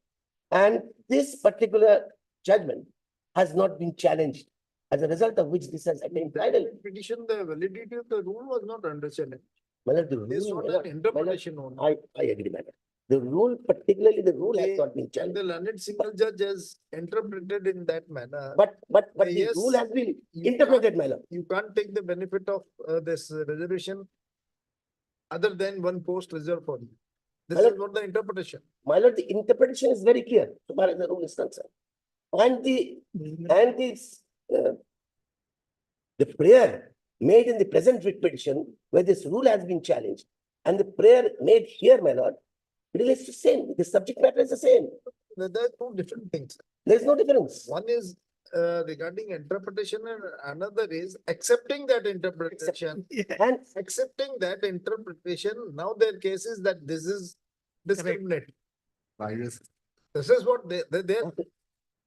And this particular judgment has not been challenged, as a result of which this has attained title. Petition, the validity of the rule was not under challenge. This is not an interpretation only. I agree, madam. The rule, particularly the rule, has not been And challenged. the learned single judge has interpreted in that manner. But the Yes, rule has been you interpreted, my lord. You can't take the benefit of this reservation other than one post reserved for you. This My is lord, not the interpretation. My lord, the interpretation is very clear, so far as the rule is concerned. And the prayer made in the present writ petition, where this rule has been challenged, and the prayer made here, my lord, relates to the same. The subject matter is the same. There are two different things. There is no difference. One is regarding interpretation, and another is accepting that interpretation. And Accepting that interpretation, now their case is that this is discriminatory. This is what they are.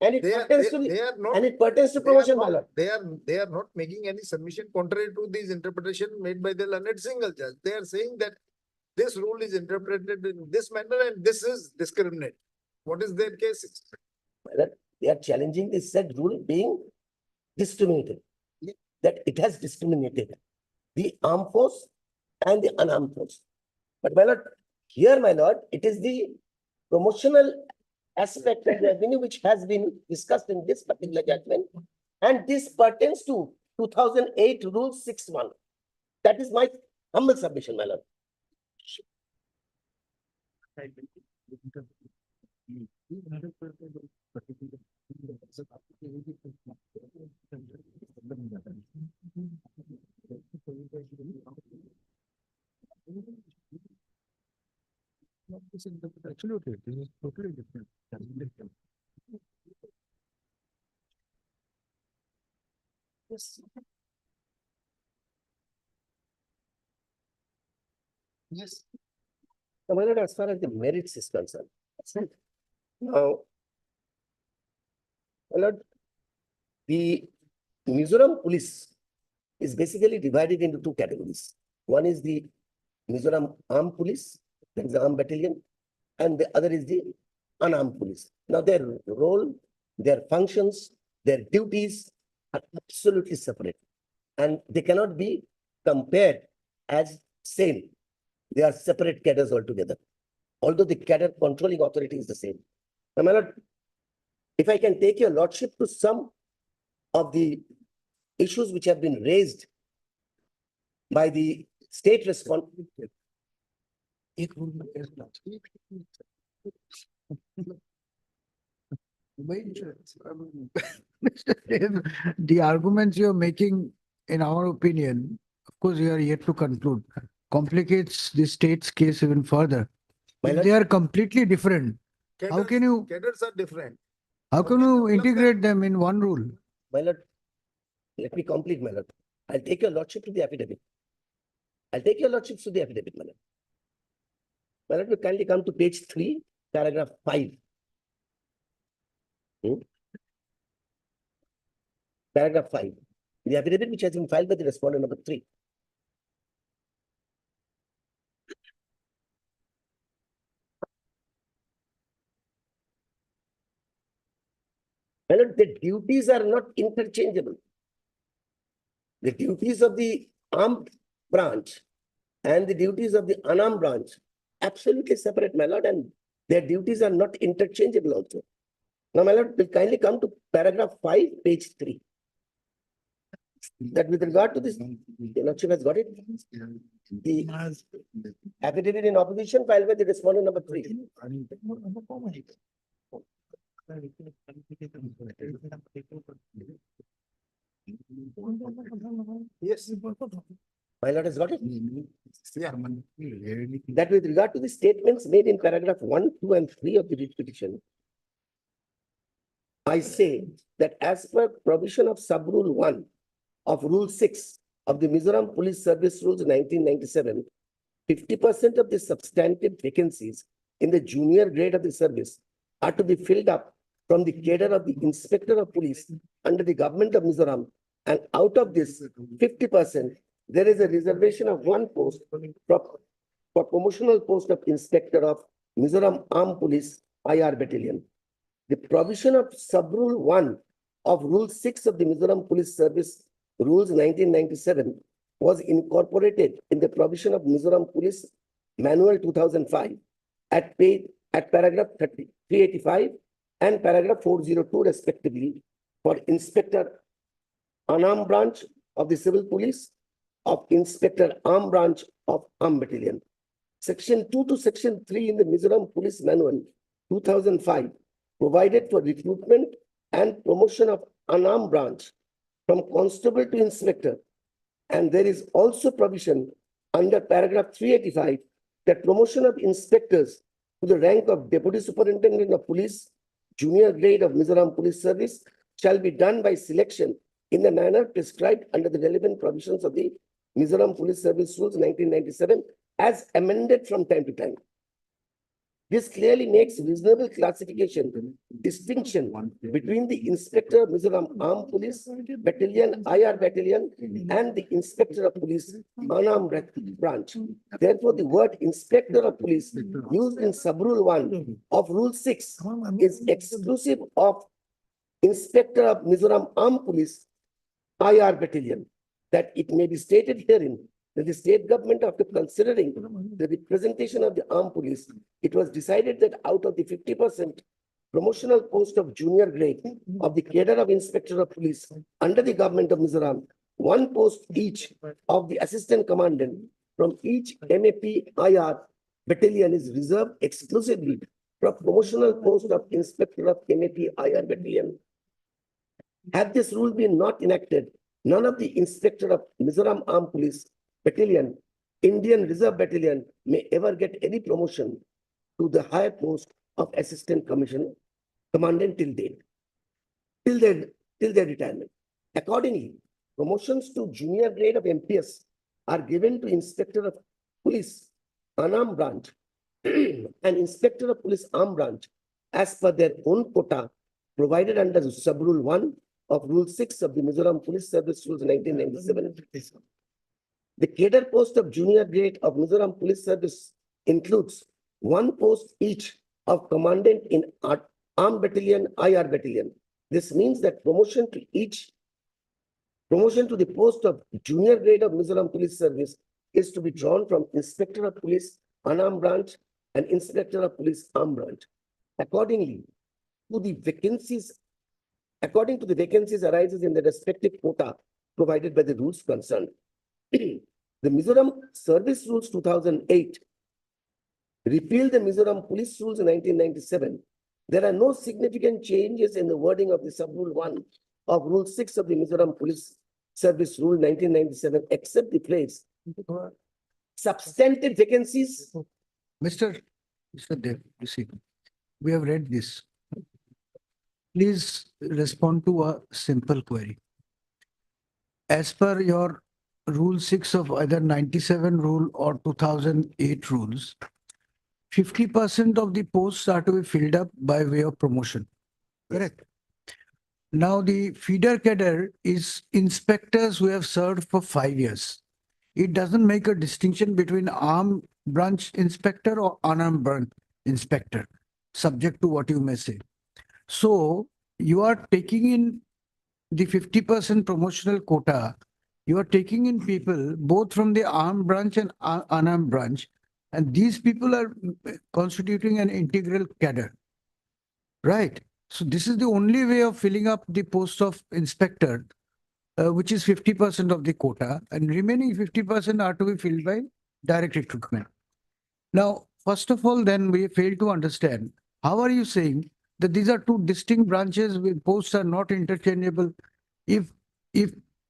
And it pertains to They are not. and it pertains to promotion, my lord. They are not making any submission contrary to these interpretation made by the learned single judge. They are saying that this rule is interpreted in this manner and this is discriminate. What is their case? My lord, they are challenging this said rule being discriminated. That it has discriminated the armed force and the unarmed force. But my lord, here, my lord, it is the promotional aspect of the revenue which has been discussed in this particular judgment, and this pertains to 2008 Rule 6.1. That is my humble submission, my lord. Absolutely, this is totally different. Yes. Yes. Now, my lord, as far as the merits is concerned, now, my lord, the Mizoram police is basically divided into two categories. One is the Mizoram Armed Police, that is the armed battalion, and the other is the unarmed police. Now, their role, their functions, their duties are absolutely separate, and they cannot be compared as same. They are separate cadres altogether, although the cadre controlling authority is the same. Now, my lord, if I can take your lordship to some of the issues which have been raised by the state response. The arguments you're making, in our opinion, of course, you are yet to conclude, complicates the state's case even further. If they are completely different, how can you, Cadres are different. how can you integrate them in one rule? My lord, let me complete, my lord. I'll take your lordship to the affidavit. I'll take your lordship to the affidavit, my lord. My lord, will kindly come to page 3, paragraph 5. Paragraph 5. The affidavit which has been filed by the respondent number 3. My lord, the duties are not interchangeable. The duties of the armed branch and the duties of the unarmed branch, absolutely separate, my lord, and their duties are not interchangeable also. Now, my lord, will kindly come to paragraph 5, page 3. That with regard to this, the lordship has got it. The affidavit in opposition filed by the respondent number 3. Yes. My lord has got it. That with regard to the statements made in paragraph 1, 2, and 3 of the writ petition, I say that as per provision of sub-rule 1 of rule 6 of the Mizoram Police Service Rules 1997, 50% of the substantive vacancies in the junior grade of the service are to be filled up from the cadre of the Inspector of Police under the government of Mizoram, and out of this 50%, there is a reservation of one post for promotional post of Inspector of Mizoram Armed Police IR Battalion. The provision of sub-rule 1 of Rule 6 of the Mizoram Police Service Rules 1997 was incorporated in the provision of Mizoram Police Manual 2005 at paragraph 385 and paragraph 402 respectively for Inspector Unarmed Branch of the Civil Police, of Inspector Armed Branch of Armed Battalion. Section 2 to Section 3 in the Mizoram Police Manual 2005 provided for recruitment and promotion of unarmed branch from constable to inspector. And there is also provision under paragraph 385 that promotion of inspectors to the rank of Deputy Superintendent of Police, junior grade of Mizoram Police Service, shall be done by selection in the manner prescribed under the relevant provisions of the Mizoram Police Service Rules 1997 as amended from time to time. This clearly makes reasonable distinction between the Inspector of Mizoram Armed Police Battalion, IR Battalion, and the Inspector of Police Unarmed Branch. Therefore, the word Inspector of Police used in sub-rule 1 of Rule 6 is exclusive of Inspector of Mizoram Armed Police IR Battalion. That it may be stated herein that the state government, after considering the representation of the armed police, it was decided that out of the 50% promotional post of junior grade of the cadre of Inspector of Police under the government of Mizoram, one post each of the assistant commandant from each MAP IR battalion is reserved exclusively promotional post of Inspector of MAP IR Battalion. Had this rule been not enacted, none of the Inspector of Mizoram Armed Police Battalion, Indian Reserve Battalion may ever get any promotion to the higher post of Assistant Commandant till their retirement. Accordingly, promotions to junior grade of MPS are given to Inspector of Police Unarmed Branch and Inspector of Police Armed Branch as per their own quota provided under Sub-Rule 1 of Rule 6 of the Mizoram Police Service Rules 1997. The cadre post of junior grade of Mizoram Police Service includes one post each of Commandant in Armed Battalion, IR Battalion. This means that promotion to the post of junior grade of Mizoram Police Service is to be drawn from Inspector of Police Unarmed Branch and Inspector of Police Armed Branch. According to the vacancies arises in the respective quota provided by the rules concerned. The Mizoram Service Rules 2008 repealed the Mizoram Police Rules 1997. There are no significant changes in the wording of the Sub-Rule 1 of Rule 6 of the Mizoram Police Service Rule 1997, except the phrase substantive vacancies. Mr. Dev, you see, we have read this. Please respond to a simple query. As per your Rule 6 of either 97 rule or 2008 rules, 50% of the posts are to be filled up by way of promotion. Correct. Now the feeder cadre is inspectors who have served for 5 years. It doesn't make a distinction between armed branch inspector or unarmed branch inspector, subject to what you may say. So you are taking in the 50% promotional quota. You are taking in people both from the armed branch and unarmed branch, and these people are constituting an integral cadre, right? So this is the only way of filling up the post of inspector, which is 50% of the quota, and remaining 50% are to be filled by direct recruitment. Now, first of all, then we fail to understand, how are you saying that these are two distinct branches with posts are not interchangeable? If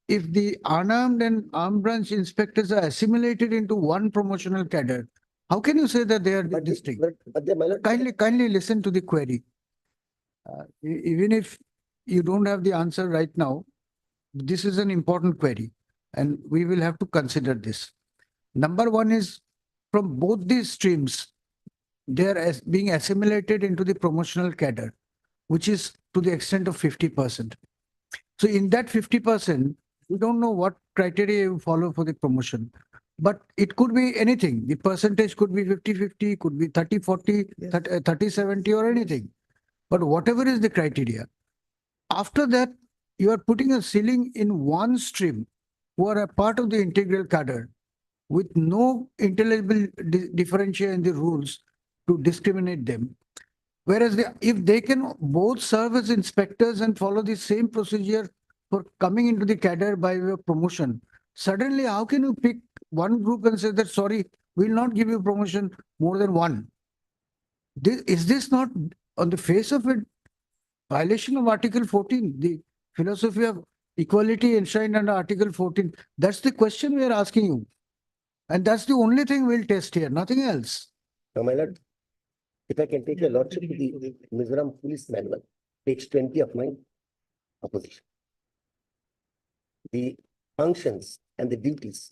the unarmed and armed branch inspectors are assimilated into one promotional cadre, how can you say that they are distinct? Kindly listen to the query. Even if you don't have the answer right now, this is an important query and we will have to consider this. Number one is, from both these streams, they are being assimilated into the promotional cadre, which is to the extent of 50%. So in that 50%, we don't know what criteria you follow for the promotion, but it could be anything. The percentage could be 50-50, could be 30-40, 30-70 or anything. But whatever is the criteria, after that, you are putting a ceiling in one stream who are a part of the integral cadre with no intelligible differentiate in the rules to discriminate them. Whereas if they can both serve as inspectors and follow the same procedure for coming into the cadre by way of promotion, suddenly how can you pick one group and say that, sorry, we will not give you promotion more than one? Is this not on the face of it violation of Article 14, the philosophy of equality enshrined under Article 14? That's the question we are asking you. And that's the only thing we'll test here, nothing else. Now, my lord, if I can take your lordship to the Mizoram Police Manual, page 20 of my opposition. The functions and the duties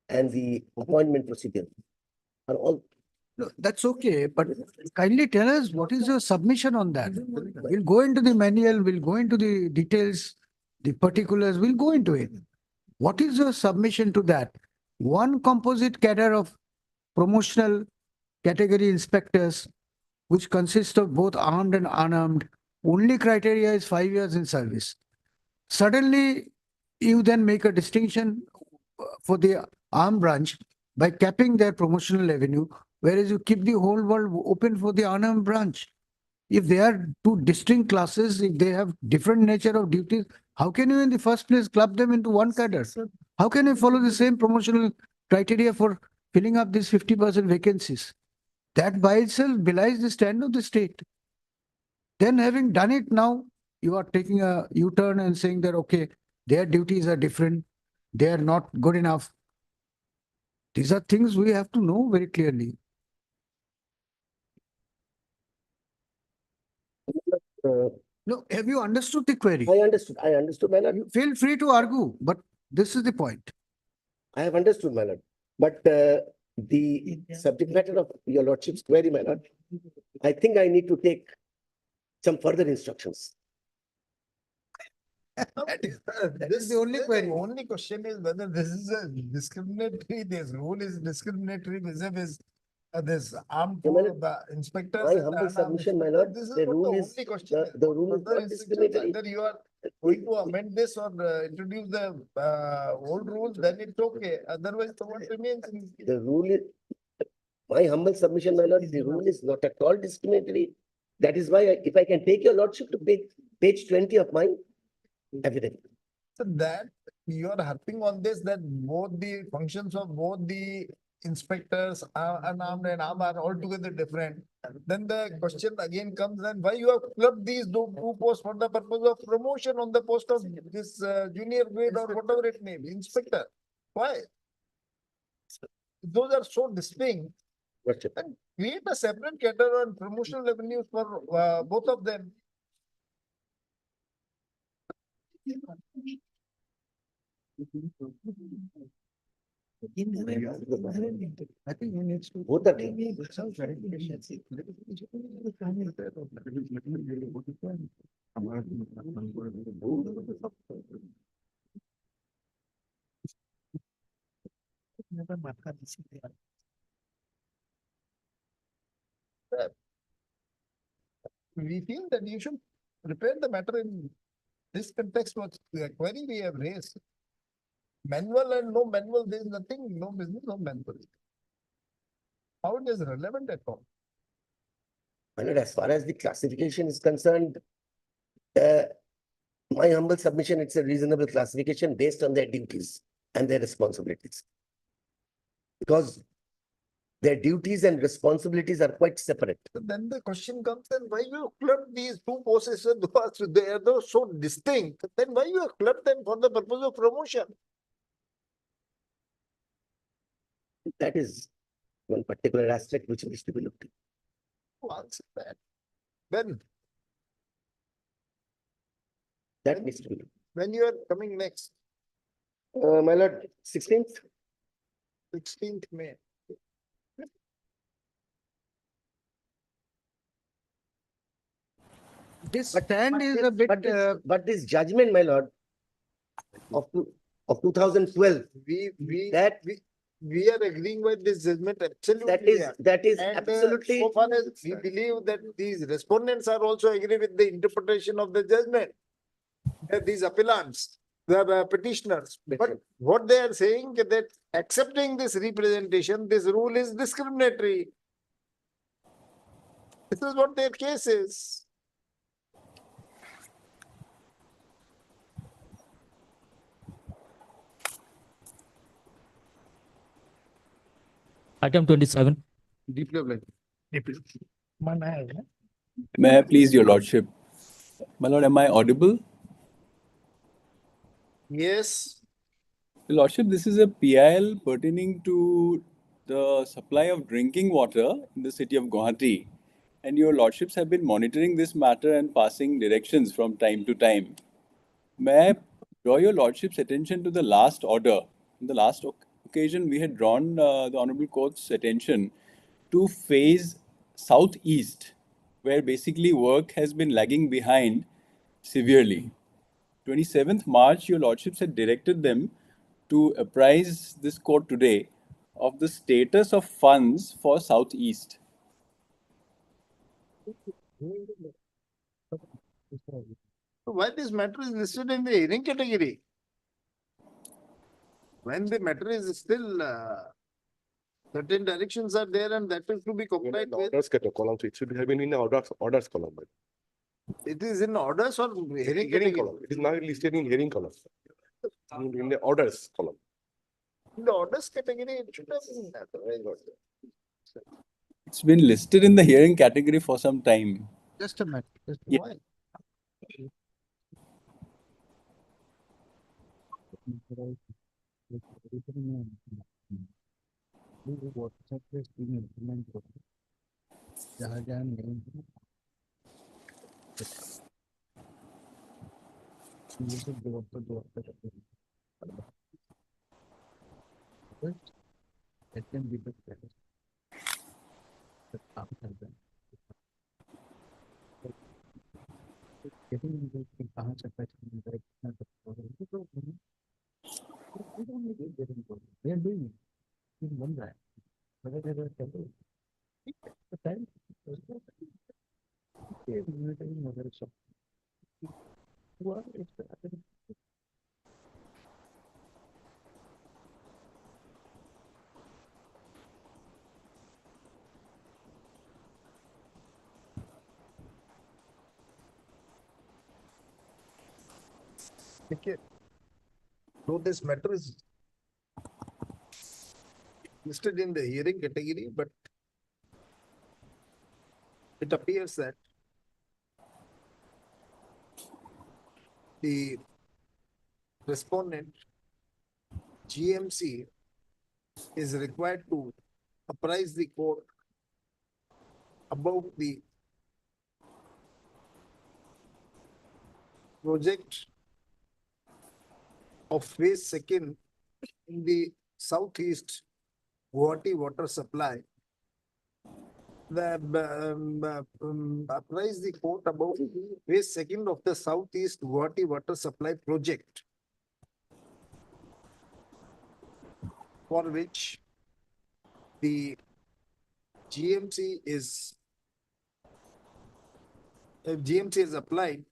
and the appointment procedure are all. No, that's okay, but kindly tell us what is your submission on that. We'll go into the manual, we'll go into the details, the particulars, we'll go into it. What is your submission to that? One composite cadre of promotional category inspectors, which consist of both armed and unarmed, only criteria is 5 years in service. Suddenly, you then make a distinction for the armed branch by capping their promotional revenue, whereas you keep the whole world open for the unarmed branch. If they are two distinct classes, if they have different nature of duties, how can you in the first place club them into one cadre? How can you follow the same promotional criteria for filling up these 50% vacancies? That by itself belies the stand of the state. Then having done it now, you are taking a U-turn and saying that, okay, their duties are different. They are not good enough. These are things we have to know very clearly. No, have you understood the query? I understood, my lord. You feel free to argue, but this is the point. I have understood, my lord. But the subject matter of your lordship's query, my lord, I think I need to take some further instructions. That is the only query. Only question is whether this is a discriminatory, this rule is discriminatory vis-a-vis this armed the inspectors. My and humble unarmed submission, my inspectors. lord, This is the what rule the is, only question is. the rule is Further not instructions, discriminatory. either you are going to amend this or introduce the old rules, then it's okay. Otherwise, the what remains. The rule is, my humble submission, my lord, the rule is not at all discriminatory. That is why, if I can take your lordship to page 20 of my affidavit. So that you are harping on this, that both the functions of both the inspectors, unarmed and armed, are altogether different. Then the question again comes, then why you have clubbed these two posts for the purpose of promotion on the post of this junior grade or whatever it may be, inspector? Why? Those are so distinct. And create a separate category on promotional revenues for both of them. I think he needs to. Both are We feel that you should prepare the matter in this context, what the query we have raised. Manual and no manual, there is nothing, no business, no manual. How it is relevant at all? My lord, as far as the classification is concerned, my humble submission, it's a reasonable classification based on their duties and their responsibilities. Because their duties and responsibilities are quite separate. Then the question comes, then why you club these two posts? They are those so distinct. Then why you club them for the purpose of promotion? That is one particular aspect which needs to be looked at. Who answer that? When? That needs to be looked When you are coming next? at. My lord, 16th? 16th May. This stand is a bit. But this judgment, my lord, of 2012, we are agreeing with this judgment absolutely. That is And, absolutely. so far as we believe that these respondents are also agree with the interpretation of the judgment. These appellants, the petitioners. But what they are saying that accepting this representation, this rule is discriminatory. This is what their case is. Item 27. Deeply obliged. May I please your lordship? My lord, am I audible? Yes. Your lordship, this is a PIL pertaining to the supply of drinking water in the city of Guwahati. And your lordships have been monitoring this matter and passing directions from time to time. May I draw your lordship's attention to the last order? In the last occasion, we had drawn the Honorable Court's attention to phase southeast, where basically work has been lagging behind severely. 27th March, your lordships had directed them to apprise this court today of the status of funds for southeast. So why this matter is listed in the hearing category? When the matter is still certain directions are there and that is to be complied with. Orders column, so it should have been in the orders column. It is in orders or hearing Hearing category? column. It is now listed in hearing column. In the orders column. In the orders category, it should have been that. Very good. It's been listed in the hearing category for some time. Just a minute, just Yeah. why? It can be the status. Getting into कहाँ से patch करना है, कितना तक होगा, we don't need to get into it. They are doing it. It बन रहा है. मगर they are telling the time. Okay, monitoring model shop. What is the Okay. So this matter is listed in the hearing category, but it appears that the respondent GMC is required to apprise the court about the project of phase second in the southeast Guwahati water supply. Apprise the court about phase second of the southeast Guwahati water supply project, for which the GMC is applied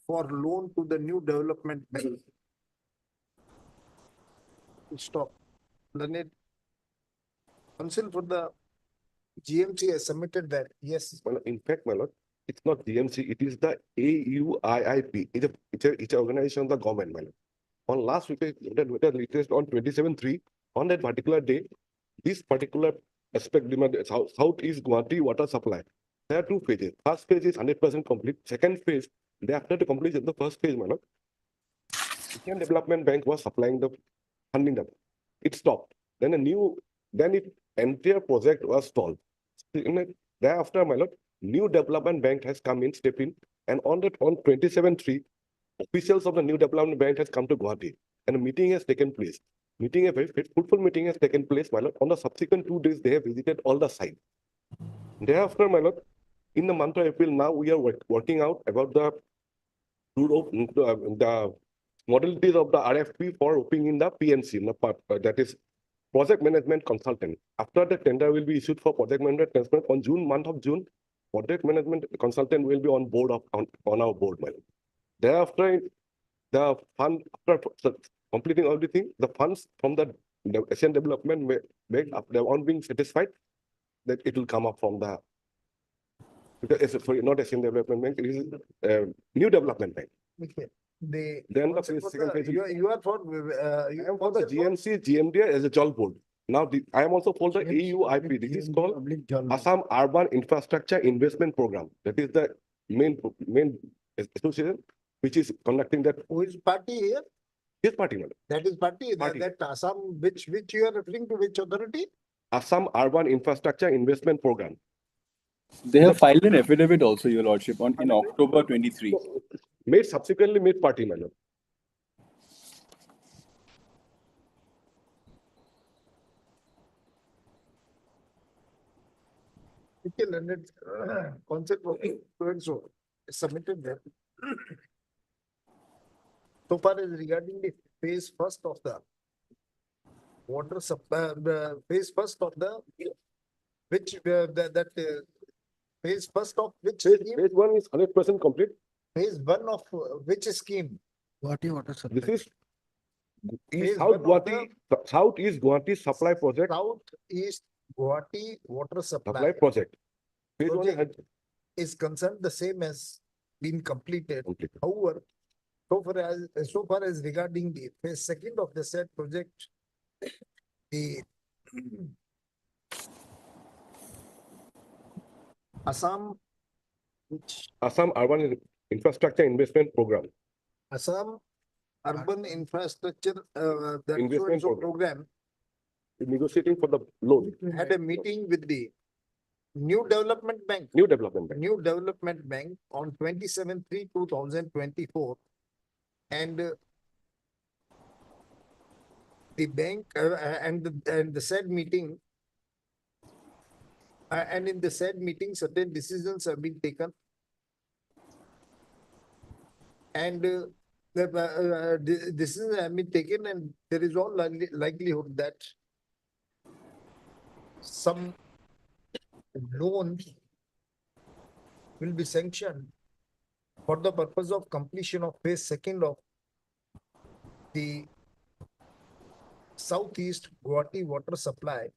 for loan to the new development bank. Stop. Learned counsel for the GMC has submitted that, yes. Well, in fact, my lord, it's not GMC, it is the AUIIP. It's an organization of the government, my lord. On last week, latest on 27/3, on that particular day, this particular aspect, Southeast Guwahati water supply. There are two phases. First phase is 100% complete. Second phase, after the completion of the first phase, my lord, Indian Development Bank was supplying the funding. It stopped. Then entire project was stalled. Thereafter, my lord, new development bank has come in, step in, and on 27/3, officials of the new development bank has come to Guwahati, and a meeting has taken place. A very fruitful meeting has taken place, my lord. On the subsequent 2 days, they have visited all the sites. Thereafter, my lord, in the month of April, now we are working out about the modalities of the RFP for opening in the PMC, that is project management consultant. After the tender will be issued for project management consultant on month of June, project management consultant will be on board on our board. Thereafter, the fund, after completing everything, the funds from the Asian Development Bank, after on being satisfied, that it will come up from the, sorry, not Asian Development Bank, it is New Development Bank. Okay. Then the second phase. You are for, I am for the GMC, GMD as a JOL board. Now, I am also for the AUIP. This is called Assam Urban Infrastructure Investment Program. That is the main association which is conducting that. Who is party here? This party, madam. That is party. That Assam, which you are referring to, which authority? Assam Urban Infrastructure Investment Program. They have filed an affidavit also, Your Lordship, in October 23. Subsequently made party, madam. Okay, learned concept of so submitted there. So far as regarding the phase first of the water supply, phase first of the which phase first of which phase 1 is 100% complete. Phase 1 of which scheme? Guwahati water supply. This is Southeast Guwahati supply project. Southeast Guwahati water supply project. Is concerned the same as been completed. However, so far as regarding the phase second of the said project, the Assam, which Assam Urban Infrastructure Investment Program. Assam Urban Infrastructure, that Investment so-and-so program Negotiating for the loan. had a meeting with the New Development Bank. New Development Bank. New Development Bank on 27/3/2024, and the bank and the said meeting and in the said meeting certain decisions have been taken, and the decisions have been taken, and there is all likelihood that some loan will be sanctioned for the purpose of completion of phase second of the Southeast Guwahati water supply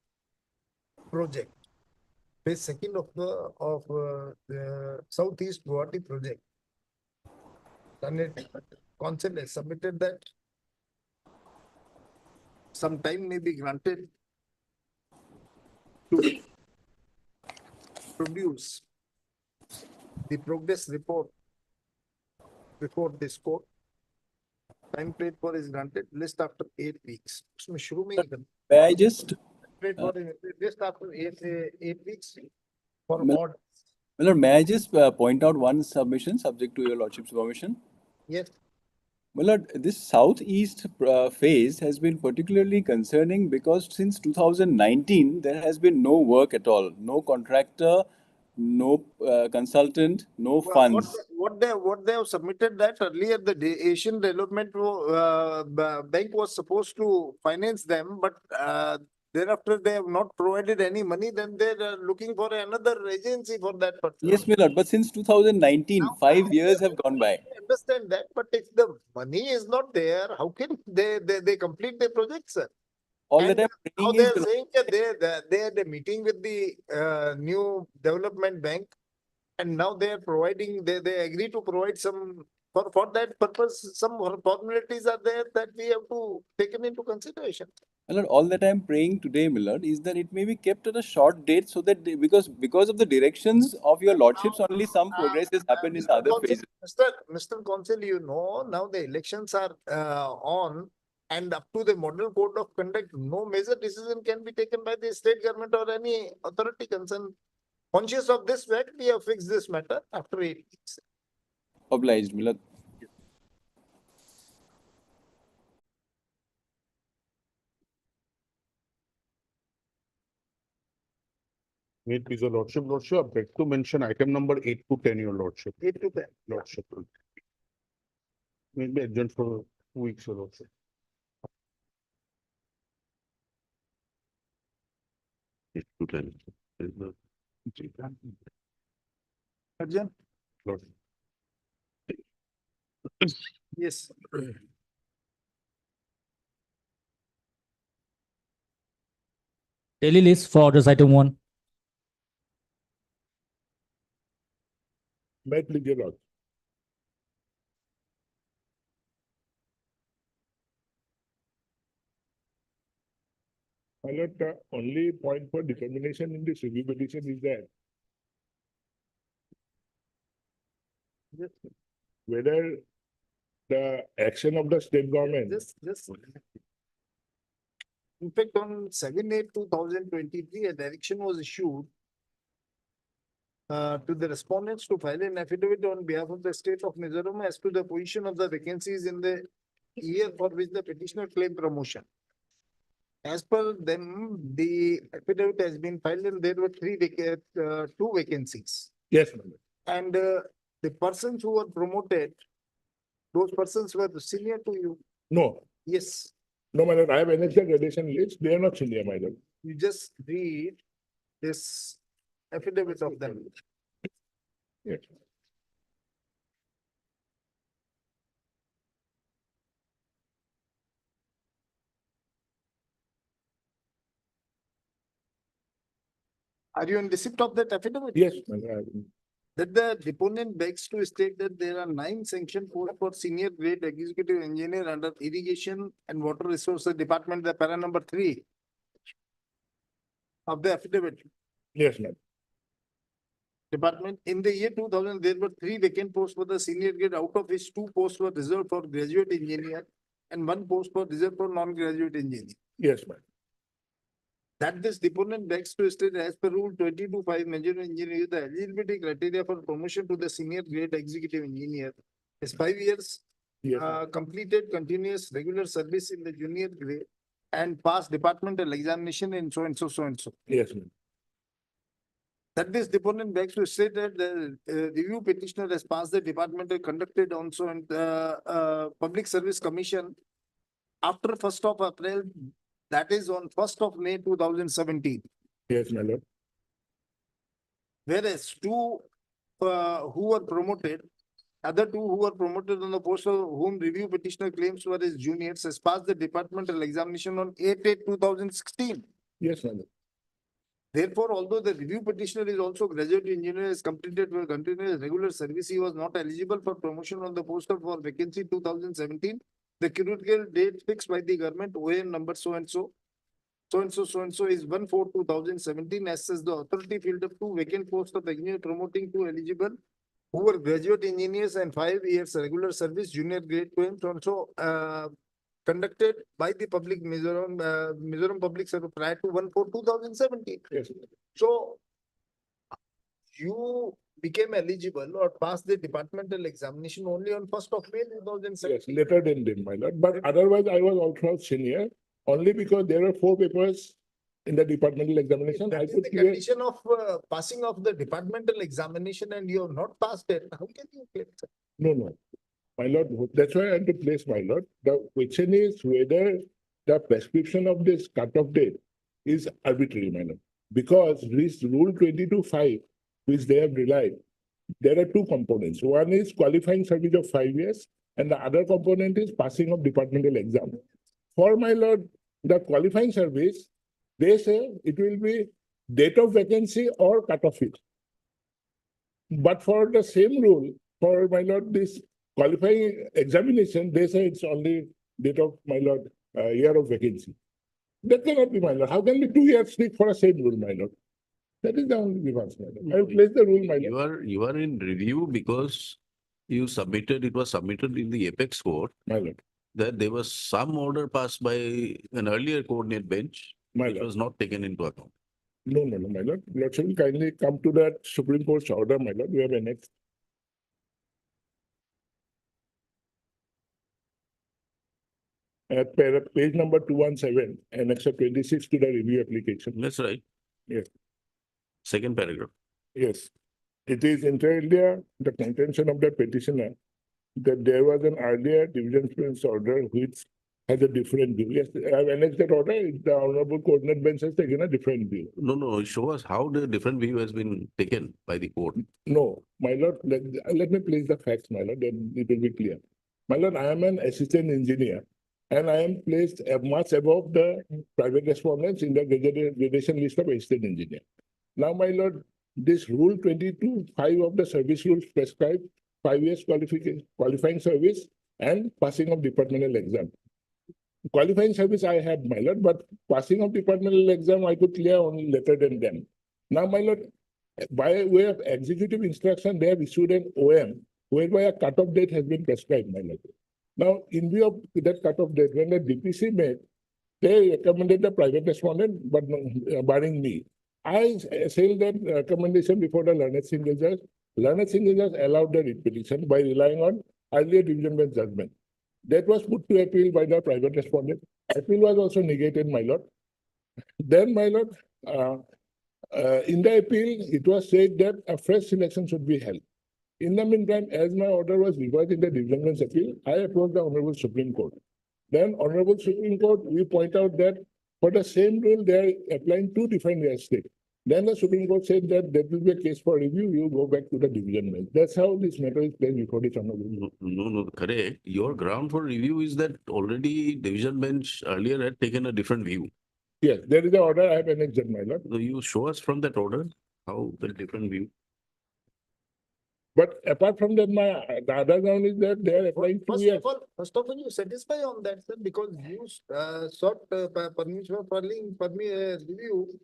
project. Phase second of the Southeast Guwahati project. And council has submitted that some time may be granted to produce the progress report before this court. Time period for is granted list after 8 weeks. उसमें शुरू में ही करना। May I just, Period for list after 8 weeks for Mil- what? Miller, may I just point out one submission subject to your lordship's permission? Yes. Miller, this southeast phase has been particularly concerning because since 2019 there has been no work at all, no contractor, no consultant, no funds. What they have submitted that earlier the Asian Development Bank was supposed to finance them, but thereafter they have not provided any money. Then they are looking for another agency for that purpose. Yes, Miller, but since 2019, 5 years have gone by. I understand that, but if the money is not there, how can they complete the project, sir? All And that I'm now saying they is are saying that they had a meeting with the new development bank, and now they are providing, they agree to provide some, for that purpose, some formalities are there that we have to take into consideration. Miller, all that I'm praying today, Miller, is that it may be kept at a short date so that because of the directions of your lordships, only some progress has happened in the other phases. Mr. Consul, you know, now the elections are on, and up to the model code of conduct, no major decision can be taken by the state government or any authority concerned. Conscious of this fact, we have fixed this matter after 8 weeks. Obliged, Miller. Wait, please, your lordship, I beg to mention item number 8 to 10, your lordship. 8 to 10. Lordship. Maybe adjourned for 2 weeks, your lordship. To 10. Is the Arjun? lordship. Yes. Daily list for orders item 1. May it please, your lord. My lord, the only point for determination in this review petition is that whether the action of the state government. Just. In fact, on 7/8/2023, a direction was issued to the respondents to file an affidavit on behalf of the state of Mizoram as to the position of the vacancies in the year for which the petitioner claimed promotion. As per them, the affidavit has been filed and there were 2 vacancies. Yes, ma'am. And the persons who were promoted, those persons were senior to you. No, Yes, no, my lord, I have annexed the gradation list, they are not senior, my lord. you just read this affidavit of them. Yes. Are you in receipt of that affidavit? Yes, my lord. That the deponent begs to state that there are 9 sanctioned posts for senior grade executive engineer under irrigation and water resources department, the para number 3 of the affidavit. Yes, ma'am. department. In the year 2000, there were 3 vacant posts for the senior grade, out of which 2 posts were reserved for graduate engineer and 1 post for reserved for non-graduate engineer. Yes, ma'am. That this deponent begs to state as per rule 22(5) major engineer, the eligibility criteria for promotion to the senior grade executive engineer is 5 years Yes, ma'am. completed continuous regular service in the junior grade and pass departmental examination in so and so, so and so. Yes, ma'am. That this deponent begs to state that the review petitioner has passed the departmental conducted also in the Public Service Commission after 1st of April, that is on 1st of May 2017. Yes, my lord. Whereas 2 who were promoted, other 2 who were promoted on the post of whom review petitioner claims were his juniors has passed the departmental examination on 8/8/2016. Yes, my lord. Therefore, although the review petitioner is also graduate engineer has completed for continuous regular service, he was not eligible for promotion on the post of for vacancy 2017. The critical date fixed by the government OAM number so and so. So and so, so and so is 1/4/2017. As says the authority filled up 2 vacant posts of engineer promoting 2 eligible who were graduate engineers and 5 years regular service junior grade claims also conducted by the public Mizoram Public Service prior to 1/4/2017. Yes. So you became eligible or passed the departmental examination only on 1st of May 2017. Yes, later than them, my lord. But otherwise, I was also senior only because there were 4 papers in the departmental examination. That I is could the clear. condition of passing of the departmental examination and you have not passed it. How can you claim? No, no. My lord, that's why I had to place, my lord. The question is whether the prescription of this cutoff date is arbitrary, my lord. Because this rule 22(5), which they have relied, there are 2 components. One is qualifying service of 5 years, and the other component is passing of departmental exam. For my lord, the qualifying service, they say it will be date of vacancy or cutoff it. But for the same rule, for my lord, this qualifying examination, they say it's only date of my lord, year of vacancy. That cannot be, my lord. How can be 2 years stick for a same rule, my lord? That is the only difference, my lord. I will place the rule, my lord. You are in review because you submitted, it was submitted in the apex court. My lord. That there was some order passed by an earlier coordinate bench, My which lord. was not taken into account. No, no, no, my lord. Lordship will kindly come to that Supreme Court's order, my lord. We have annexed. At page number 217, annex 26 to the review application. That's right. Yes. Second paragraph. Yes. It is entirely the contention of the petitioner that there was an earlier division bench order which has a different view. Yes, I have annexed that order. The Honorable Coordinate Bench has taken a different view. No, show us how the different view has been taken by the court. No, my lord, let me place the facts, my lord, then it will be clear. My lord, I am an assistant engineer and I am placed much above the private respondents in the gradation list of assistant engineer. Now, my lord, this rule 22(5) of the service rules prescribe 5 years qualifying service and passing of departmental exam. Qualifying service I had, my lord, but passing of departmental exam I could clear only later than them. Now, my lord, by way of executive instruction, they have issued an OM whereby a cutoff date has been prescribed, my lord. Now, in view of that cutoff date, when the DPC met, they recommended the private respondent, but barring me. I sailed that recommendation before the learned single judge. Learned single judge allowed the writ petition by relying on earlier division bench judgment. That was put to appeal by the private respondent. Appeal was also negated, my lord. Then, my lord, in the appeal, it was said that a fresh selection should be held. In the meantime, as my order was reversed in the division bench appeal, I approached the Honorable Supreme Court. Then, Honorable Supreme Court, we point out that for the same rule, they are applying 2 different yardsticks. Then the Supreme Court said that there will be a case for review, you go back to the division bench. That's how this matter is placed before the Honorable. No, correct. Your ground for review is that already division bench earlier had taken a different view. Yes, there is an order I have annexed, my lord. So you show us from that order how the different view. But apart from that, the other ground is that they are applying 2 years. First of all, you satisfy on that, sir, because you sought permission for filing review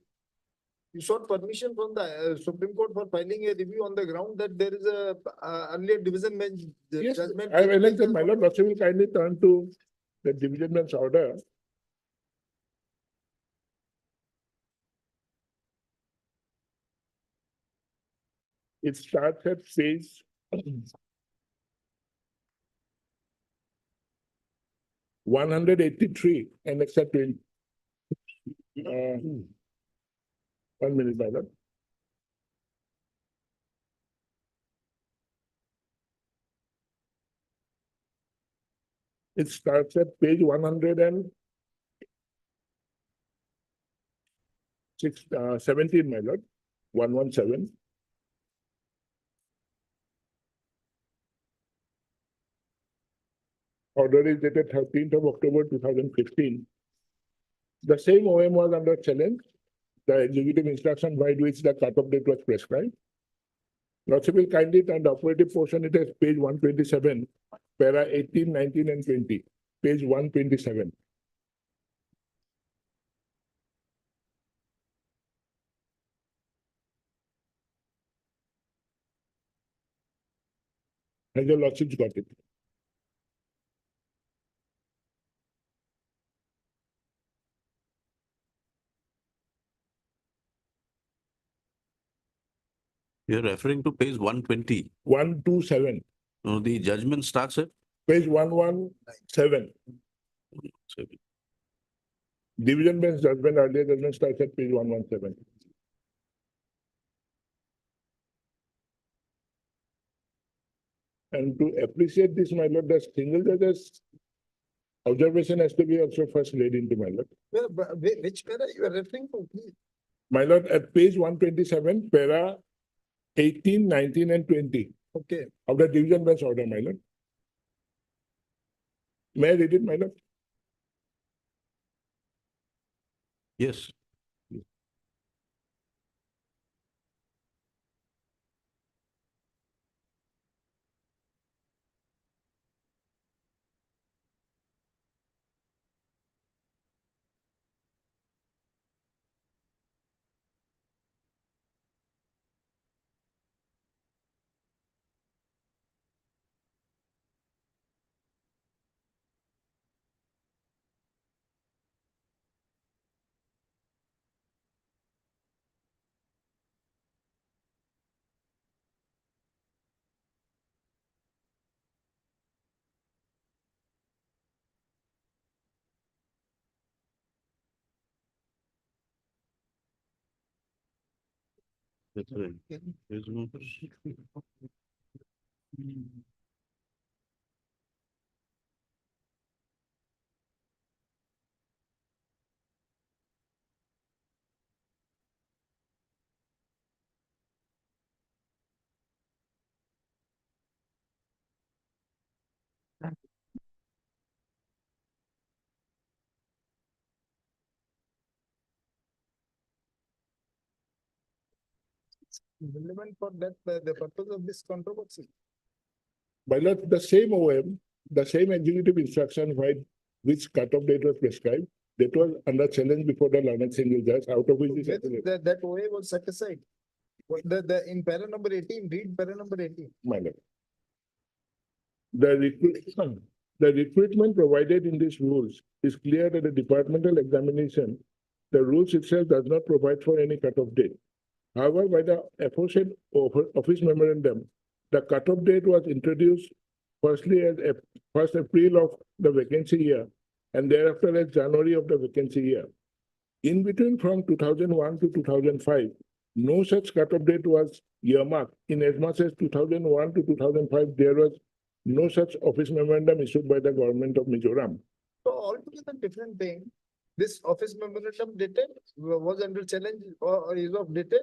You sought permission from the Supreme Court for filing a review on the ground that there is a earlier division bench Yes, judgment. I will say, my lord, Lordship will kindly turn to the division bench order. It starts at page 183 and except 20. 1 minute, my lord. It starts at page 117, my lord, 117. Order is dated 13th of October 2015. The same OM was under challenge. The executive instruction by which the cut-off date was prescribed. Lordship will kindly turn the operative portion, it is page 127, para 18, 19, and 20. Page 127. Has your lordship got it? You're referring to page 120. 127. No, the judgment starts at Page 117. Division bench judgment, earlier judgment starts at page 117. And to appreciate this, my lord, the single judge's observation has to be also first laid into, my lord. Which para you are referring to, please? My lord, at page 127, para 18, 19, and 20. Okay. Of the division bench order, my lord. May I read it, my lord? yes. That's right. There's no- Relevant for that, the purpose of this controversy. My lord, the same OM, the same executive instruction by which cut-off date was prescribed, that was under challenge before the learned single judge, out of which this That OA was set aside. In para number 18, read para number 18. my lord. The recruitment provided in these rules is clear that the departmental examination, the rules itself does not provide for any cut-off date. However, by the aforesaid office memorandum, the cut-off date was introduced firstly as 1st April of the vacancy year and thereafter as January of the vacancy year. In between from 2001 to 2005, no such cut-off date was earmarked. In as much as 2001 to 2005, there was no such office memorandum issued by the government of Mizoram. So altogether different thing. This office memorandum dated was under challenge or is of dated.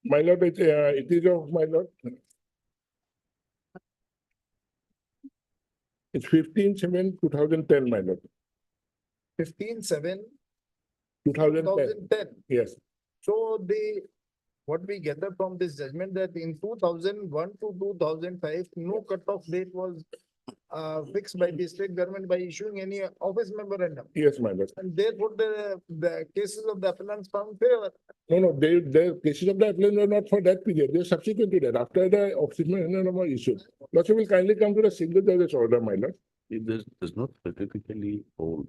My lord, it is of my lord. It's 15/7/2010, my lord. 15/7. 2010. Yes. So what we gather from this judgment that in 2001 to 2005, no cutoff date was fixed by the state government by issuing any office memorandum. Yes, my lord. And therefore the cases of the appellants found favor. No, the cases of the appellant were not for that period. They were subsequent to that, after the office memorandum was issued. Lordship will kindly come to the single judge's order, my lord. It does not specifically hold.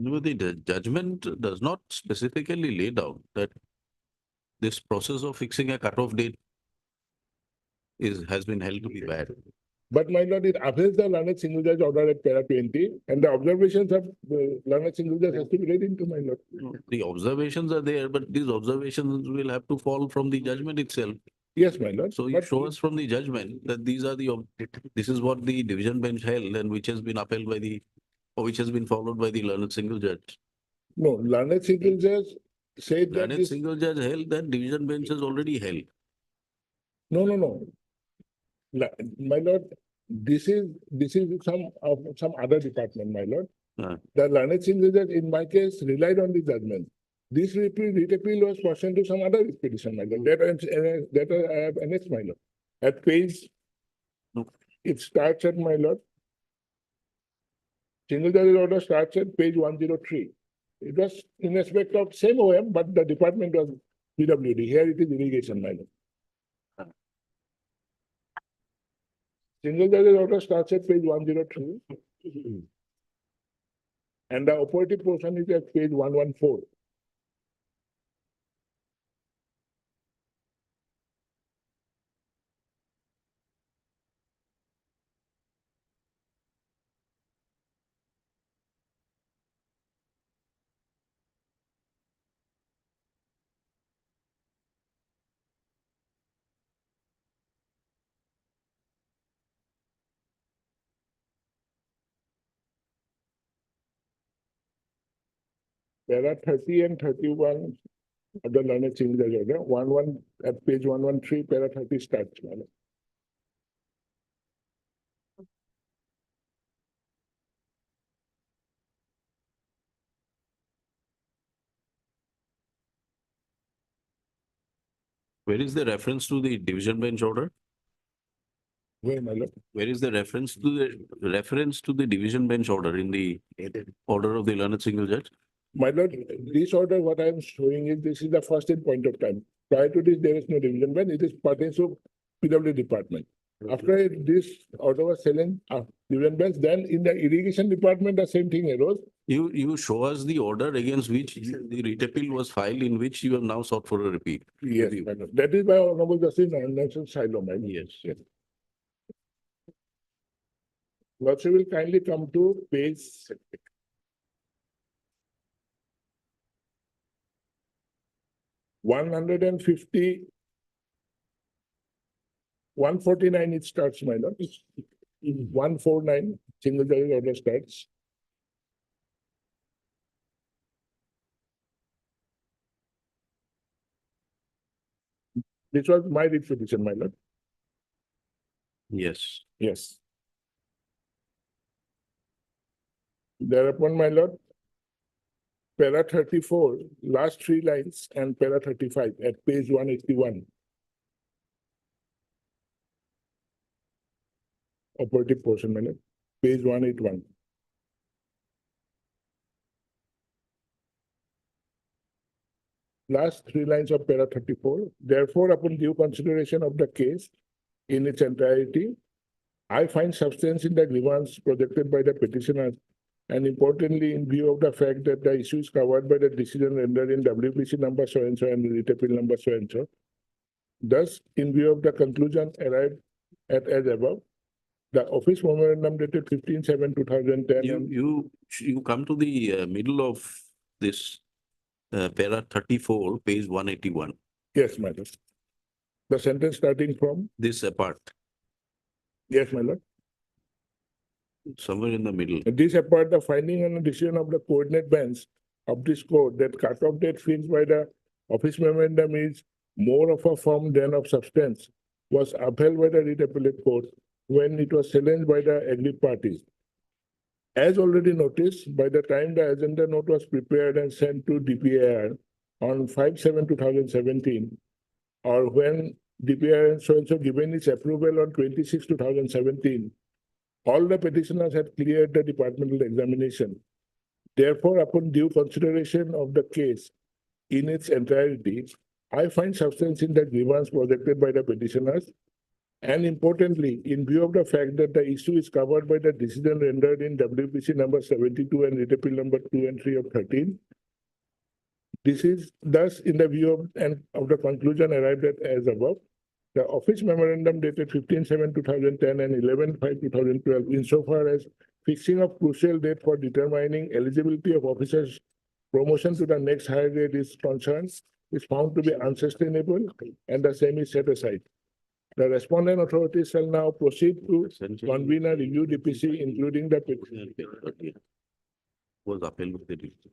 No, the judgment does not specifically lay down that this process of fixing a cutoff date has been held to be bad. But my lord, it appeals the learned single judge order at para 20, and the observations of the learned single judge has to be read into, my lord. The observations are there, but these observations will have to fall from the judgment itself. Yes, my lord. So you show us from the judgment that this is what the division bench held and which has been upheld by or which has been followed by the learned single judge. No, learned single judge said that Learned single judge held that division bench has already held. No. My lord, this is some other department, my lord. The learned single judge, in my case, relied on the judgment. This writ appeal was pursuant to some other petition, my lord. That I have annexed, my lord. At page, it starts at, my lord. Single judge's order starts at page 103. It was in respect of same OM, but the department was PWD. Here it is irrigation, my lord. Single judge's order starts at page 103. And the operative portion is at page 114. There are 30 and 31 of the learned single judge order. 11 at page 113, para 30 starts, my lord. Where is the reference to the division bench order? Where, my lord? Where is the reference to the division bench order in the order of the learned single judge? My lord, this order, what I am showing is this is the first point of time. Prior to this, there is no division bench. It is pertains to PW department. After this order was selling division bench, then in the irrigation department, the same thing arose. You show us the order against which the writ appeal was filed, in which you have now sought for a repeat. Yes, my lord. That is by Honorable Justice Nelson Silo, my lord. Yes. Lordship will kindly come to page 150, 149 it starts, my lord. 149, single judge order starts. This was my petition, my lord. Yes. Yes. Thereupon, my lord, para 34, last 3 lines, and para 35 at page 181. Operative portion, my lord, page 181. Last 3 lines of para 34. Therefore, upon due consideration of the case in its entirety, I find substance in the grievance projected by the petitioner, and importantly, in view of the fact that the issue is covered by the decision rendered in WPC number so and so and writ appeal number so and so. Thus, in view of the conclusion arrived at as above, the office memorandum dated 15/7/2010. You come to the middle of this para 34, page 181. Yes, my lord. The sentence starting from this apart. Yes, my lord. Somewhere in the middle. This apart, the finding and decision of the coordinate bench of this court that cutoff date fixed by the office memorandum is more of a form than of substance, was upheld by the writ appellate court when it was challenged by the aggrieved parties. As already noticed, by the time the agenda note was prepared and sent to DPAR on 5/7/2017, or when DPAR so given its approval on 26/2017, all the petitioners had cleared the departmental examination. Therefore, upon due consideration of the case in its entirety, I find substance in the grievance projected by the petitioners. And importantly, in view of the fact that the issue is covered by the decision rendered in WPC number 72 and writ appeal number 2 and 3 of 13, this is thus in the view of the conclusion arrived at as above. The office memorandum dated 15/7/2010 and 11/5/2012, insofar as fixing of crucial date for determining eligibility of officers' promotion to the next higher grade is concerned, is found to be unsustainable, and the same is set aside. The respondent authorities shall now proceed to convene a review DPC, including the Was upheld with the decision.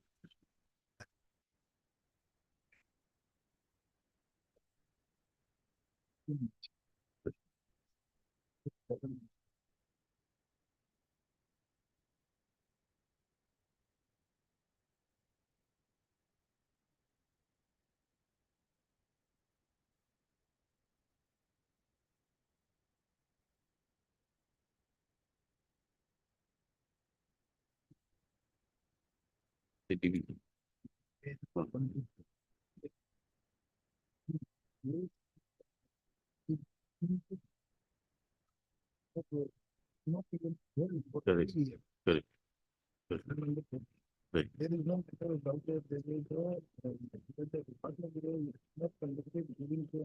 Correct. Correct. Right. There is no matter of doubt that there is the department will not conducted during the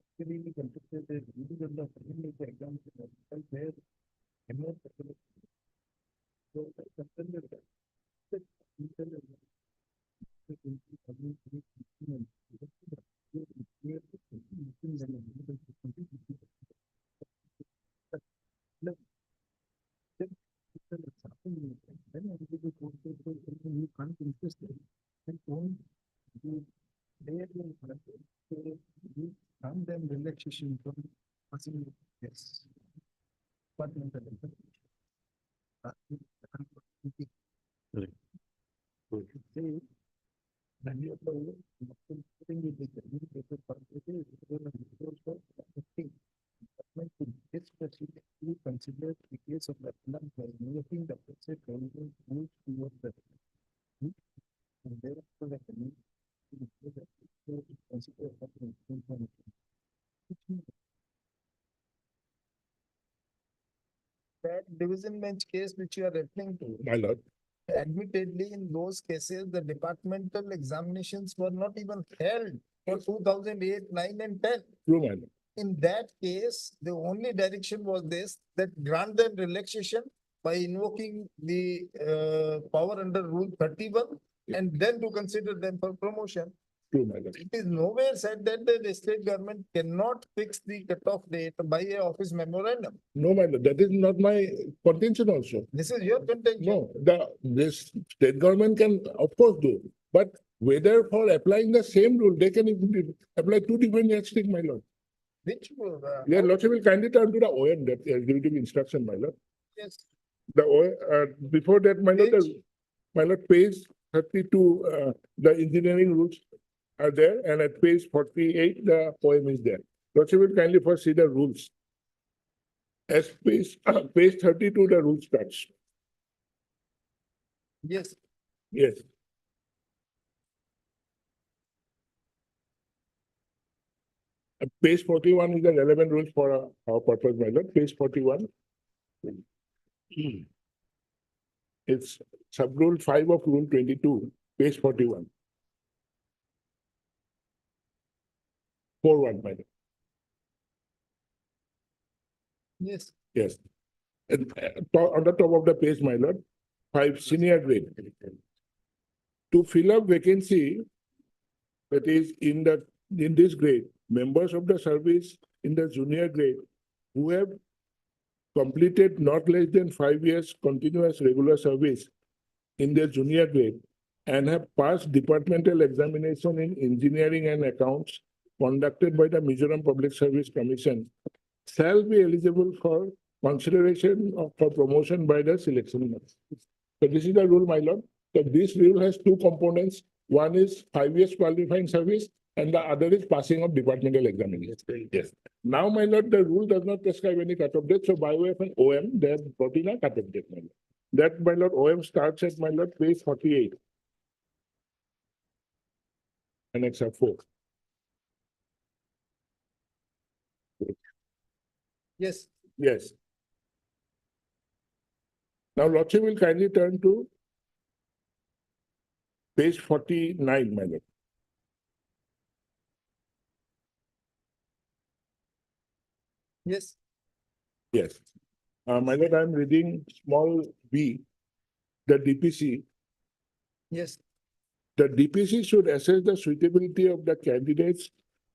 actually we conducted the duty of the exam where MO so you can't insist and don't do their you grant them relaxation from passing yes. But consider the case of the plan by making the process move towards the and therefore the consider that division bench case which you are referring to. My lord. Admittedly, in those cases, the departmental examinations were not even held for 2008, 9 and 10. True, my lord. In that case, the only direction was this, that grant them relaxation by invoking the power under Rule 31 and then to consider them for promotion. True, my lord. It is nowhere said that the state government cannot fix the cutoff date by a office memorandum. No, my lord, that is not my contention also. This is your contention. No, this state government can of course do, but whether for applying the same rule, they can apply two different yardsticks, my lord. Which will, Your lordship will kindly turn to the OM, that executive instruction, my lord. yes. The OM, before that, my lord, page 32, the engineering rules are there, and at page 48, the OM is there. Lordship will kindly first see the rules. As page 32, the rule starts. Yes. Yes. Page 41 is the relevant rules for our purpose, my lord. Page 41. It's sub-rule 5 of Rule 22, page 41. 4-1, my lord. Yes. Yes. And, on the top of the page, my lord, 5 senior grade. To fill up vacancy that is in this grade, members of the service in the junior grade who have completed not less than 5 years continuous regular service in their junior grade and have passed departmental examination in engineering and accounts conducted by the Mizoram Public Service Commission shall be eligible for consideration for promotion by the selection board. So this is the rule, my lord. So this rule has two components. One is 5 years qualifying service and the other is passing of departmental examination. Yes. Now, my lord, the rule does not prescribe any cutoff date. So by way of an OM, they have brought in a cutoff date, my lord. That, my lord, OM starts at, my lord, page 48. Annex 4. Yes. Yes. Now, Lordship will kindly turn to page 49, my lord. Yes. Yes. My lord, I'm reading small b, the DPC. Yes. The DPC should assess the suitability of the candidates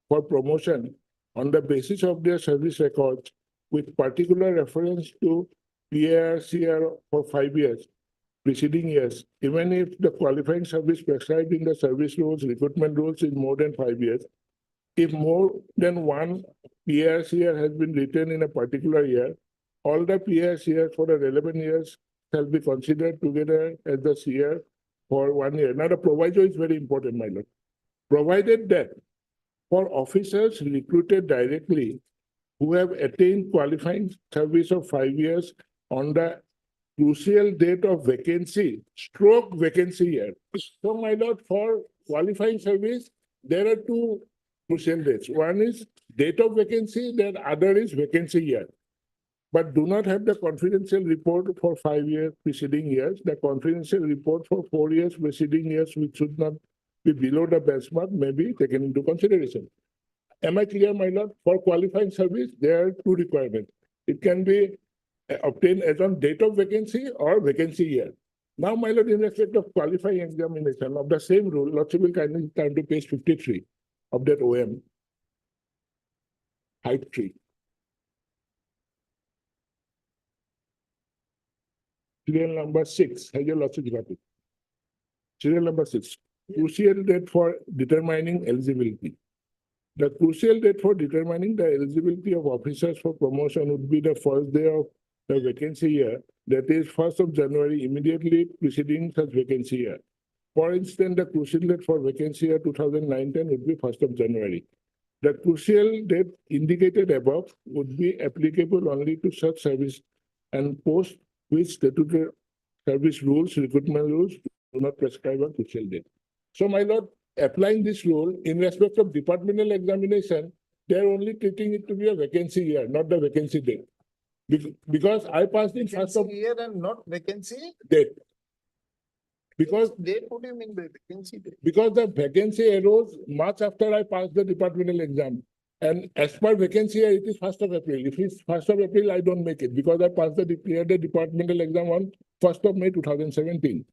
for promotion on the basis of their service records with particular reference to PARCR for 5 years, preceding years, even if the qualifying service prescribed in the service rules, recruitment rules is more than 5 years. If more than one PARCR has been written in a particular year, all the PARCR for the relevant years shall be considered together as the CR for 1 year. Now, the proviso is very important, my lord. Provided that for officers recruited directly who have attained qualifying service of 5 years on the crucial date of vacancy, stroke vacancy year. So, my lord, for qualifying service, there are two crucial dates. One is date of vacancy, then other is vacancy year. But do not have the confidential report for 5 years preceding years. The confidential report for 4 years preceding years, which should not be below the benchmark, may be taken into consideration. Am I clear, my lord? For qualifying service, there are two requirements. It can be obtained as on date of vacancy or vacancy year. Now, my lord, in respect of qualifying examination of the same rule, Lordship will kindly turn to page 53 of that OM, height 3. Serial number 6, has your Lordship got it? Serial number 6, crucial date for determining eligibility. The crucial date for determining the eligibility of officers for promotion would be the first day of the vacancy year, that is 1st of January, immediately preceding such vacancy year. For instance, the crucial date for vacancy year 2019 would be 1st of January. The crucial date indicated above would be applicable only to such service and post which statutory service rules, recruitment rules do not prescribe a crucial date. So, my lord, applying this rule in respect of departmental examination, they're only treating it to be a vacancy year, not the vacancy date. Because I passed in first of Year and not vacancy? date. Because Date, what do you mean by vacancy date? Because the vacancy arose much after I passed the departmental exam. And as per vacancy, it is 1st of April. If it's 1st of April, I don't make it because I passed the departmental exam on 1st of May 2017.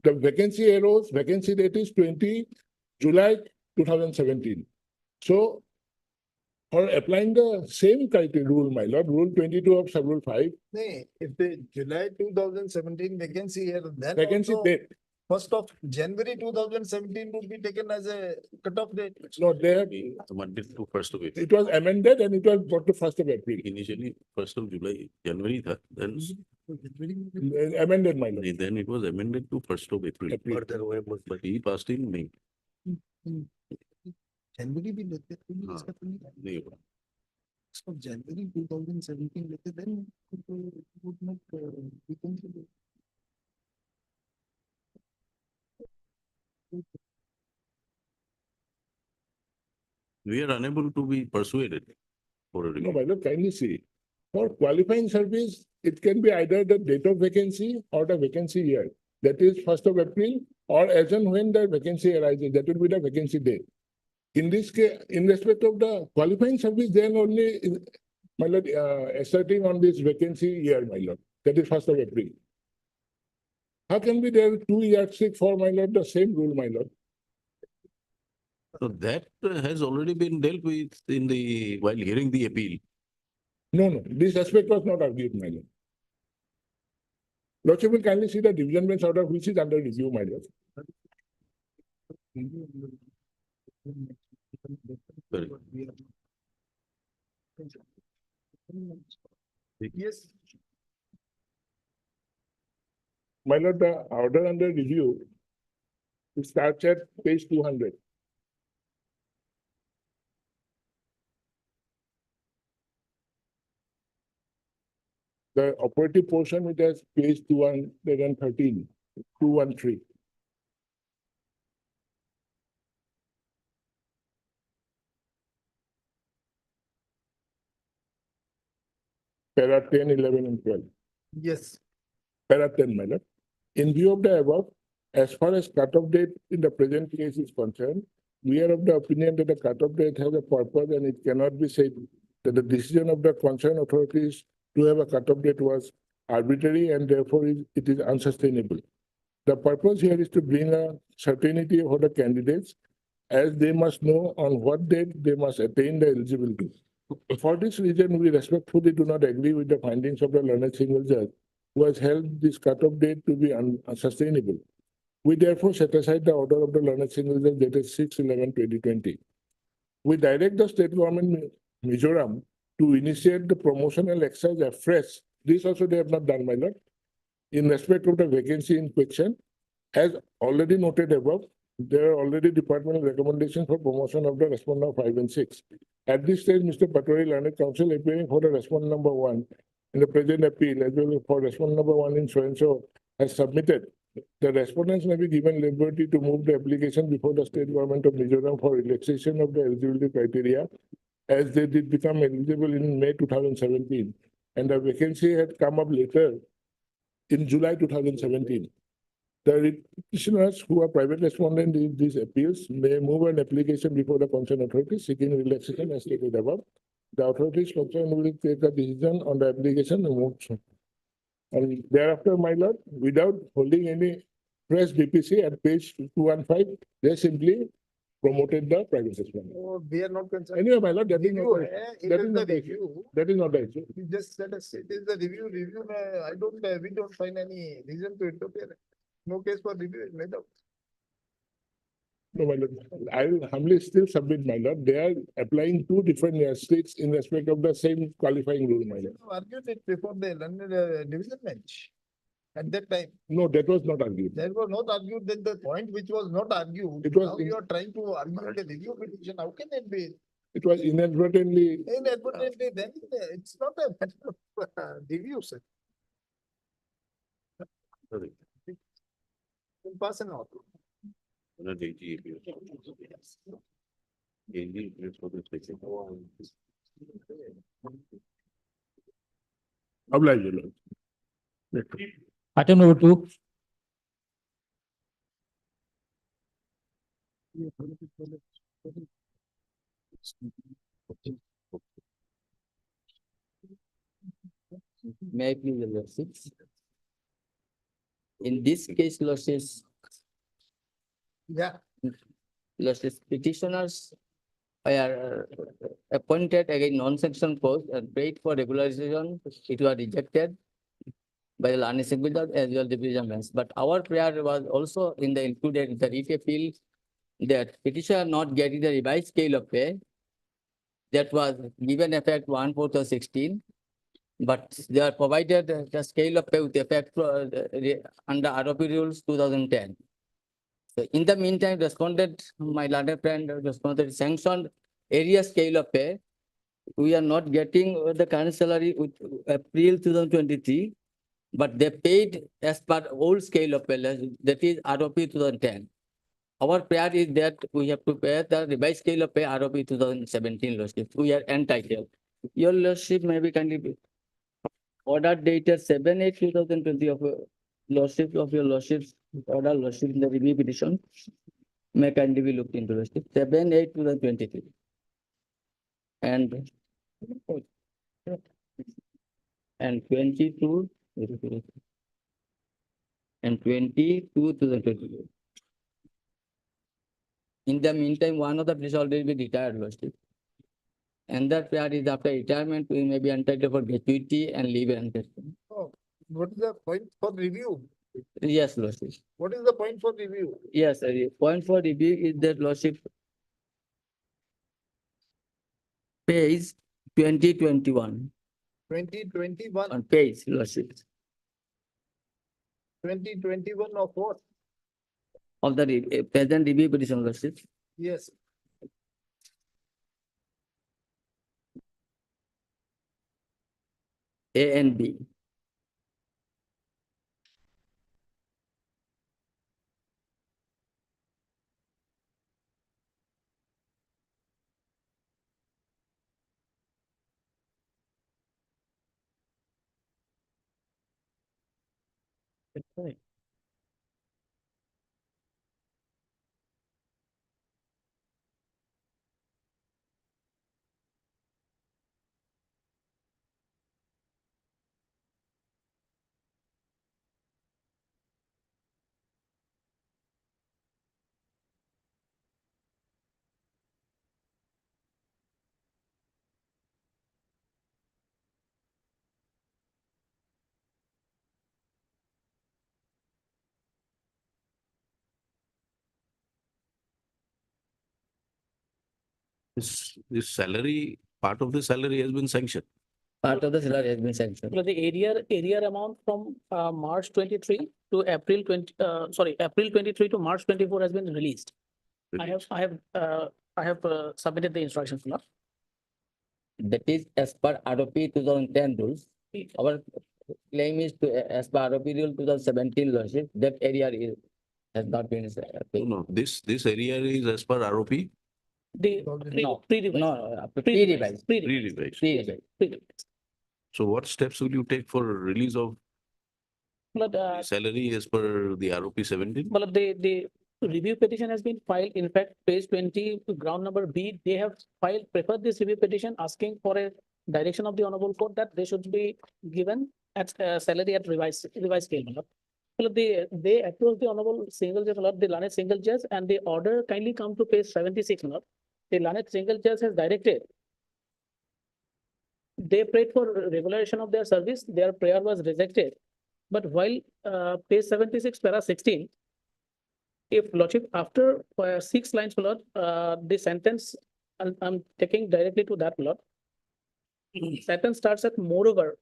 The vacancy arose, vacancy date is 20 July 2017. So, for applying the same criteria rule, my lord, rule 22 of sub-rule 5. Nee, if the July 2017 vacancy year, then Vacancy also date. 1st of January 2017 would be taken as a cutoff date. No, they have, Amended to 1st of April. it was amended and it was brought to 1st of April. Initially, 1st of July, January, then Amended, my lord. then it was amended to 1st of April. But he passed in May. January भी लेते थे इसका तो नहीं नहीं इसको January 2017 लेते then would not be considered. We are unable to be persuaded for a No, review. my lord, kindly see. For qualifying service, it can be either the date of vacancy or the vacancy year. That is 1st of April or as and when the vacancy arises, that will be the vacancy date. In this case, in respect of the qualifying service, then only, my lord, asserting on this vacancy year, my lord, that is 1st of April. How can be there 2 yardsticks for, my lord, the same rule, my lord? So that has already been dealt with in the, while hearing the appeal. No, this aspect was not argued, my lord. Lordship will kindly see the division bench order which is under review, my lord. Very good. Yes. My lord, the order under review, it starts at page 200. The operative portion, it has page 213, 213. Para 10, 11, and 12. Yes. Para 10, my lord. In view of the above, as far as cutoff date in the present case is concerned, we are of the opinion that the cutoff date has a purpose and it cannot be said that the decision of the concerned authorities to have a cutoff date was arbitrary and therefore it is unsustainable. The purpose here is to bring a certainty for the candidates as they must know on what date they must attain the eligibility. For this reason, we respectfully do not agree with the findings of the learned single judge who has held this cutoff date to be unsustainable. We therefore set aside the order of the learned single judge dated 6/11/2020. We direct the state government Mizoram to initiate the promotional exercise afresh. This also they have not done, my lord. In respect of the vacancy in question, as already noted above, there are already departmental recommendations for promotion of the respondent 5 and 6. At this stage, Mr. Patori, Learned Counsel, appearing for the respondent number 1 in the present appeal, as well as for respondent number 1 in so-and-so, has submitted. The respondents may be given liberty to move the application before the state government of Mizoram for relaxation of the eligibility criteria, as they did become eligible in May 2017, and the vacancy had come up later in July 2017. The petitioners who are private respondents in these appeals may move an application before the concerned authority seeking relaxation as stated above. The authorities concerned will take a decision on the application and move. And thereafter, my lord, without holding any press DPC at page 215, they simply promoted the private respondent. Oh, we are not concerned. Anyway, my lord, that is not Review, the- it that is is the not the issue. review. That is not the issue. You just let us, it is the review, I don't, we don't find any reason to interfere. No case for review is made out. No, my lord, I will humbly still submit, my lord. They are applying two different yardsticks in respect of the same qualifying rule, my lord. You argued it before the London division bench. At that time, No, that was not argued. that was not argued, then the point which was not argued, It was now you are trying to argue the review petition, how can it be? It was inadvertently. Inadvertently, then it's not a matter of review, sir. Sorry. In person or. Not AG appeals. AG appeals for the specific. Oblige, your lord. Item number 2. May I please, your lordships? In this case, lordships, Yeah. lordships, petitioners are appointed against non-sanction post and paid for regularization. It was rejected by the learned single judge as well the division bench. But our prayer was also in the included the writ appeal that petitioner not getting the revised scale of pay that was given effect 1/4/16, but they are provided the scale of pay with effect under ROP rules 2010. So in the meantime, responded, my learned friend responded sanctioned area scale of pay. We are not getting the current salary with April 2023, but they paid as per old scale of pay, that is ROP 2010. Our prayer is that we have to pay the revised scale of pay ROP 2017 lordship. We are entitled. Your lordship may be kindly order dated 7/8/2020 of lordship of your lordship's order lordship in the review petition may kindly be looked into lordship 7/8/2023 and 22 and 22/2022. In the meantime, one of the police already be retired lordship. And that prayer is after retirement, we may be entitled for gratuity and leave encashment. Oh, what is the point for review? Yes, lordship. What is the point for review? Yes, point for review is that lordship. Page 2021 2021, on page, Lordship, 2021 of what? of the present review petition, Lordship. Yes. A and B. This salary, part of the salary has been sanctioned. Part of the salary has been sanctioned. So the area amount from March 23 to April 23 to March 24 has been released. I have submitted the instructions now. That is as per ROP 2010 rules. Our claim is to, as per ROP rule 2017, Lordship, that area has not been paid. No, this area is as per ROP, The No, pre-revised. no, pre-revised. pre-revised. Pre-revised. So what steps will you take for release of But the salary as per the ROP 17? But the review petition has been filed. In fact, page 20, ground number B, they have preferred this review petition asking for a direction of the honorable court that they should be given at salary at revised scale. Well, they approached the honorable single judge, the learned single judge, and the order kindly come to page 76. The learned single judge has directed. They prayed for regularization of their service. Their prayer was rejected. But while page 76, para 16, if Lordship, after 6 lines, Lord, the sentence, I'm taking directly to that, Lord. Sentence starts at moreover,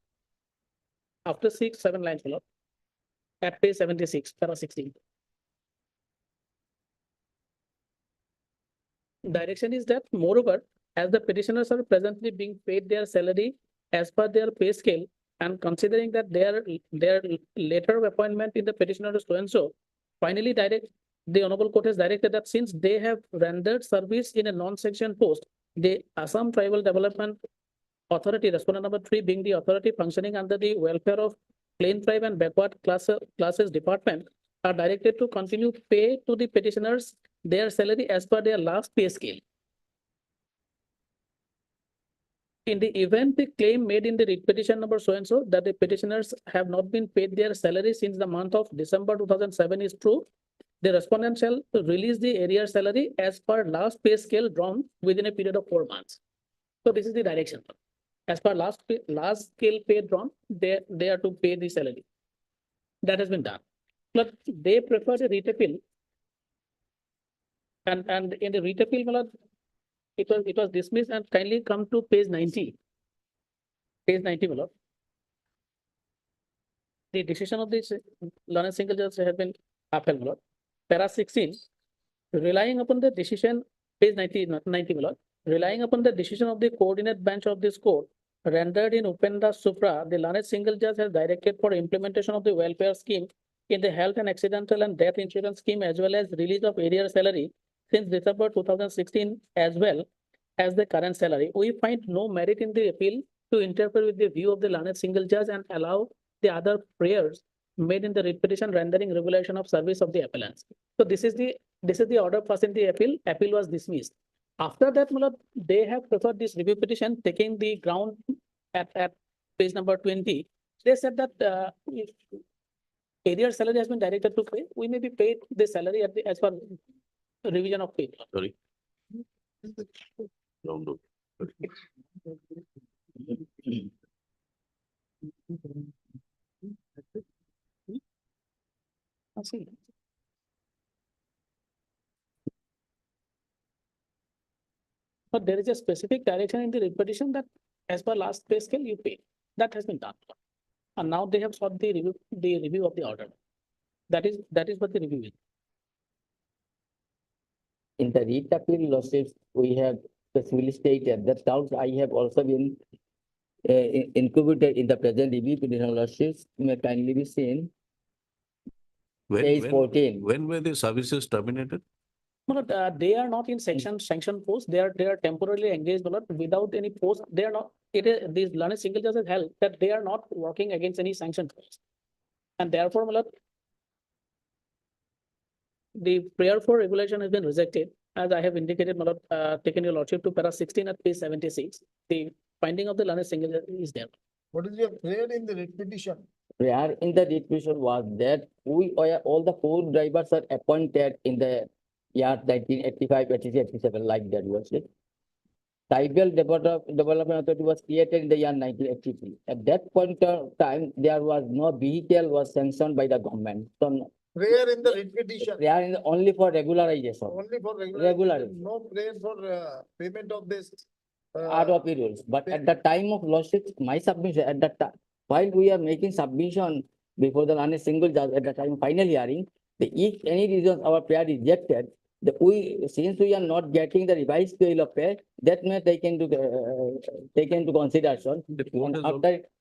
after 7 lines, Lord, at page 76, para 16. Direction is that moreover, as the petitioners are presently being paid their salary as per their pay scale, and considering that their later of appointment in the petitioner is so and so, finally the honorable court has directed that since they have rendered service in a non-sanction post, the Assam Tribal Development Authority, respondent number 3 being the authority functioning under the welfare of plain tribe and backward classes department, are directed to continue pay to the petitioners their salary as per their last pay scale. In the event the claim made in the writ petition number so and so that the petitioners have not been paid their salary since the month of December 2007 is true, the respondent shall release the arrear salary as per last pay scale drawn within a period of 4 months. So this is the direction. As per last scale pay drawn, they are to pay the salary. That has been done. But they prefer a writ appeal. And in the writ appeal, it was dismissed, and kindly come to page 90. Page 90, Malad. The decision of this learned single judge has been upheld, Malad. Para 16, relying upon the decision, page 90, Malad, relying upon the decision of the coordinate bench of this court rendered in Upendra Supra, the learned single judge has directed for implementation of the welfare scheme in the health and accidental and death insurance scheme, as well as release of arrear salary since December 2016, as well as the current salary. We find no merit in the appeal to interfere with the view of the learned single judge and allow the other prayers made in the writ petition rendering regulation of service of the appellants. So this is the order passed in the appeal. Appeal was dismissed. After that, they have preferred this review petition, taking the ground at page number 20. They said that if arrear salary has been directed to pay, we may be paid the salary at as per revision of pay. Sorry. Round up. See. But but there is a specific direction in the repetition that as per last pay scale, you pay. That has been done. And now they have sought the review of the order. That is what the review is. In the writ appeal lawsuits, we have specifically stated that doubts I have also been included in the present review petition lawsuits may kindly be seen. Page 14. When were the services terminated? No, they are not in sanction post. They are temporarily engaged, but without any post. They are not. It is these learned single judges held that they are not working against any sanction post, and therefore, the prayer for regulation has been rejected, as I have indicated. Taken your lordship to para 16 at page 76. The finding of the learned single judge is there. What is your prayer in the writ petition? Prayer in the writ petition was that all the 4 drivers are appointed in the year 1985, 86, 87, like that was it. Tribal Development Authority was created in the year 1983. At that point of time, there was no vehicle was sanctioned by the government. So Prayer in the writ petition. prayer only for regularization. Only for regularization. No prayer for payment of this. ROP rules. But at the time of lawsuit, my submission at that time, while we are making submission before the learned single judge at the time of final hearing, if any reasons our prayer rejected, since we are not getting the revised scale of pay, that may taken into consideration. The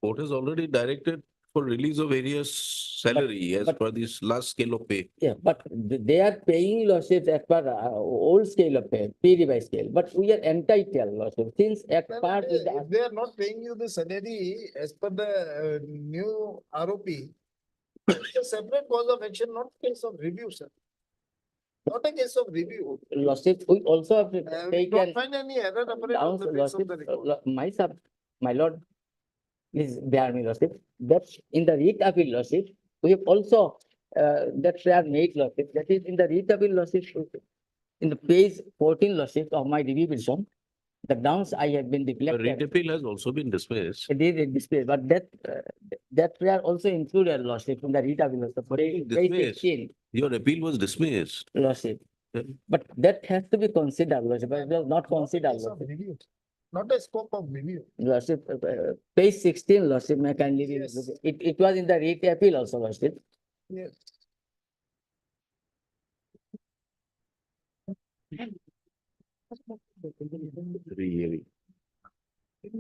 court has already directed for release of various salary as per this last scale of pay. Yeah, but they are paying lawsuits as per old scale of pay, pre-revised scale. But we are entitled lawsuits since as part with If they are not paying you the salary as per the new ROP, it's a separate cause of action, not case of review, sir. Not a case of review. lawsuits. We also have We don't find any error apparent on the face of the record. My lord, please bear me lawsuit. That in the writ appeal lawsuit, we have also that prayer made lawsuit. That is in the writ appeal lawsuit, in the page 14 lawsuit of my review petition, the grounds I have been The declared. writ appeal has also been dismissed. It is displayed, but that prayer also included lawsuit from the writ appeal lawsuit. Page Dismissed. 16 Your appeal was dismissed. lawsuit. Yeah. But that has to be considered, lawsuit, but it was not considered. Case of review, not a scope of review. Lordship, page 16, Lordship, may kindly be Yes. it was in the writ appeal also, Lordship. Yes. Really. It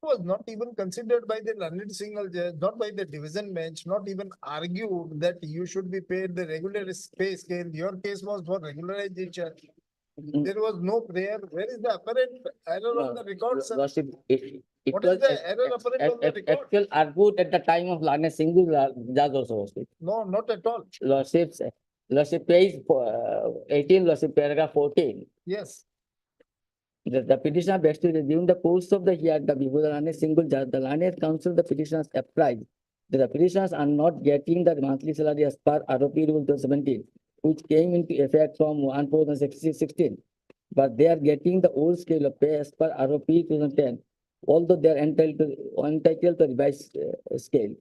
was not even considered by the learned single judge, not by the division bench, not even argued that you should be paid the regular pay scale. Your case was for regularization. There was no prayer. Where is the apparent error on the record, sir? Lordship, it What was is the error apparent on the record? actual argued at the time of learned single judge also, Lordship. No, not at all. Lordship, page 18, Lordship, paragraph 14. Yes. The petitioner best to resume the course of the hearing before the learned single judge, the learned counsel, the petitioners applied that the petitioners are not getting the monthly salary as per ROP rule 2017, which came into effect from 1/4/2016, but they are getting the old scale of pay as per ROP 2010, although they are entitled to revised scale.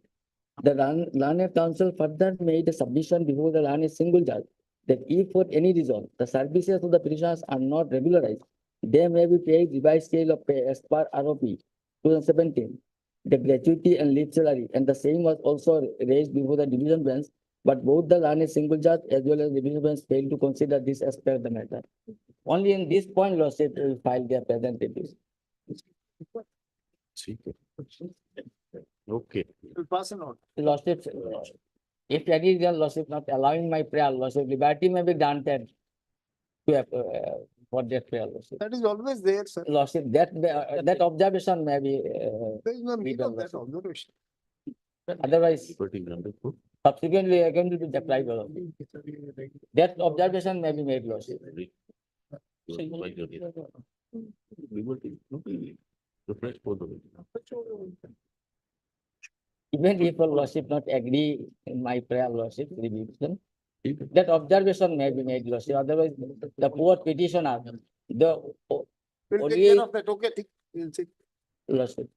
The learned counsel further made a submission before the learned single judge that if for any reason the services of the petitioners are not regularized, they may be paid revised scale of pay as per ROP 2017, the gratuity and leave salary, and the same was also raised before the division bench, but both the learned single judge as well as the division bench failed to consider this as per the matter. Only in this point, lawsuit will file their representatives. Okay. We'll pass an order. Lawsuit, if any reason lawsuit not allowing my prayer lawsuit, liberty may be granted to for that prayer lawsuit. That is always there, sir. Lawsuit, that observation may be There is no need of done, that observation. otherwise Wonderful. subsequently again to be deprived of. That observation may be made lawsuit. Refresh both of it. Even if a lawsuit not agree in my prayer lawsuit revision, that observation may be made lawsuit. Otherwise, the poor petitioner, the We'll take only care of that. Okay, we'll see. lawsuit.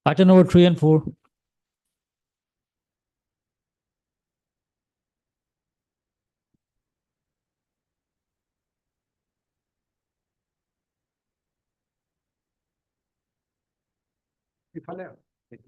Item number 3 and 4. This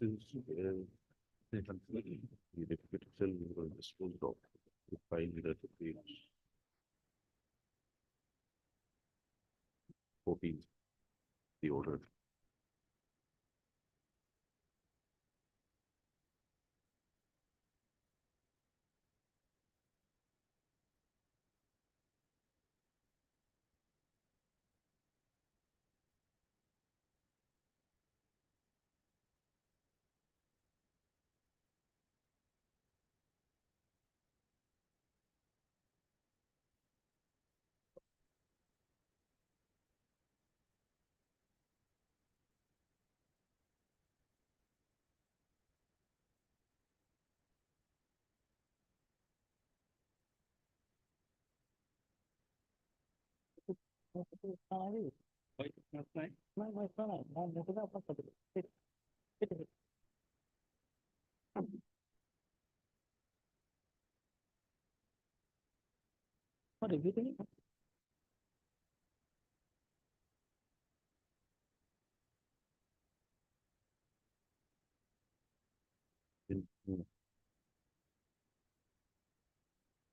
is, the repetition was disposed of, the file that page 14, the order.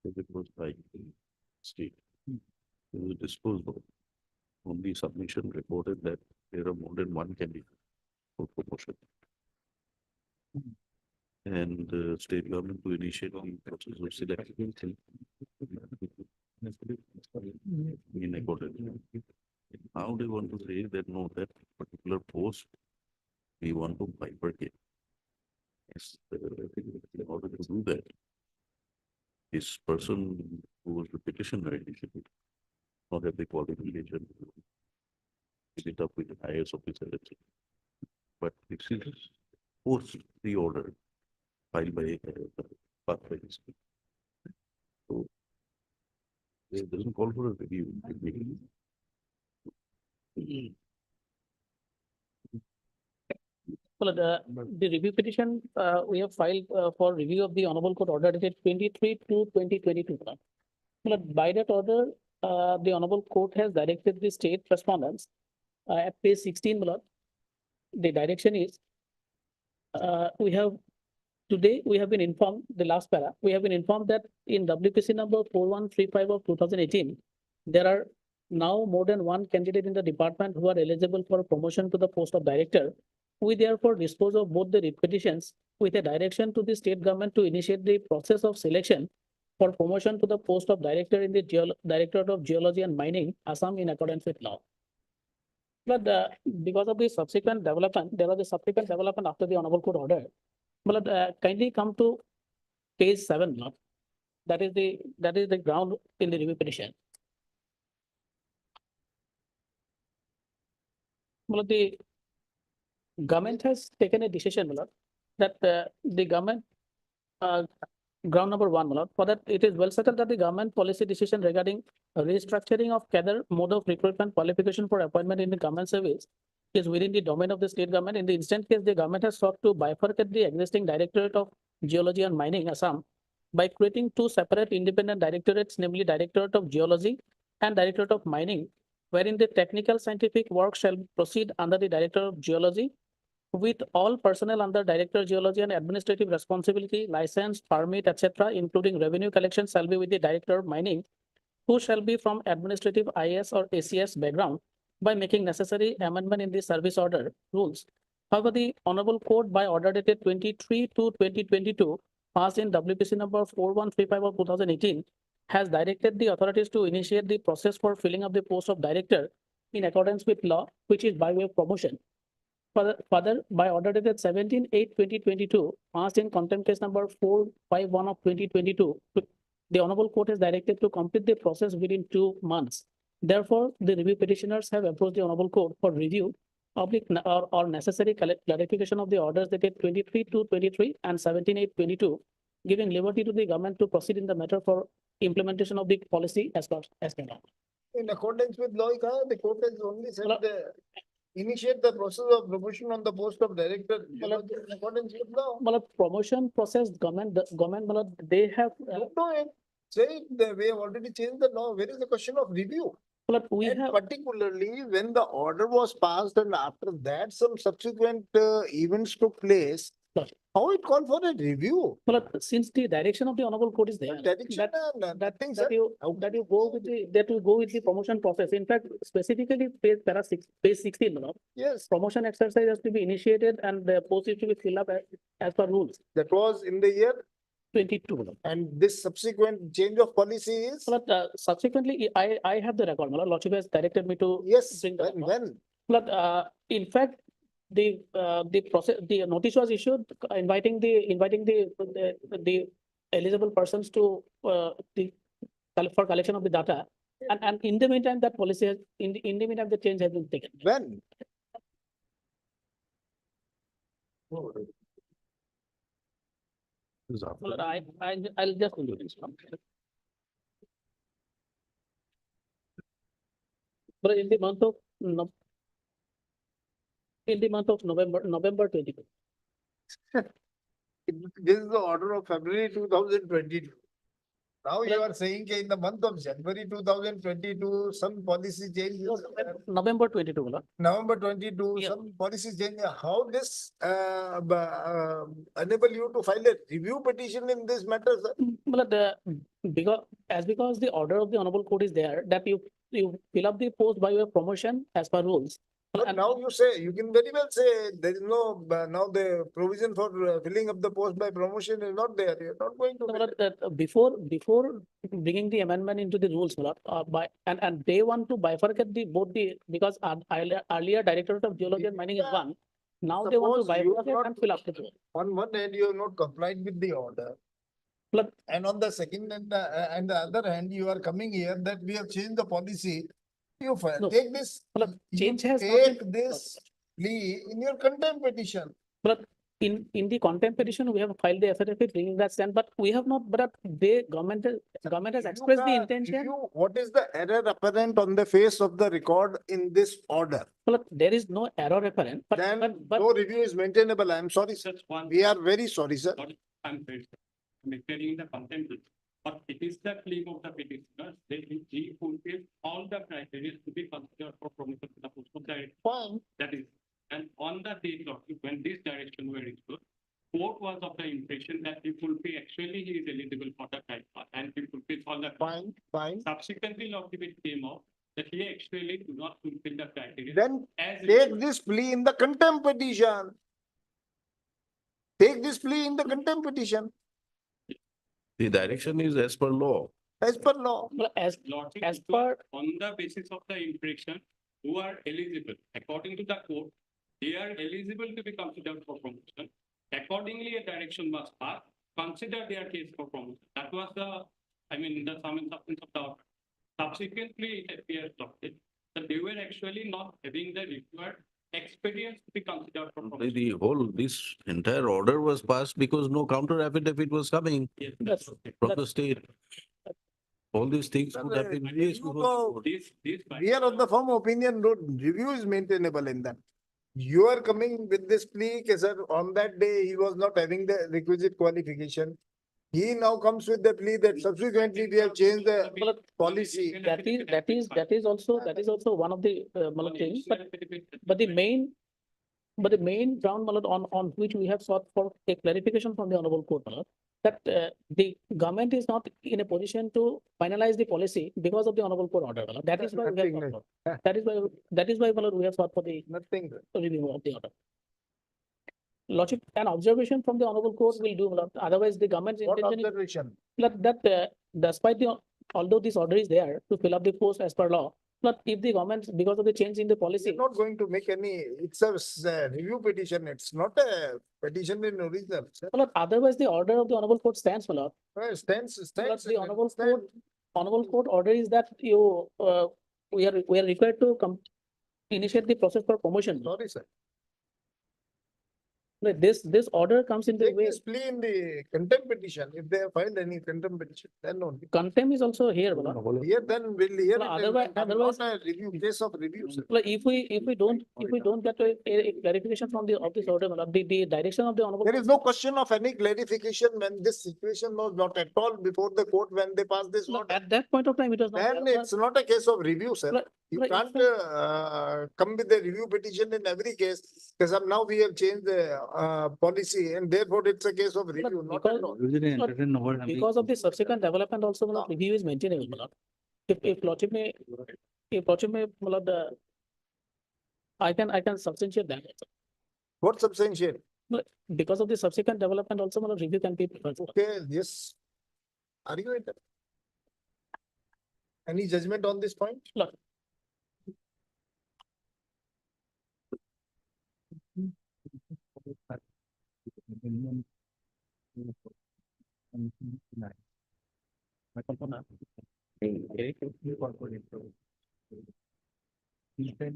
If it was like state, it was disposed of. Only submission reported that there are more than one candidate for promotion. And the state government to initiate the process of selection in accordance. Now they want to say that no, that particular post we want to bifurcate. Yes, in order to do that, this person who was the petitioner initially not have the qualification to fill it up with the highest officer, etc. But this is post the order filed by pathway. So it doesn't call for a review. Well, the review petition we have filed for review of the Honorable Court order dated 23/2/2022. Well, by that order, the Honorable Court has directed the state respondents at page 16. Well, the direction is today we have been informed, the last para, we have been informed that in WPC number 4135 of 2018, there are now more than one candidate in the department who are eligible for promotion to the post of director. We therefore dispose of both the petitions with a direction to the state government to initiate the process of selection for promotion to the post of director in the Directorate of Geology and Mining, Assam, in accordance with law. But because of the subsequent development, there was a subsequent development after the Honorable Court order. But kindly come to page 7. That is the ground in the review petition. Well, the government has taken a decision that the government ground number 1, for that it is well settled that the government policy decision regarding restructuring of cadre mode of recruitment qualification for appointment in the government service is within the domain of the state government. In the instant case, the government has sought to bifurcate the existing Directorate of Geology and Mining, Assam, by creating two separate independent directorates, namely Directorate of Geology and Directorate of Mining, wherein the technical scientific work shall proceed under the Director of Geology, with all personnel under Director Geology and administrative responsibility, license, permit, etc., including revenue collection, shall be with the Director of Mining, who shall be from administrative IS or ACS background, by making necessary amendment in the service order rules. However, the Honorable Court by order dated 23/2/2022, passed in WPC number 4135 of 2018, has directed the authorities to initiate the process for filling up the post of director in accordance with law, which is by way of promotion. Further, by order dated 17/8/2022, passed in contempt case number 451 of 2022, the Honorable Court has directed to complete the process within 2 months. Therefore, the review petitioners have approached the Honorable Court for review of the or necessary clarification of the orders dated 23/2/23 and 17/8/22, giving liberty to the government to proceed in the matter for implementation of the policy as per law. In accordance with law, the court has only said Well, initiate the process of promotion on the post of director. Well, In accordance with law. Promotion process, government, they have, Don't know it. Say it, we have already changed the law. Where is the question of review? we And have, particularly when the order was passed and after that some subsequent events took place, Sure. how it called for a review? since the direction of the Honorable Court is there. Direction, nothing, sir. That you go with the promotion process. In fact, specifically page 16, Yes, promotion exercise has to be initiated and the post is to be filled up as per rules. that was in the year 22. and this subsequent change of policy is, Subsequently, I have the record. Lordship has directed me to yes, bring the record. when? In fact, the process, the notice was issued inviting the eligible persons to for collection of the data. And in the meantime, that policy has, in the meantime, the change has been taken. When? I'll just do this one. But in the month of November 22. This is the order of February 2022. Now you are saying in the month of January 2022, some policy change. November 22. November 22, Yeah. some policy change. How this enable you to file a review petition in this matter, sir? Because the order of the Honorable Court is there that you fill up the post by your promotion as per rules. But now you say, you can very well say there is no, now the provision for filling up the post by promotion is not there. You're not going to. Before bringing the amendment into the rules, and they want to bifurcate because earlier Directorate of Geology and Mining is one. Now they want to Suppose you have bifurcate not- and fill up the post. On one hand, you have not complied with the order. But- And on the second and the other hand, you are coming here that we have changed the policy. You No. take this, Change you has not take been- this plea in your contempt petition. But in the contempt petition, we have filed the affidavit bringing that stand, but we have not, but the government has expressed the If intention. what is the error apparent on the face of the record in this order? Well, there is no error apparent, Then but no review is maintainable. I am sorry, sir. Just one. We are very sorry, sir. I'm very sorry. I'm carrying the contempt. But it is the claim of the petitioners that he fulfills all the criteria to be considered for promotion to the post of director. Fine. That is, and on the date of when this direction were issued, court was of the impression that he fulfill, actually he is eligible for the type and he fulfills all the. Fine, fine. Subsequently, law came out that he actually do not fulfill the criteria. Then As take this plea in the contempt petition. Take this plea in the contempt petition The direction is as per law. as per law. as Lordship as issued per on the basis of the impression who are eligible, according to the court, they are eligible to be considered for promotion. Accordingly, a direction was passed, consider their case for promotion. That was the sum and substance of the order. Subsequently, it appears that they were actually not having the required experience to be considered for promotion. This entire order was passed because no counter affidavit was coming Yes, That's- from the state. All these things could have been raised before the court. This. We are of the firm opinion, no review is maintainable in that. You are coming with this plea, sir, on that day, he was not having the requisite qualification. He now comes with the plea that subsequently we have changed the policy. that is also one of the things, but the main ground on which we have sought for a clarification from the Honorable Court that the government is not in a position to finalize the policy because of the Honorable Court order. That is why we have Nothing, sought for. That is why we have sought for the Nothing. review of the order. Lordship, an observation from the Honorable Court will do, otherwise the government's What intention is observation? that despite although this order is there to fill up the post as per law, but if the government, because of the change in the policy. It's not going to make any, it's a review petition, it's not a petition in original. sir. Otherwise, the order of the Honorable Court stands, my lord. Stands. The Honorable Court order is that you we are required to initiate the process for promotion. Sorry, sir. Like this order comes in the Take way. this plea in the contempt petition. If they have filed any contempt petition, then only. Contempt is also here, Bala. Here then will hear No, it. otherwise- Not a review, case of review, sir. Like if we don't get a clarification from of this order, Bala, the direction of the honorable. There is no question of any clarification when this situation was not at all before the court when they passed this No, order. at that point of time, it was not. Then there. it's not a case of review, sir. Like- You like can't if come with a review petition in every case, because now we have changed the policy and therefore it's a case of review, not at all. Because of the subsequent development also, Malad, review is maintainable, Malad. If Lordship may, Malad, I can substantiate that. Also. What substantiate? Like, because of the subsequent development also, Malad, review can be preferred. Okay, yes. Are you at any judgment on this point? Look.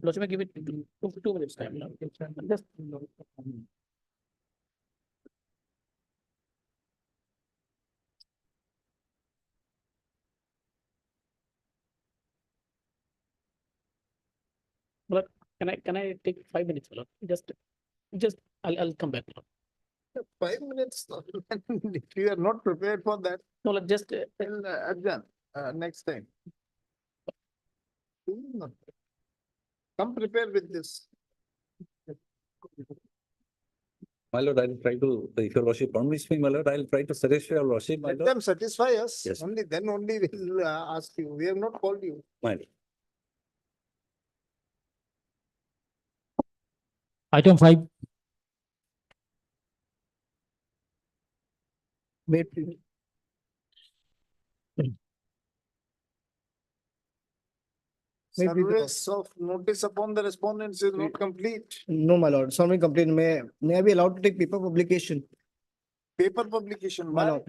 Lordship may give it 2 minutes time. Just. But can I take 5 minutes? Malad? Just I'll come back. Malad. 5 minutes. If you are not prepared for that, No, like just then adjourn next time. Come prepared with this. My lord, I'll try to, if your lordship permits me, my lord, I'll try to satisfy your lordship, my Let lord. them satisfy us. Yes. Only then only we'll ask you. We have not called you. My lord. Item 5. Wait, please. Wait, please. Service of notice upon the respondents is not complete. No, my lord, sorry, complaint. May I be allowed to take paper publication? Paper publication, My why? lord.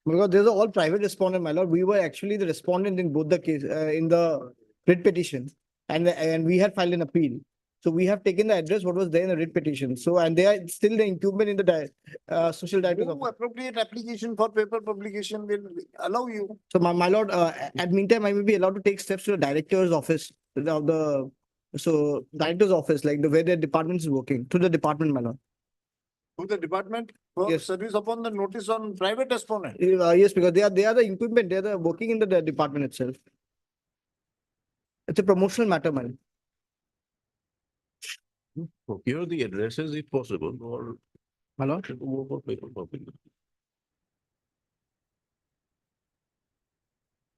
Because there's all private respondent, my lord. We were actually the respondent in both the case, in the writ petition. And we had filed an appeal. So we have taken the address, what was there in the writ petition. So, and they are still the incumbent in the social director's No office. appropriate application for paper publication will allow you. So my lord, at meantime, I may be allowed to take steps to the director's office of director's office, like the way their department is working, to the department, my lord. To the department for Yes. service upon the notice on private respondent. Yes, because they are the incumbent, they are working in the department itself. It's a promotional matter, man. Procure the addresses if possible, or My lord. go for paper publication.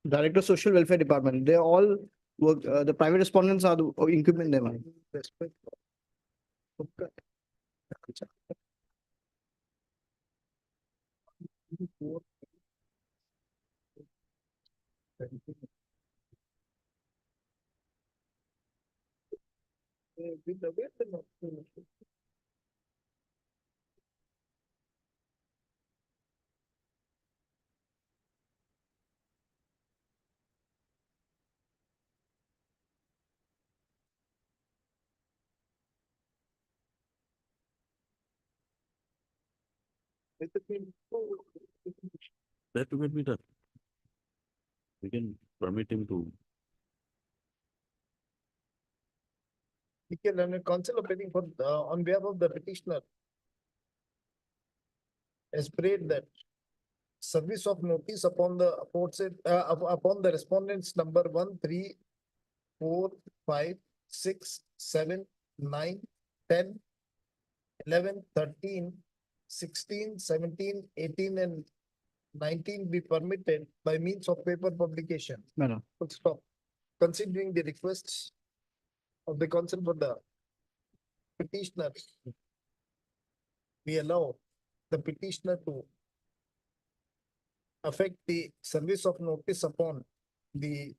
Director Social Welfare Department, they all work, the private respondents are the incumbent there, man. Respect. Okay. That will be done. We can permit him to. We can run a counsel operating for on behalf of the petitioner. Aspirate that service of notice upon the aforesaid upon the respondents number 1, 3, 4, 5, 6, 7, 9, 10, 11, 13, 16, 17, 18, and 19 be permitted by means of paper publication. No, no. Full stop. Considering the requests of the counsel for the petitioner, we allow the petitioner to affect the service of notice upon the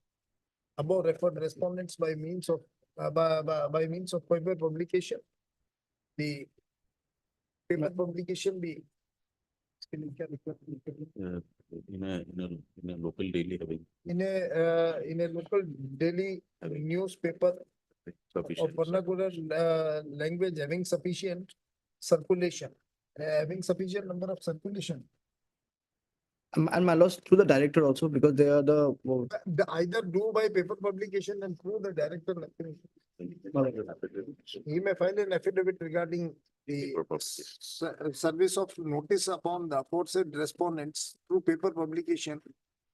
above referred respondents by means of by means of paper publication. The paper publication be in a local daily having in a local daily newspaper of sufficient. vernacular language having sufficient circulation, having sufficient number of circulation. And my lords, through the director also, because they are the, Either do by paper publication and through the director. He may file an affidavit regarding the service of notice upon the aforesaid respondents through paper publication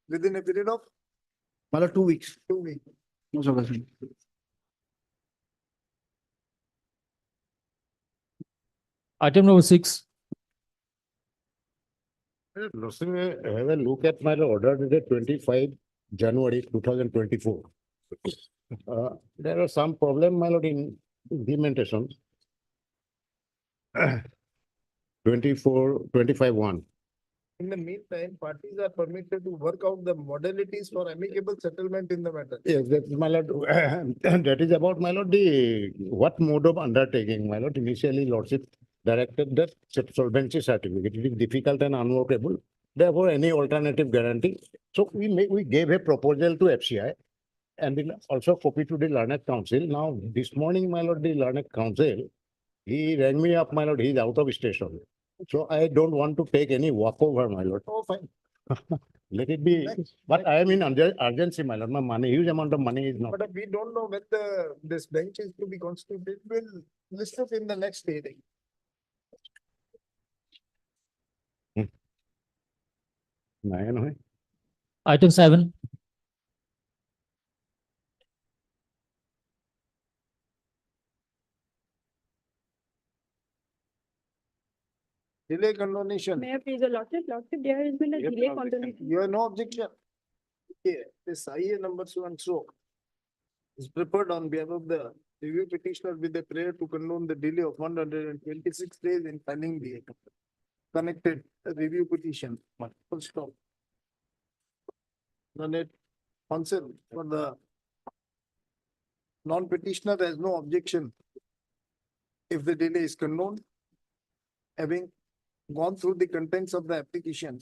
within a period of my lord, 2 weeks. 2 weeks. Most of the. Item number 6. Lordship, have a look at my order dated 25 January 2024. There are some problem, my lord, in implementation. 25-1. In the meantime, parties are permitted to work out the modalities for amicable settlement in the matter. Yes, that's my lord. That is about, my lord, the what mode of undertaking, my lord. Initially, lordship directed that solvency certificate. It is difficult and unworkable. Therefore, any alternative guarantee. So we gave a proposal to FCI and then also copy to the Learned Council. Now, this morning, my lord, the Learned Council, he rang me up, my lord. He's out of station. So I don't want to take any walkover, my lord. Oh, fine. Let it be. But I am in urgency, my lord. My money, huge amount of money is not. But we don't know when this bench is to be constituted. We'll list it in the next hearing. Item 7. Delay condonation. Mayor, please, the lordship, there has been a delay condonation. You have no objection. Okay, this IA number so and so is prepared on behalf of the review petitioner with a prayer to condone the delay of 126 days in filing the connected review petition. Full stop. Learned counsel for the non-petitioner has no objection if the delay is condoned. Having gone through the contents of the application,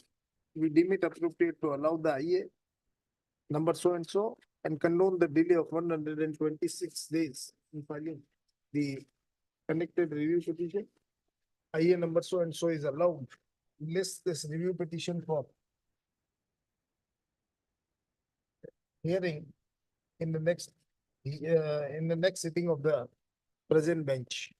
we deem it appropriate to allow the IA number so and condone the delay of 126 days in filing the connected review petition. IA number so is allowed. List this review petition for hearing in the next sitting of the present bench.